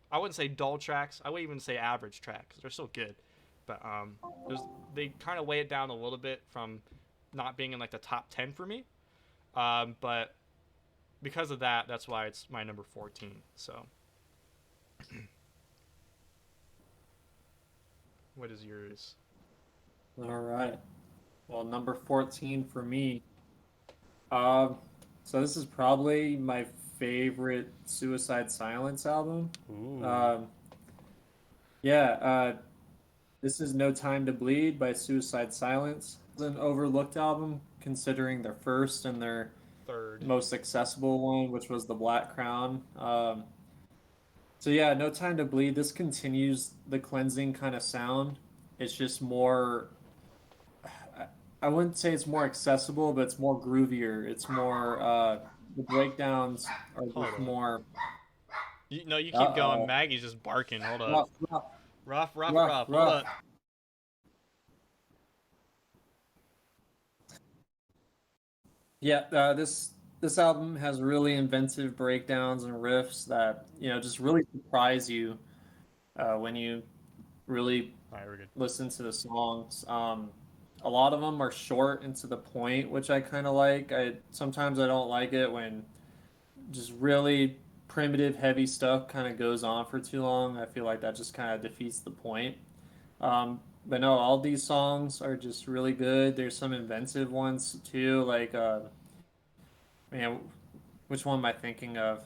I wouldn't say dull tracks. I wouldn't even say average tracks. They're still good. But they kind of weigh it down a little bit from not being in like the top 10 for me. But because of that, that's why it's my number 14. So, what is yours? all right. Well, number 14 for me. Um, so this is probably my favorite Suicide Silence album. Ooh. Um, yeah, this is No Time to Bleed by Suicide Silence. It's an overlooked album considering their first and their Third. most accessible one, which was The Black Crown. So yeah, No Time to Bleed. This continues the cleansing kind of sound. It's just more. I wouldn't say it's more accessible, but it's more groovier. It's more the breakdowns are Hold just up. more. You you keep going. Uh-oh. Maggie's just barking. Hold up. Rough, rough, rough, Rough. Hold rough. up. Yeah, this album has really inventive breakdowns and riffs that, just really surprise you when you really All right, we're good. listen to the songs. A lot of them are short and to the point, which I kind of like. I sometimes I don't like it when just really primitive, heavy stuff kind of goes on for too long. I feel like that just kind of defeats the point. But no, all these songs are just really good. There's some inventive ones too, like man, which one am I thinking of?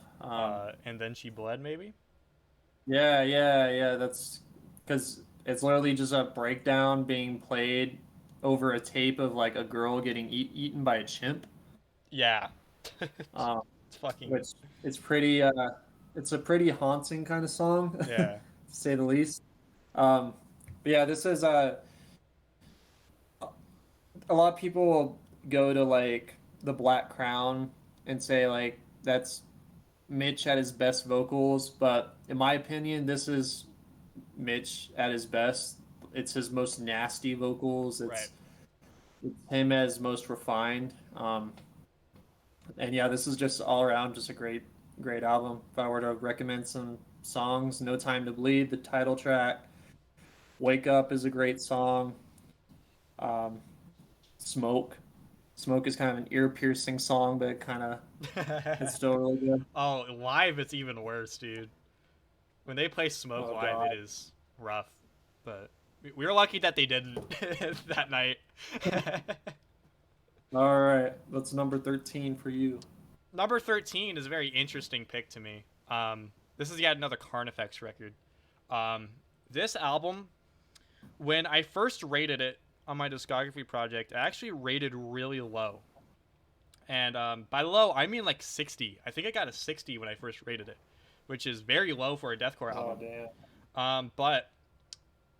And then she bled, maybe. Yeah. That's because it's literally just a breakdown being played over a tape of like a girl getting eaten by a chimp. Yeah. Um, It's fucking. which it's it's a pretty haunting kind of song, to Yeah. say the least. Um, but yeah, this is a lot of people will go to like the Black Crown and say like that's Mitch at his best vocals, but in my opinion, this is Mitch at his best. It's his most nasty vocals. Right. It's him as most refined. And yeah, this is just all around just a great album. If I were to recommend some songs, No Time to Bleed, the title track, Wake Up is a great song. Um, Smoke. Smoke is kind of an ear piercing song, but it's still really good. Oh, live it's even worse, dude. When they play Smoke Oh live, it God. is rough. But we were lucky that they didn't that night. All right, what's number 13 for you? Number 13 is a very interesting pick to me. This is yet another Carnifex record. Um, this album, when I first rated it on my discography project, I actually rated really low. And by low, I mean like 60. I think I got a 60 when I first rated it, which is very low for a deathcore Oh album. damn. But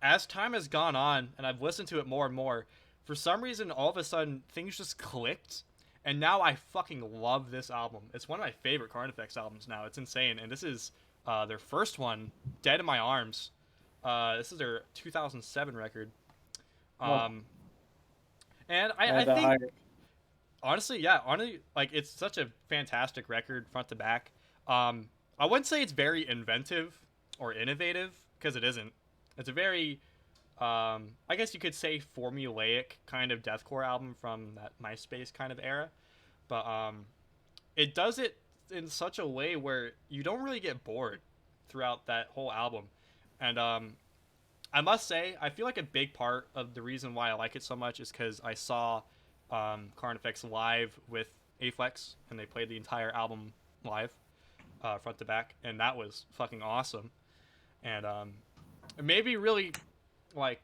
as time has gone on and I've listened to it more and more, for some reason, all of a sudden, things just clicked. And now I fucking love this album. It's one of my favorite Carnifex albums now. It's insane. And this is their first one, Dead in My Arms. This is their 2007 record. Oh, Um, and I I had that think, higher. honestly, like, it's such a fantastic record front to back. I wouldn't say it's very inventive or innovative, because it isn't. It's a very I guess you could say formulaic kind of deathcore album from that MySpace kind of era, but it does it in such a way where you don't really get bored throughout that whole album, and I must say I feel like a big part of the reason why I like it so much is because I saw Carnifex live with Aflex, and they played the entire album live, front to back, and that was fucking awesome, and it made me really like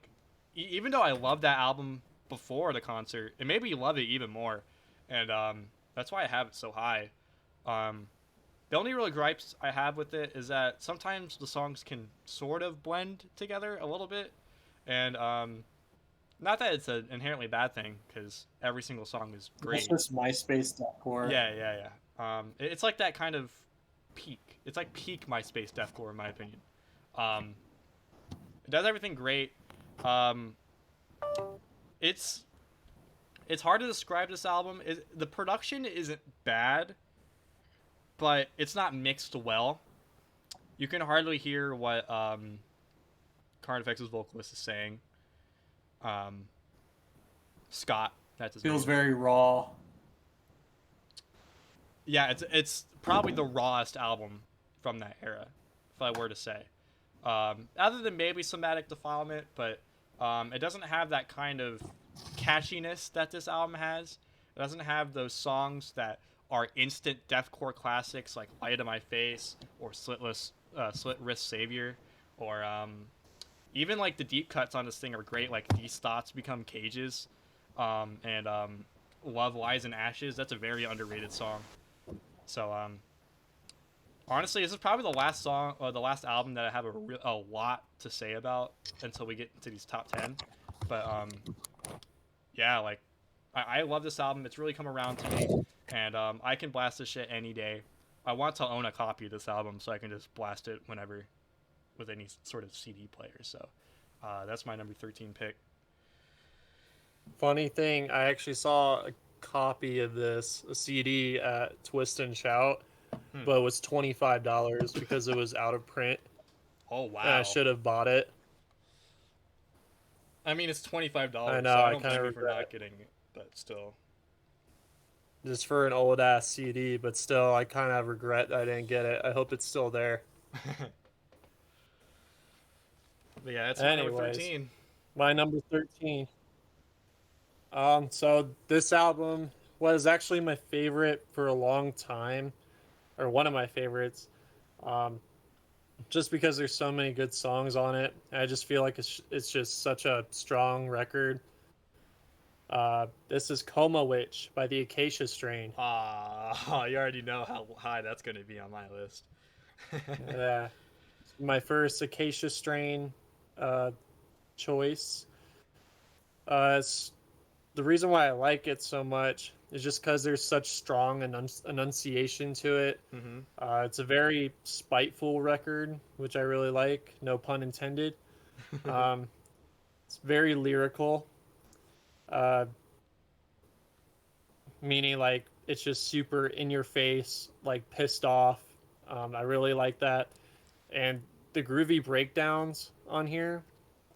even though I loved that album before the concert, it made me love it even more, and that's why I have it so high. Um, the only real gripes I have with it is that sometimes the songs can sort of blend together a little bit, and not that it's an inherently bad thing because every single song is That's great. just MySpace deathcore. It's like that kind of peak. It's like peak MySpace deathcore in my opinion. Um, it does everything great. Um, it's it's hard to describe this album. The production isn't bad, but it's not mixed well. You can hardly hear what Carnifex's vocalist is saying. Um, Scott, that's his Feels name. very raw. Yeah, it's probably the rawest album from that era, if I were to say. Other than maybe Somatic Defilement, but it doesn't have that kind of catchiness that this album has. It doesn't have those songs that are instant deathcore classics like "Light of My Face" or "Slit Wrist Savior," or even like the deep cuts on this thing are great. Like "These Thoughts Become Cages," and "Love Lies in Ashes." That's a very underrated song. So honestly, this is probably the last song, or the last album that I have a lot to say about until we get into these top 10. But yeah, like I love this album. It's really come around to me, and I can blast this shit any day. I want to own a copy of this album so I can just blast it whenever with any sort of CD player. So that's my number 13 pick. Funny thing, I actually saw a copy of this, a CD at Twist and Shout, but it was $25 because it was out of print. Oh And I wow! should have bought it. I mean, it's $25, I know, so I I don't kind blame of you for regret not it. getting it. But still, Just for an old ass CD, but still, I kind of regret I didn't get it. I hope it's still there. but yeah, that's my number Anyways, 13. my number 13. So this album was actually my favorite for a long time, or one of my favorites. Um, just because there's so many good songs on it. I just feel like it's just such a strong record. This is Coma Witch by the Acacia Strain. Ah, you already know how high that's going to be on my list. Yeah, my first Acacia Strain uh, choice. It's, the reason why I like it so much is just because there's such strong enunciation to it. Mm-hmm. It's a very spiteful record, which I really like. No pun intended. It's very lyrical, uh, meaning like it's just super in your face, like pissed off. I really like that, and the groovy breakdowns on here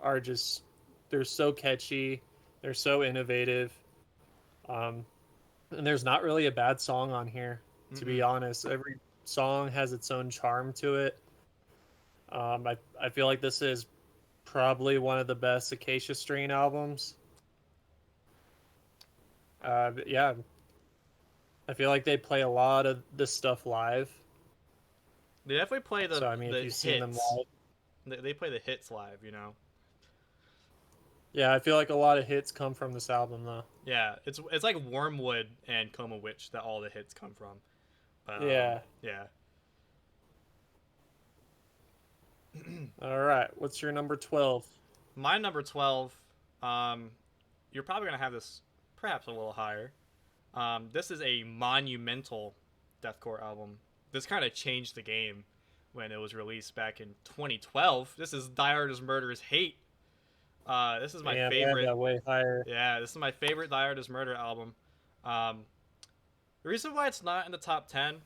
are just, they're so catchy, they're so innovative. And there's not really a bad song on here, to be honest. Every song has its own charm to it. I feel like this is probably one of the best Acacia Strain albums. But yeah, I feel like they play a lot of this stuff live. They definitely play the So I mean, the if you've seen them hits. live, They play the hits live, you know. yeah, I feel like a lot of hits come from this album, though. Yeah, it's like Wormwood and Coma Witch that all the hits come from. Yeah. Yeah. All right, what's your number 12? My number 12. You're probably gonna have this perhaps a little higher. This is a monumental deathcore album. This kind of changed the game when it was released back in 2012. This is Die Artist Murder's Hate. This is my Damn, I have favorite. that way higher. Yeah, this is my favorite Die Artist Murder album. The reason why it's not in the top 10,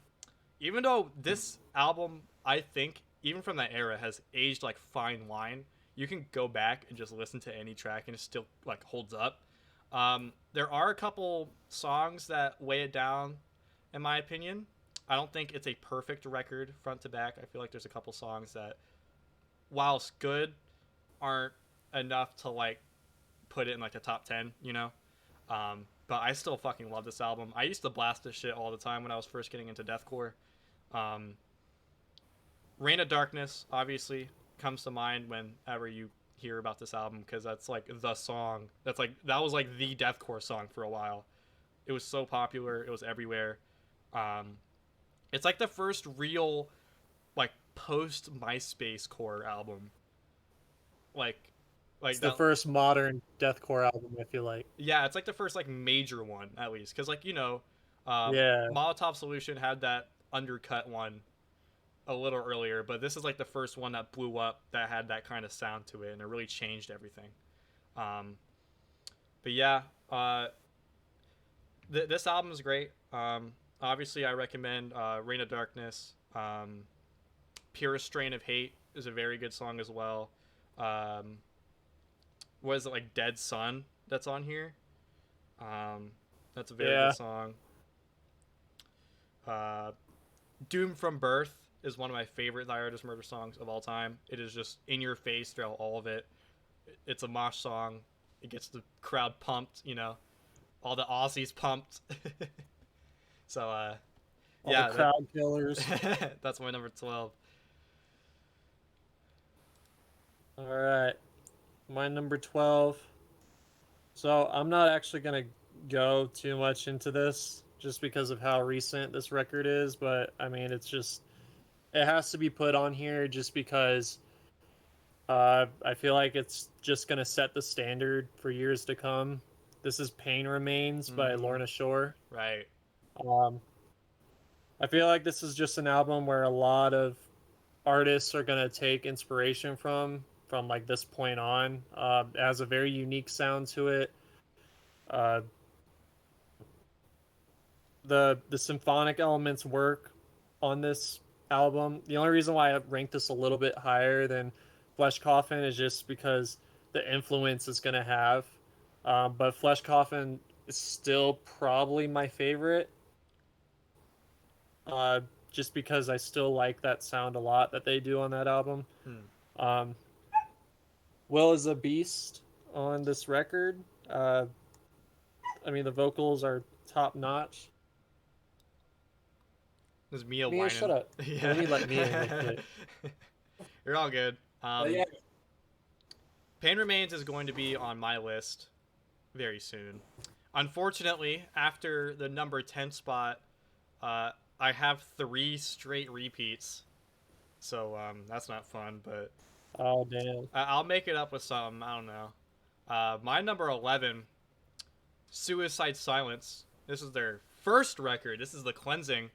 even though this album, I think, even from that era, has aged like fine wine, you can go back and just listen to any track and it still like holds up. There are a couple songs that weigh it down, in my opinion. I don't think it's a perfect record front to back. I feel like there's a couple songs that, whilst good, aren't enough to like put it in like the top 10, you know. But I still fucking love this album. I used to blast this shit all the time when I was first getting into deathcore. Reign of Darkness obviously comes to mind whenever you hear about this album, because that's like the song that was like the deathcore song for a while. It was so popular, it was everywhere. It's like the first real like post MySpace core album. Like It's the first modern deathcore album, I feel like. Yeah, it's like the first like major one at least, because like, you know, Yeah. Molotov Solution had that undercut one a little earlier, but this is like the first one that blew up that had that kind of sound to it, and it really changed everything. But yeah, this album is great. Obviously, I recommend Reign of Darkness. Purest Strain of Hate is a very good song as well. What is it, like Dead Sun that's on here? That's a very good song. Doom from Birth is one of my favorite Die Artist Murder songs of all time. It is just in your face throughout all of it. It's a mosh song. It gets the crowd pumped, you know. All the Aussies pumped. So, All yeah. the crowd killers. That's my number 12. All right. My number 12. So I'm not actually going to go too much into this just because of how recent this record is, but I mean, it's just, it has to be put on here just because I feel like it's just going to set the standard for years to come. This is Pain Remains by Mhm. Lorna Shore. Right. Um, I feel like this is just an album where a lot of artists are gonna take inspiration from like this point on. It has a very unique sound to it. Uh, the symphonic elements work on this album. The only reason why I ranked this a little bit higher than Flesh Coffin is just because the influence it's gonna have. But Flesh Coffin is still probably my favorite. Uh, just because I still like that sound a lot that they do on that album. Hmm. Um, Will is a beast on this record. Uh, I mean, the vocals are top notch. There's Mia Mia, shut whining. up. Yeah. Let me let Mia in real quick. You're all good. But yeah, Pain Remains is going to be on my list very soon. Unfortunately, after the number 10 spot, I have 3 straight repeats. So that's not fun, but Oh damn. I'll make it up with some. I don't know. My number 11, Suicide Silence. This is their first record. This is The Cleansing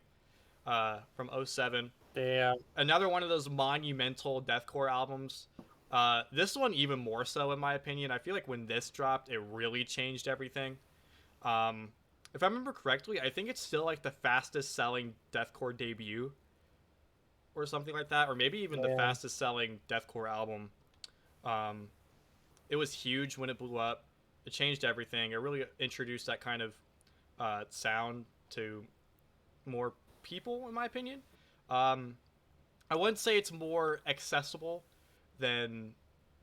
from '07. Damn. Another one of those monumental deathcore albums. This one even more so, in my opinion. I feel like when this dropped, it really changed everything. If I remember correctly, I think it's still like the fastest selling deathcore debut or something like that, or maybe even the Damn. fastest selling deathcore album. It was huge when it blew up. It changed everything. It really introduced that kind of sound to more people, in my opinion. I wouldn't say it's more accessible than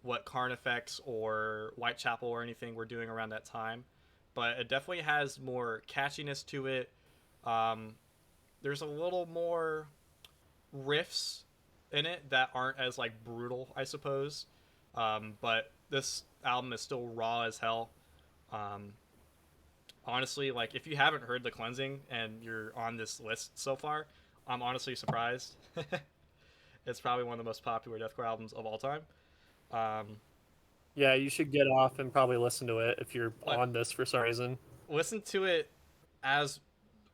what Carnifex or Whitechapel or anything were doing around that time, but it definitely has more catchiness to it. There's a little more riffs in it that aren't as like brutal, I suppose. But this album is still raw as hell. Um, Honestly, like if you haven't heard The Cleansing and you're on this list so far, I'm honestly surprised. It's probably one of the most popular deathcore albums of all time. Um, Yeah, you should get off and probably listen to it if you're like on this for some reason. listen to it as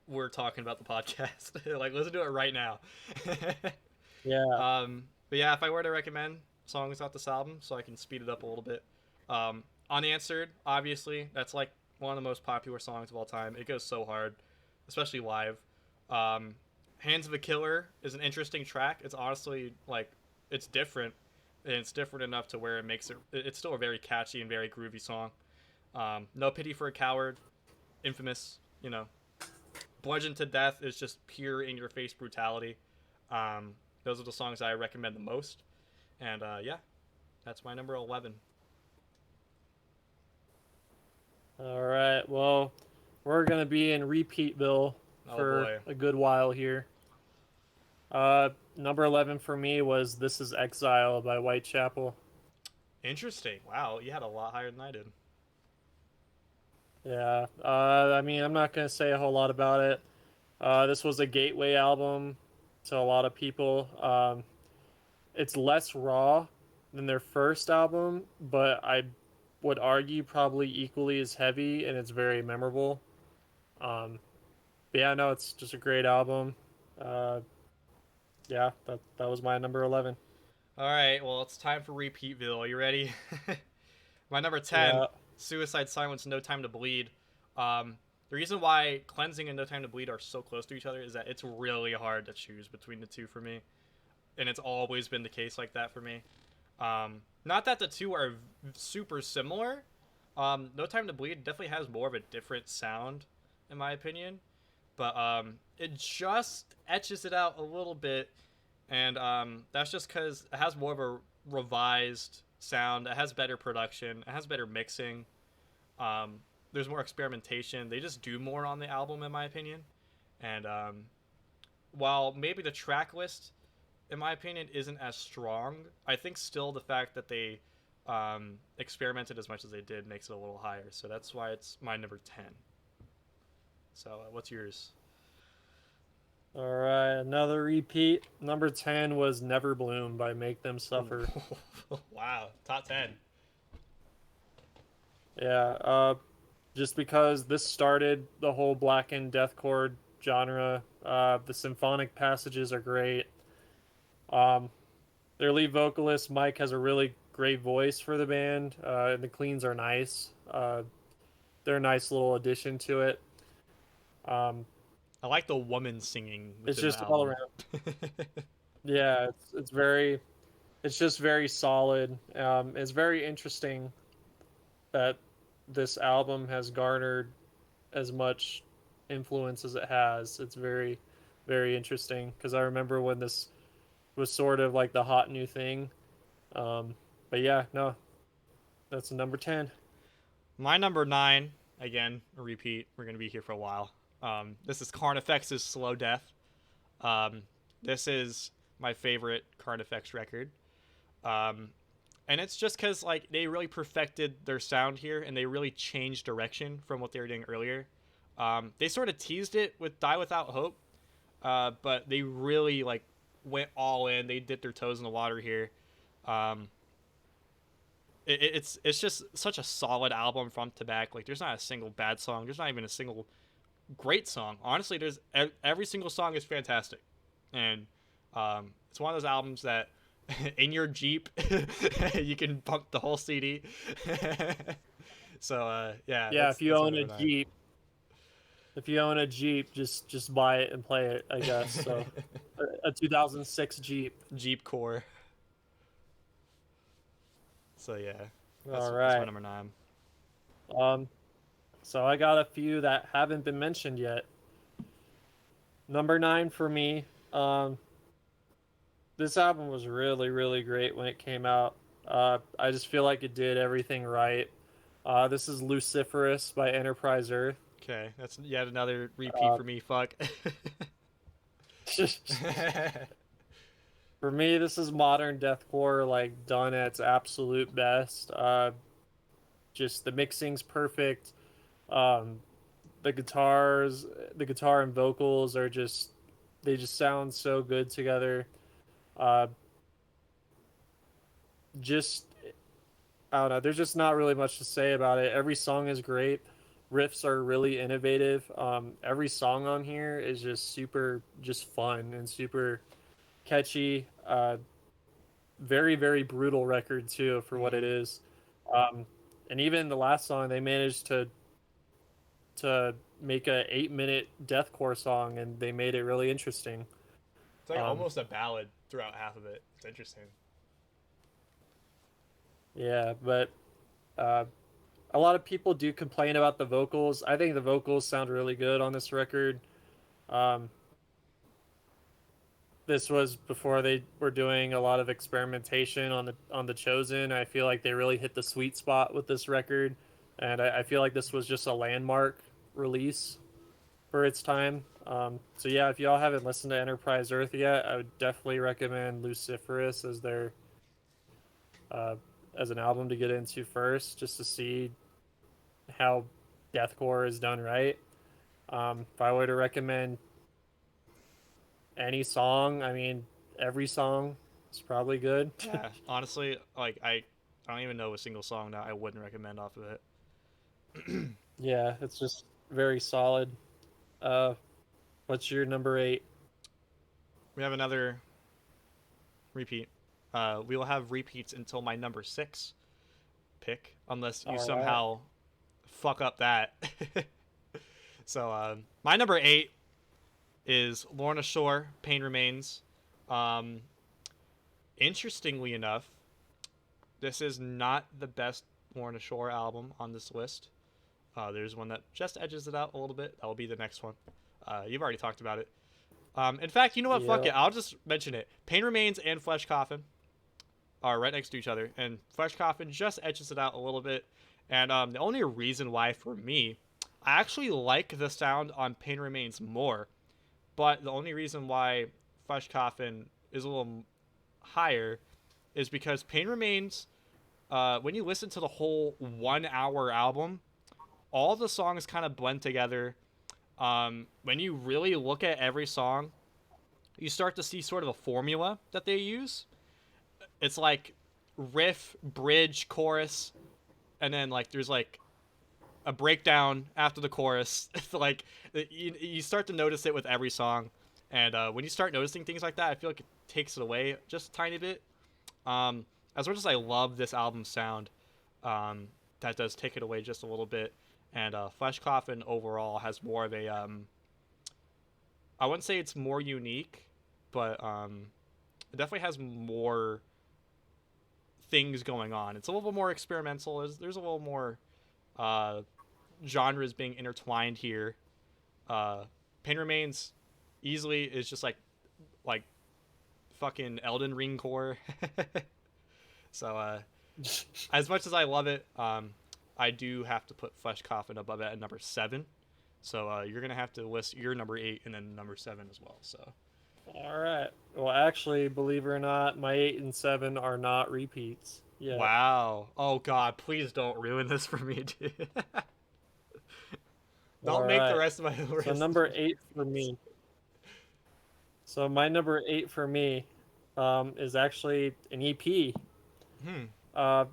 we're talking about the podcast. Like listen to it right now. Yeah. But yeah, if I were to recommend songs off this album, so I can speed it up a little bit. Unanswered, obviously, that's like one of the most popular songs of all time. It goes so hard, especially live. Um, Hands of a Killer is an interesting track. It's honestly like it's different, and it's different enough to where it makes it. It's still a very catchy and very groovy song. No Pity for a Coward, infamous. You know, Bludgeoned to Death is just pure in your face brutality. Those are the songs I recommend the most. And yeah, that's my number 11. All right. Well, we're gonna be in Repeatville Oh for boy. a good while here. Number 11 for me was "This Is Exile" by Whitechapel. Interesting. Wow, you had a lot higher than I did. Yeah. I mean, I'm not gonna say a whole lot about it. This was a gateway album to a lot of people. It's less raw than their first album, but I would argue probably equally as heavy, and it's very memorable. But yeah, no, it's just a great album. Uh, yeah, that was my number 11. All right, well, it's time for Repeatville. Are you ready? My number 10, Yeah. Suicide Silence, No Time to Bleed. The reason why Cleansing and No Time to Bleed are so close to each other is that it's really hard to choose between the two for me. And it's always been the case like that for me. Not that the two are super similar. No Time to Bleed definitely has more of a different sound, in my opinion. But it just etches it out a little bit. And that's just because it has more of a revised sound. It has better production. It has better mixing. There's more experimentation. They just do more on the album, in my opinion. And while maybe the track list, in my opinion, isn't as strong, I think still the fact that they experimented as much as they did makes it a little higher. So that's why it's my number 10. So what's yours? All right, another repeat. Number 10 was "Never Bloom" by Make Them Suffer. Wow, top 10. Yeah. just because this started the whole blackened deathcore genre. The symphonic passages are great. Um, their lead vocalist Mike has a really great voice for the band, and the cleans are nice. They're a nice little addition to it. Um, I like the woman singing it's within the just all album. around. Yeah, it's very, it's just very solid. It's very interesting that this album has garnered as much influence as it has. It's very, very interesting because I remember when this was sort of like the hot new thing. Um, but yeah, no, that's number 10. My number 9, again, a repeat. We're gonna be here for a while. This is Carnifex's Slow Death. Um, this is my favorite Carnifex record. Um, and it's just because like they really perfected their sound here, and they really changed direction from what they were doing earlier. They sort of teased it with Die Without Hope, but they really like went all in. They dipped their toes in the water here. Um, it's just such a solid album front to back. Like there's not a single bad song. There's not even a single great song. Honestly, there's every single song is fantastic, and it's one of those albums that in your Jeep you can bump the whole CD. So yeah, Yeah, if you that's my own a number 9. Jeep, if you own a Jeep, just buy it and play it, I guess. So a 2006 Jeep. Jeep Core. So yeah, that's All my right. number 9. Um, so I got a few that haven't been mentioned yet. Number 9 for me. This album was really, really great when it came out. I just feel like it did everything right. This is Luciferous by Enterprise Earth. Okay, that's yet another repeat Uh, for me. Fuck. For me, this is modern deathcore, like done at its absolute best. Just the mixing's perfect. Um, the guitars, the guitar and vocals are just, they just sound so good together. Uh, just, I don't know. There's just not really much to say about it. Every song is great. Riffs are really innovative. Every song on here is just super, just fun and super catchy. Very, very brutal record too for what it Mhm. is. Um, and even the last song, they managed to make a 8-minute deathcore song, and they made it really interesting. It's like Um, almost a ballad throughout half of it. It's interesting. yeah, but uh, a lot of people do complain about the vocals. I think the vocals sound really good on this record. Um, this was before they were doing a lot of experimentation on the Chosen. I feel like they really hit the sweet spot with this record, and I feel like this was just a landmark release for its time. So yeah, if y'all haven't listened to Enterprise Earth yet, I would definitely recommend Luciferous as their uh, as an album to get into first, just to see how deathcore is done right. If I were to recommend any song, I mean, every song is probably good. Yeah, honestly, like I don't even know a single song that I wouldn't recommend off of it. Yeah, it's just very solid. Uh, what's your number 8? We have another repeat. We will have repeats until my number 6 pick, unless you All right. somehow fuck up that. So my number 8 is Lorna Shore. Pain Remains. Um, Interestingly enough, this is not the best Lorna Shore album on this list. There's one that just edges it out a little bit. That will be the next one. You've already talked about it. In fact, you know what? Fuck Yeah. it. I'll just mention it. Pain Remains and Flesh Coffin are right next to each other, and Flesh Coffin just edges it out a little bit. And the only reason why, for me, I actually like the sound on Pain Remains more, but the only reason why Flesh Coffin is a little higher is because Pain Remains, when you listen to the whole 1 hour album, all the songs kind of blend together. When you really look at every song, you start to see sort of a formula that they use. It's like riff, bridge, chorus, and then like there's like a breakdown after the chorus. Like you start to notice it with every song, and when you start noticing things like that, I feel like it takes it away just a tiny bit. As much as I love this album's sound, that does take it away just a little bit. And Flesh Coffin overall has more of a I wouldn't say it's more unique, but it definitely has more things going on. It's a little bit more experimental. There's a little more genres being intertwined here. Pain Remains easily is just like fucking Elden Ring core. So as much as I love it, I do have to put Flesh Coffin above it at number 7. So you're gonna have to list your number 8 and then number 7 as well. So. All right. Well, actually, believe it or not, my 8 and 7 are not repeats. Yeah. Wow. Oh God, please don't ruin this for me, dude. Don't make the rest of my list. So number 8 for me. So my number 8 for me is actually an EP.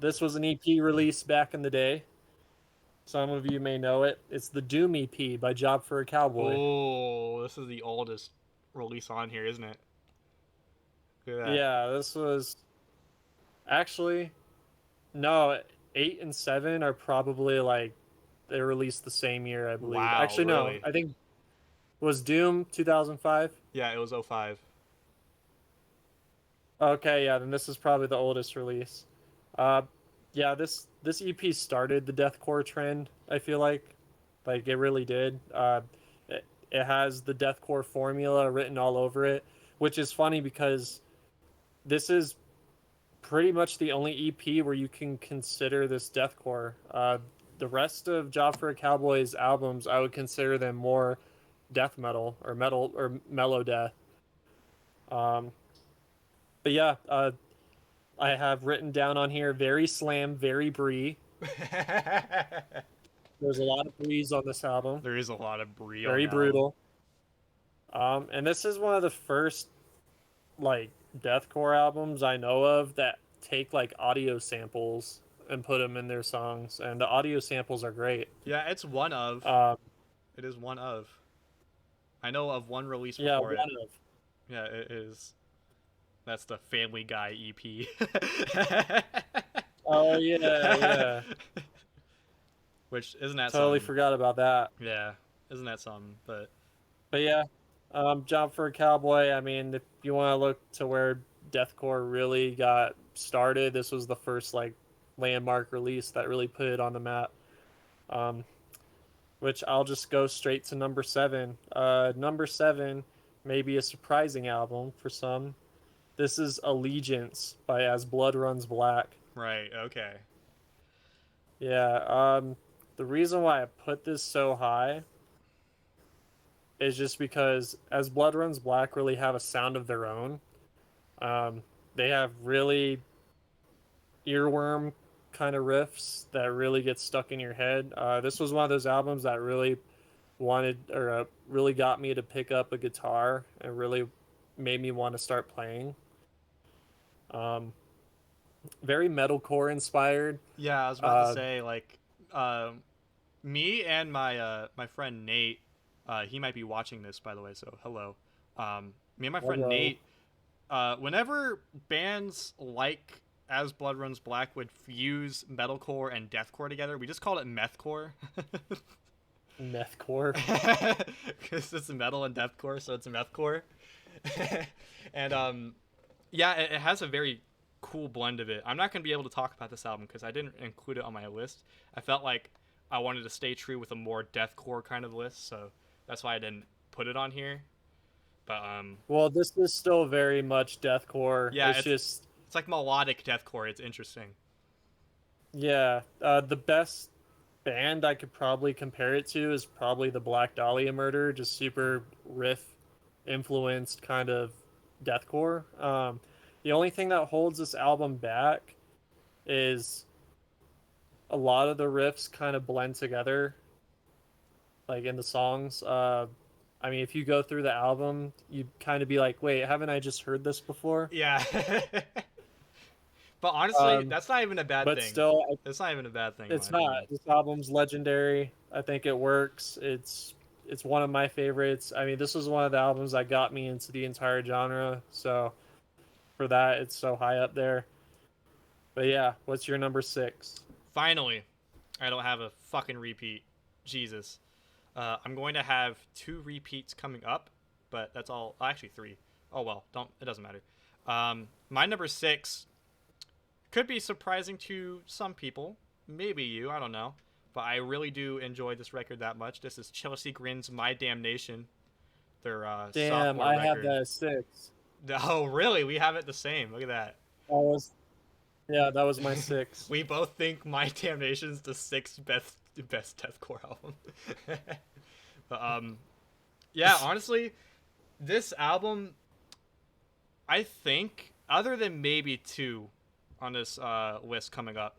This was an EP released back in the day. Some of you may know it. It's the Doom EP by Job for a Cowboy. Oh, this is the oldest release on here, isn't it? Look at that. Yeah, this was actually no, 8 and 7 are probably like they released the same year, I believe. Wow, actually, really? no, I think was Doom 2005. Yeah, it was 05. Okay, yeah, then this is probably the oldest release. Yeah, this EP started the deathcore trend. I feel like it really did. It has the deathcore formula written all over it, which is funny because this is pretty much the only EP where you can consider this deathcore. The rest of Job for a Cowboy's albums, I would consider them more death metal or mellow death. But yeah, I have written down on here very slam, very brie. There's a lot of breeze on this album. There is a lot of brie. Very brutal. And this is one of the first like deathcore albums I know of that take like audio samples and put them in their songs, and the audio samples are great. Yeah, it's one of. It is one of. I know of one release before yeah, one it. of. Yeah, it is. That's the Family Guy EP. Oh yeah. Which isn't that Totally something? forgot about that. Yeah, isn't that something? But yeah, Job for a Cowboy. I mean, if you want to look to where deathcore really got started, this was the first like landmark release that really put it on the map. Which I'll just go straight to number 7. Number 7 may be a surprising album for some. This is Allegiance by As Blood Runs Black. right, okay. Yeah, the reason why I put this so high is just because As Blood Runs Black really have a sound of their own. They have really earworm kind of riffs that really get stuck in your head. This was one of those albums that really really got me to pick up a guitar and really made me want to start playing. Very metalcore inspired. Yeah, I was about to say like, me and my friend Nate, he might be watching this by the way, so hello. Me and my friend Hello. Nate, whenever bands like As Blood Runs Black would fuse metalcore and deathcore together, we just called it methcore. Methcore. Because it's metal and deathcore, so it's methcore. And yeah, it has a very cool blend of it. I'm not going to be able to talk about this album because I didn't include it on my list. I felt like I wanted to stay true with a more deathcore kind of list, so that's why I didn't put it on here. But Well, this is still very much deathcore. Yeah, it's just it's like melodic deathcore. It's interesting. yeah. The best band I could probably compare it to is probably the Black Dahlia Murder, just super riff influenced kind of deathcore. The only thing that holds this album back is a lot of the riffs kind of blend together, like in the songs. I mean, if you go through the album, you'd kind of be like, wait, haven't I just heard this before? Yeah. But honestly, Um, that's not even a bad but thing. still, That's not even a bad thing. it's in my not. opinion. This album's legendary. I think it works. It's one of my favorites. I mean, this was one of the albums that got me into the entire genre. So for that, it's so high up there. But yeah, what's your number 6? Finally, I don't have a fucking repeat. Jesus. I'm going to have 2 repeats coming up, but that's all. Actually, 3. Oh well, don't. It doesn't matter. My number 6 could be surprising to some people, maybe you. I don't know, but I really do enjoy this record that much. This is Chelsea Grin's "My Damnation," their Damn, sophomore I have record. that as 6. Oh, really? We have it the same. Look at that. That was Yeah, that was my 6. We both think "My Damnation" is the 6th best deathcore album. But yeah, honestly, this album, I think, other than maybe 2 on this list coming up,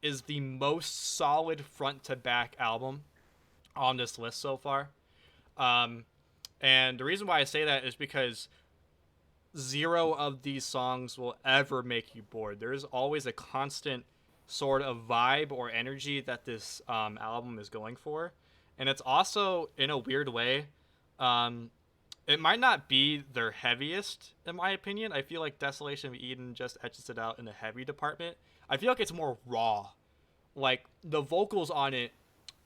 is the most solid front to back album on this list so far. Um, and the reason why I say that is because 0 of these songs will ever make you bored. There is always a constant sort of vibe or energy that this album is going for. And it's also, in a weird way, um, it might not be their heaviest, in my opinion. I feel like Desolation of Eden just etches it out in the heavy department. I feel like it's more raw. Like, the vocals on it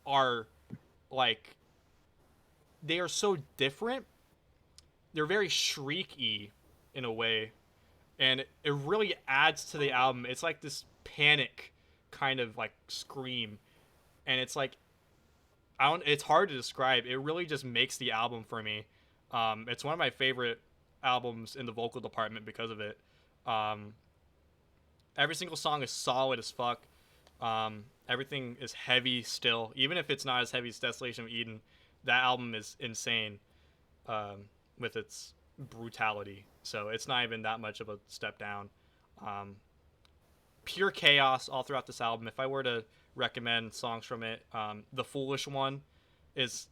are, like, they are so different. They're very shriek-y in a way. And it really adds to the album. It's like this panic kind of, like, scream. And it's like, it's hard to describe. It really just makes the album for me. It's one of my favorite albums in the vocal department because of it. Every single song is solid as fuck. Everything is heavy still. Even if it's not as heavy as Desolation of Eden, that album is insane with its brutality. So it's not even that much of a step down. Pure chaos all throughout this album. If I were to recommend songs from it, The Foolish One is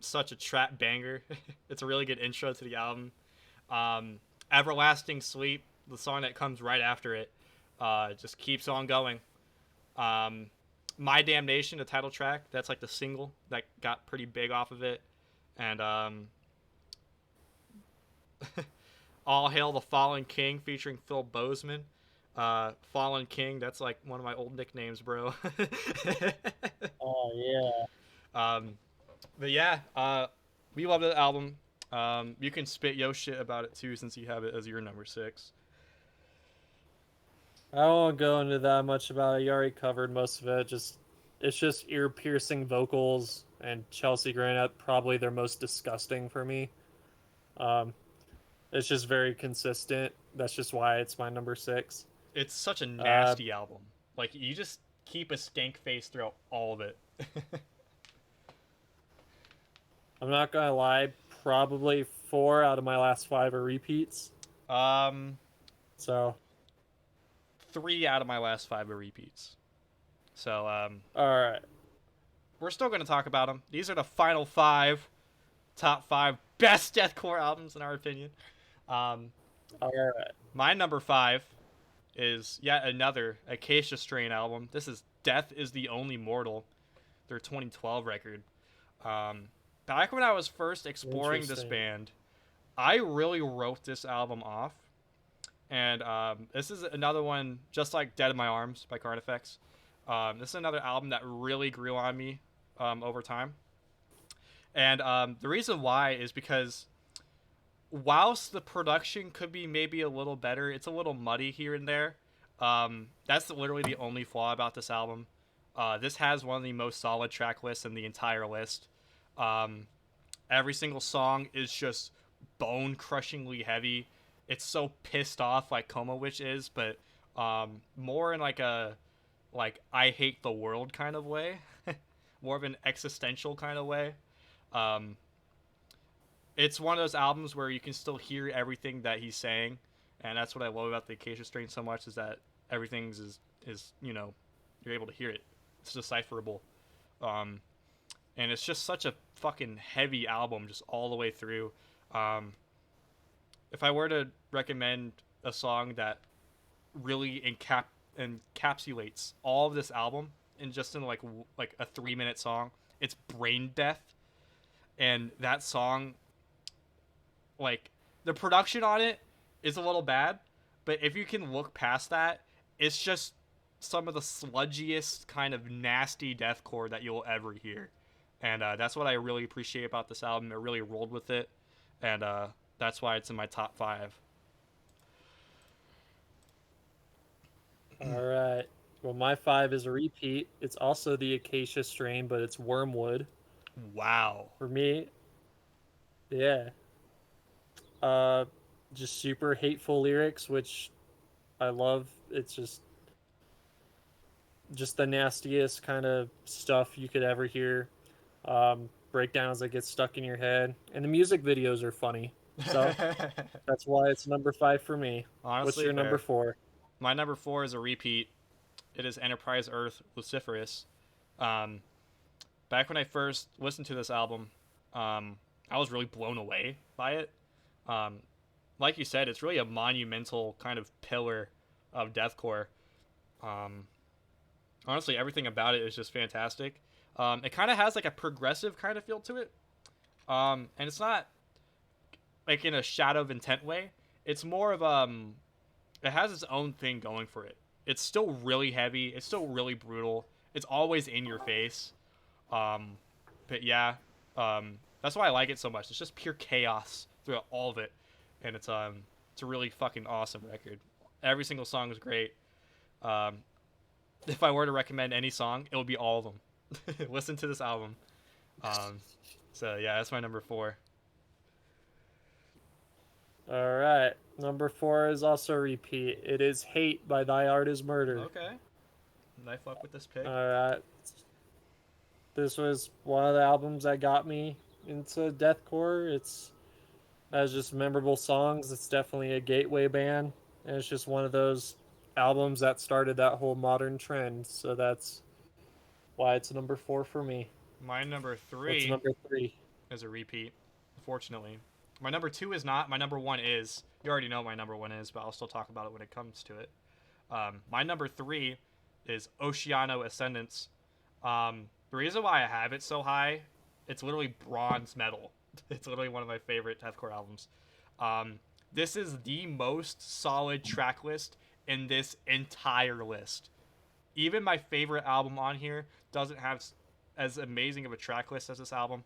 such a trap banger. It's a really good intro to the album. Everlasting Sleep, the song that comes right after it, just keeps on going. My Damnation, the title track, that's like the single that got pretty big off of it. And All Hail the Fallen King featuring Phil Bozeman. Fallen King, that's like one of my old nicknames, bro. Oh yeah. But yeah, we love the album. You can spit yo shit about it too, since you have it as your number 6. I won't go into that much about it. You already covered most of it. It's just ear-piercing vocals, and Chelsea Grin probably their most disgusting for me. It's just very consistent. That's just why it's my number 6. It's such a nasty album. Like, you just keep a stank face throughout all of it. I'm not gonna lie. Probably 4 out of my last 5 are repeats. So 3 out of my last 5 are repeats. So, all right. we're still going to talk about them. These are the final 5 top 5 best deathcore albums in our opinion. All right. My number 5 is yet another Acacia Strain album. This is Death is the Only Mortal, their 2012 record. Back when I was first exploring this band, I really wrote this album off. And this is another one, just like Dead in My Arms by Carnifex. This is another album that really grew on me over time. And the reason why is because whilst the production could be maybe a little better, it's a little muddy here and there. That's literally the only flaw about this album. This has one of the most solid track lists in the entire list. Every single song is just bone-crushingly heavy. It's so pissed off like Coma Witch is, but more in like a I hate the world kind of way. More of an existential kind of way. It's one of those albums where you can still hear everything that he's saying, and that's what I love about the Acacia Strain so much, is that everything is you're able to hear it. It's decipherable. And it's just such a fucking heavy album just all the way through. If I were to recommend a song that really encapsulates all of this album in just in like a 3-minute song. It's Brain Death, and that song, like, the production on it is a little bad, but if you can look past that, it's just some of the sludgiest kind of nasty deathcore that you'll ever hear. And that's what I really appreciate about this album. It really rolled with it, and that's why it's in my top 5. All right. Well, my 5 is a repeat. It's also the Acacia strain, but it's Wormwood. Wow. For me, yeah. Uh, just super hateful lyrics, which I love. It's just the nastiest kind of stuff you could ever hear. Breakdowns that get stuck in your head, and the music videos are funny. So that's why it's number 5 for me. Honestly, What's your fair. number 4? My number 4 is a repeat. It is Enterprise Earth Luciferus. Back when I first listened to this album, I was really blown away by it. Like you said, it's really a monumental kind of pillar of deathcore. Honestly, everything about it is just fantastic. It kind of has like a progressive kind of feel to it, and it's not like in a Shadow of Intent way. It's more of it has its own thing going for it. It's still really heavy. It's still really brutal. It's always in your face. But yeah, that's why I like it so much. It's just pure chaos throughout all of it, and it's a really fucking awesome record. Every single song is great. If I were to recommend any song, it would be all of them. Listen to this album. So yeah, that's my number 4. All right. Number 4 is also a repeat. It is Hate by Thy Art Is Murder. Okay. I fuck with this pick. All right. This was one of the albums that got me into deathcore. It has just memorable songs. It's definitely a gateway band, and it's just one of those albums that started that whole modern trend. So that's why it's number 4 for me. My number What's 3 number 3? is a repeat, unfortunately. My number 2 is not. My number 1 is. You already know what my number 1 is, but I'll still talk about it when it comes to it. My number 3 is Oceano Ascendance. The reason why I have it so high, it's literally bronze medal. It's literally one of my favorite deathcore albums. This is the most solid track list in this entire list. Even my favorite album on here doesn't have as amazing of a track list as this album.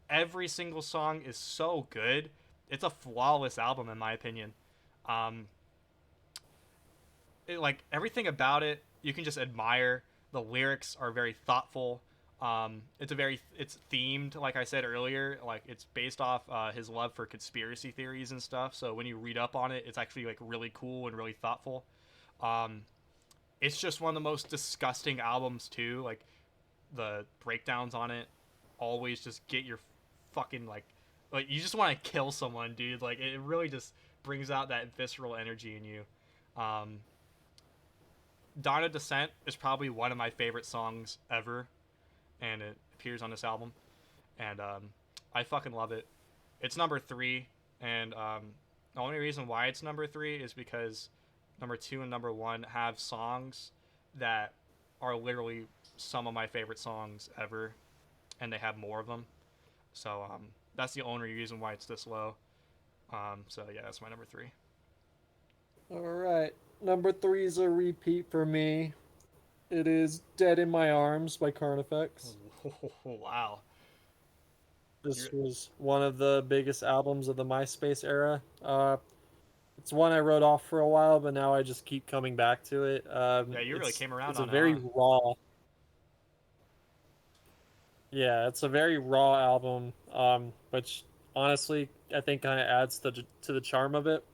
Every single song is so good. It's a flawless album in my opinion. Like everything about it, you can just admire. The lyrics are very thoughtful. It's themed, like I said earlier. Like it's based off his love for conspiracy theories and stuff. So when you read up on it, it's actually like really cool and really thoughtful. It's just one of the most disgusting albums too. Like the breakdowns on it always just get your fucking like you just want to kill someone, dude. Like it really just brings out that visceral energy in you. Dawn of Descent is probably one of my favorite songs ever, and it appears on this album, and I fucking love it. It's number 3, and the only reason why it's number 3 is because number 2 and number 1 have songs that are literally some of my favorite songs ever, and they have more of them. So that's the only reason why it's this low. So yeah, that's my number 3. All right. Number 3 is a repeat for me. It is Dead in My Arms by Carnifex. Wow. This was one of the biggest albums of the MySpace era. It's one I wrote off for a while, but now I just keep coming back to it. Yeah, you really came around on it. It's a very raw. Yeah, it's a very raw album, which honestly I think kind of adds to the charm of it.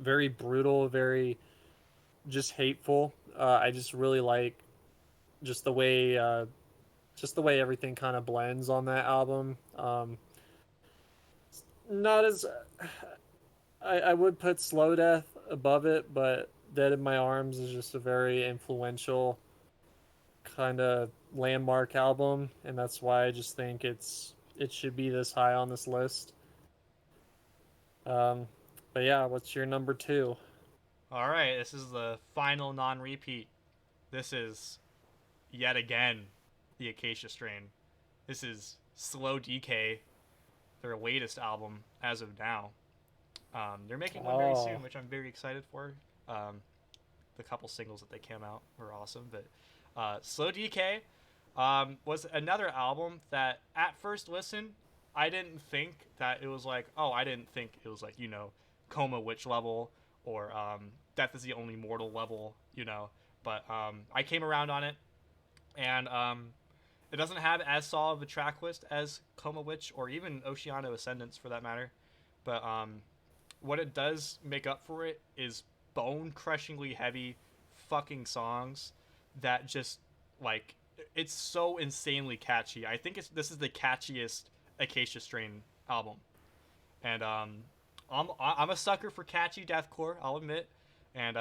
Very brutal, very just hateful. I just really like just the way everything kind of blends on that album. Not as I would put Slow Death above it, but Dead in My Arms is just a very influential kind of landmark album, and that's why I just think it should be this high on this list. But yeah, what's your number 2? All right, this is the final non-repeat. This is yet again the Acacia Strain. This is Slow DK, their latest album as of now. They're making one very Oh, soon, which I'm very excited for. Um, the couple singles that they came out were awesome, but Slow DK was another album that at first listen I didn't think that it was like, oh, I didn't think it was like, Coma Witch level or Death is the Only Mortal level, but I came around on it, and it doesn't have as solid of a track list as Coma Witch or even Oceano Ascendance for that matter, but what it does make up for it is bone crushingly heavy fucking songs that just like it's so insanely catchy. I think this is the catchiest Acacia Strain album, and I'm a sucker for catchy deathcore, I'll admit, and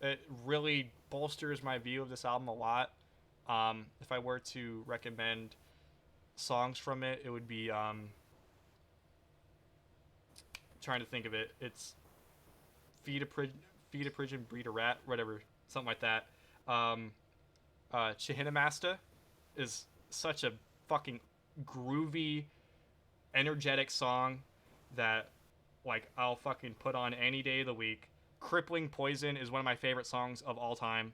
it really bolsters my view of this album a lot. If I were to recommend songs from it, it would be trying to think of it. It's feed a pigeon, breed a rat, whatever, something like that. Um, Chihinamasta is such a fucking groovy, energetic song that like I'll fucking put on any day of the week. Crippling Poison is one of my favorite songs of all time.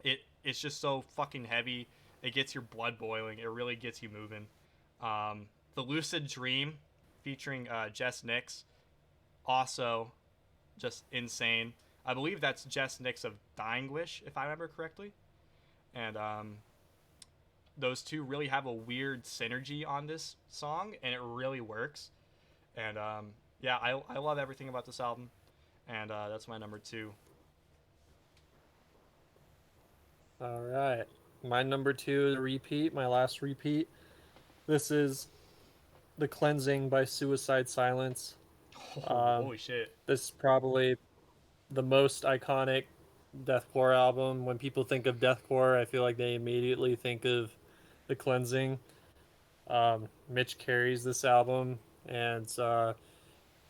It's just so fucking heavy. It gets your blood boiling. It really gets you moving. The Lucid Dream featuring Jess Nix, also just insane. I believe that's Jess Nix of Dying Wish, if I remember correctly. And those two really have a weird synergy on this song, and it really works. And yeah, I love everything about this album, and that's my number two. all right. My number two is a repeat, my last repeat. This is The Cleansing by Suicide Silence. Oh, holy shit. This is probably the most iconic deathcore album. When people think of deathcore, I feel like they immediately think of The Cleansing. Mitch carries this album, and the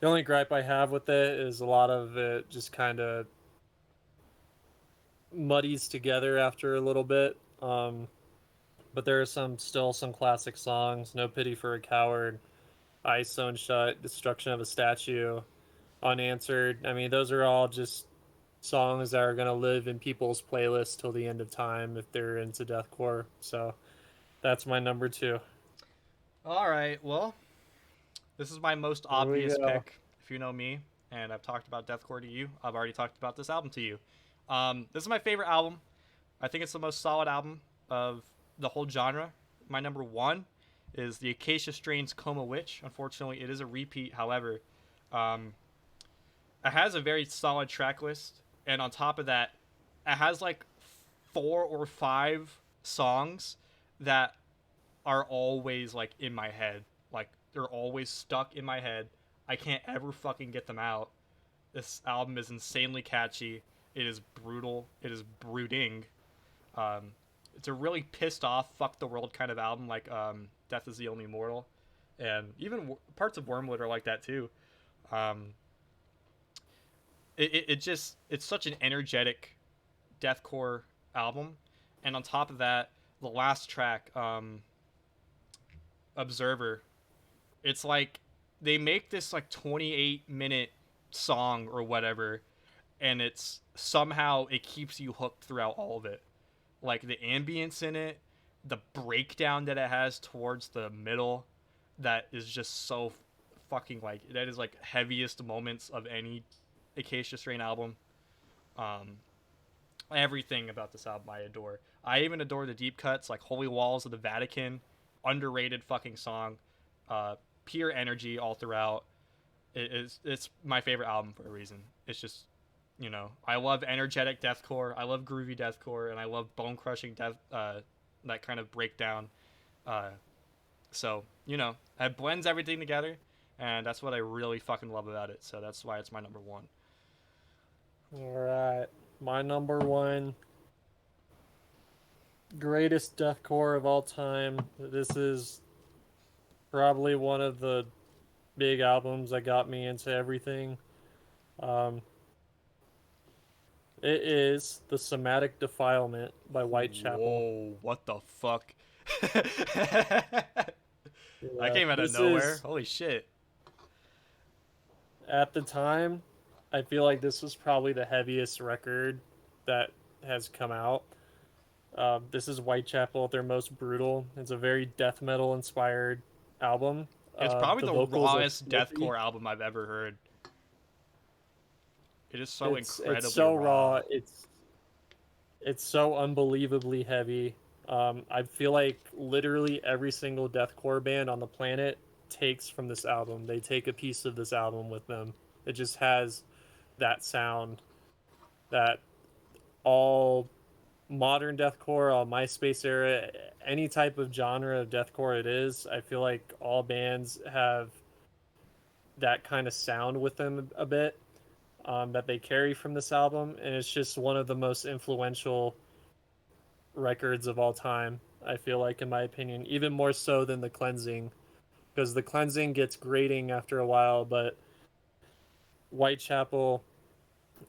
only gripe I have with it is a lot of it just kind of muddies together after a little bit. But there are still some classic songs: "No Pity for a Coward," "Eyes Sewn Shut," "Destruction of a Statue," "Unanswered." I mean, those are all just songs that are gonna live in people's playlists till the end of time if they're into deathcore. So that's my number two. All right, well, this is my most Here we obvious go. pick. If you know me, and I've talked about deathcore to you, I've already talked about this album to you. This is my favorite album. I think it's the most solid album of the whole genre. My number one is the Acacia Strain's Coma Witch. Unfortunately, it is a repeat. However, um, it has a very solid track list, and on top of that, it has like 4 or 5 songs that are always like in my head. Like they're always stuck in my head. I can't ever fucking get them out. This album is insanely catchy. It is brutal. It is brooding. Um, it's a really pissed off, fuck the world kind of album, like Death is the Only Mortal, and even parts of Wormwood are like that too. Um, it just it's such an energetic deathcore album, and on top of that, the last track, Observer, it's like they make this like 28-minute song or whatever, and it's somehow it keeps you hooked throughout all of it. Like the ambience in it, the breakdown that it has towards the middle, that is just so fucking like that is like heaviest moments of any Acacia Strain album. Um, Everything about this album I adore. I even adore the deep cuts like Holy Walls of the Vatican, underrated fucking song. Uh, Pure energy all throughout. It's my favorite album for a reason. It's just I love energetic deathcore, I love groovy deathcore, and I love bone crushing death. That kind of breakdown. Uh, so it blends everything together, and that's what I really fucking love about it. So that's why it's my number one. All right. My number one greatest deathcore of all time. This is probably one of the big albums that got me into everything. Um, It is The Somatic Defilement by Whitechapel. Whoa, what the fuck? I Yeah, came out of this nowhere. is, Holy shit. at the time, I feel like this was probably the heaviest record that has come out. This is Whitechapel at their most brutal. It's a very death metal inspired album. It's probably The the vocals are rawest slippy. deathcore album I've ever heard. It is so It's incredibly so raw. raw. It's so unbelievably heavy. I feel like literally every single deathcore band on the planet takes from this album. They take a piece of this album with them. It just has that sound that all modern deathcore, all MySpace era, any type of genre of deathcore it is, I feel like all bands have that kind of sound with them a bit, that they carry from this album, and it's just one of the most influential records of all time. I feel like, in my opinion, even more so than The Cleansing, because The Cleansing gets grating after a while, but Whitechapel,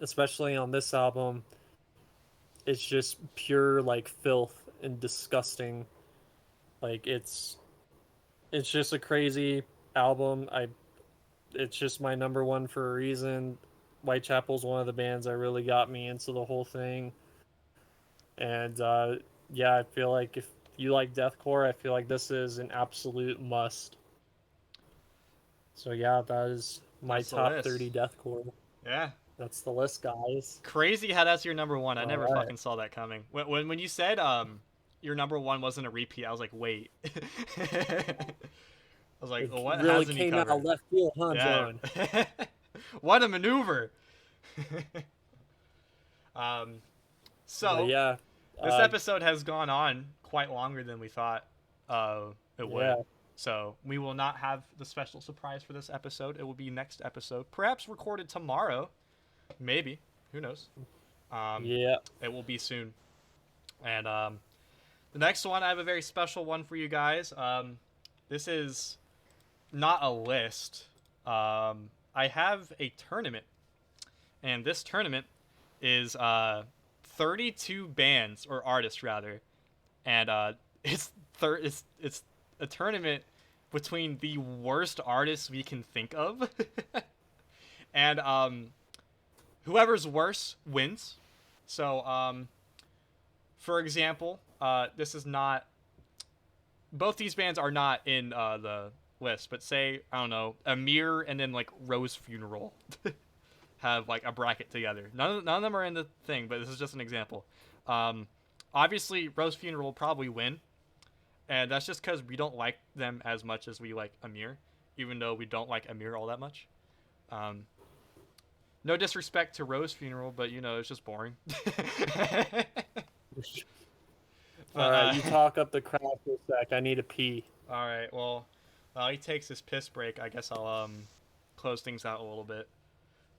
especially on this album, it's just pure like filth and disgusting. Like it's just a crazy album. It's just my number one for a reason. Whitechapel's one of the bands that really got me into the whole thing. And yeah, I feel like if you like deathcore, I feel like this is an absolute must. So yeah, that is my That's the top list. 30 deathcore. Yeah. That's the list, guys. Crazy how that's your number one. I All never right. fucking saw that coming. When you said your number one wasn't a repeat, I was like, wait. I was like, It well, what really hasn't he came out covered? of left field, huh, Yeah. John? What a maneuver. But So yeah, this episode has gone on quite longer than we thought it would. yeah. So we will not have the special surprise for this episode. It will be next episode, perhaps recorded tomorrow, maybe. Who knows? Yeah. It will be soon. And the next one, I have a very special one for you guys. This is not a list. I have a tournament, and this tournament is 32 bands or artists rather, and it's a tournament between the worst artists we can think of, and whoever's worse wins. So for example, this is not. Both these bands are not in the list, but say I don't know, Amir and then like Rose Funeral have like a bracket together. None of them are in the thing, but this is just an example. Obviously, Rose Funeral will probably win, and that's just because we don't like them as much as we like Amir, even though we don't like Amir all that much. No disrespect to Rose Funeral, but you know it's just boring. All right, you talk up the crowd for a sec. I need a pee. All right. Well, while he takes his piss break, I guess I'll close things out a little bit.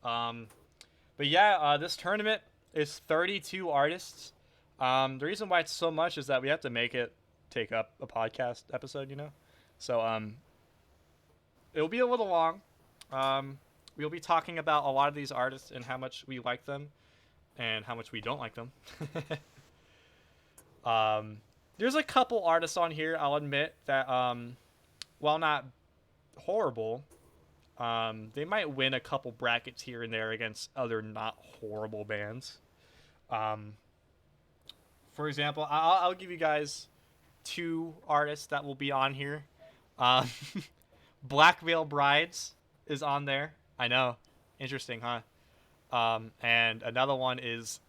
But yeah, this tournament is 32 artists. The reason why it's so much is that we have to make it take up a podcast episode, you know. So it'll be a little long. We'll be talking about a lot of these artists and how much we like them and how much we don't like them. There's a couple artists on here, I'll admit, that while not horrible, they might win a couple brackets here and there against other not horrible bands. For example, I'll give you guys two artists that will be on here. Black Veil Brides is on there. I know. Interesting, huh? And another one is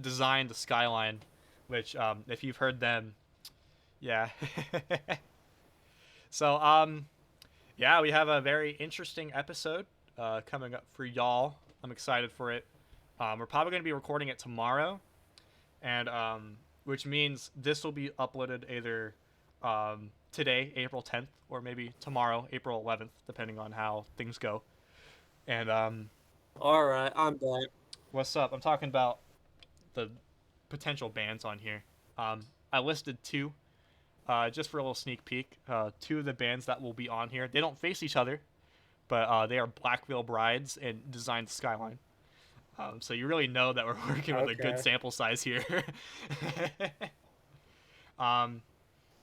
Design the Skyline, which, if you've heard them, yeah. So, yeah, we have a very interesting episode coming up for y'all. I'm excited for it. We're probably going to be recording it tomorrow, and which means this will be uploaded either today, April 10th, or maybe tomorrow, April 11th, depending on how things go. And All right, I'm back. what's up? I'm talking about the potential bands on here. I listed two, just for a little sneak peek. Two of the bands that will be on here. They don't face each other, but they are Black Veil Brides and Design the Skyline. So you really know that we're working with a good Okay. sample size here. um,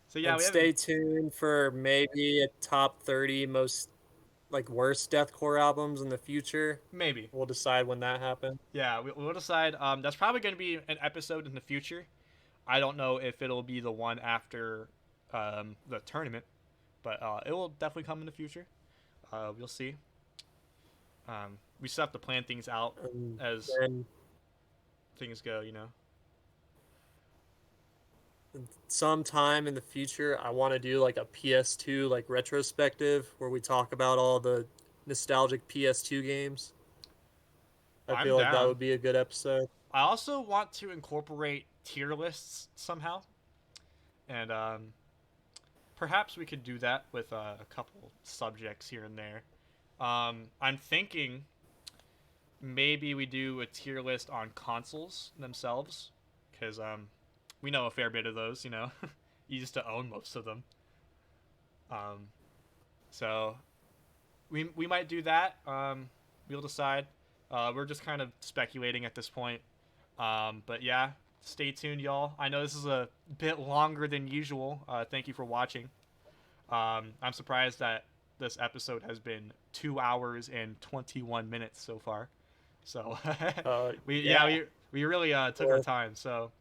so yeah, And we stay haven't. tuned for maybe a top 30 most like worst deathcore albums in the future. Maybe. We'll decide when that happens. Yeah, we'll decide. That's probably going to be an episode in the future. I don't know if it'll be the one after the tournament, but it will definitely come in the future. We'll see. We still have to plan things out And as then things go, you know. sometime in the future, I want to do like a PS2 like retrospective where we talk about all the nostalgic PS2 games. I I'm feel like that down. would be a good episode. I also want to incorporate tier lists somehow, and perhaps we could do that with a couple subjects here and there. I'm thinking maybe we do a tier list on consoles themselves, because we know a fair bit of those. You know, you used to own most of them. Um, so we might do that. We'll decide. We're just kind of speculating at this point. But yeah, stay tuned, y'all. I know this is a bit longer than usual. Thank you for watching. I'm surprised that this episode has been 2 hours and 21 minutes so far. So Yeah. we really took our Well, time. So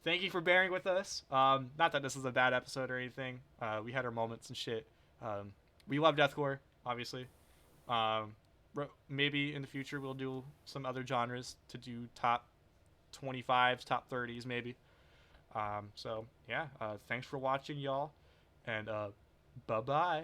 thank you for bearing with us. Not that this is a bad episode or anything. We had our moments and shit. We love deathcore, obviously. Um, maybe in the future we'll do some other genres to do top 25s, top 30s, maybe. So yeah, thanks for watching, y'all, and bye bye.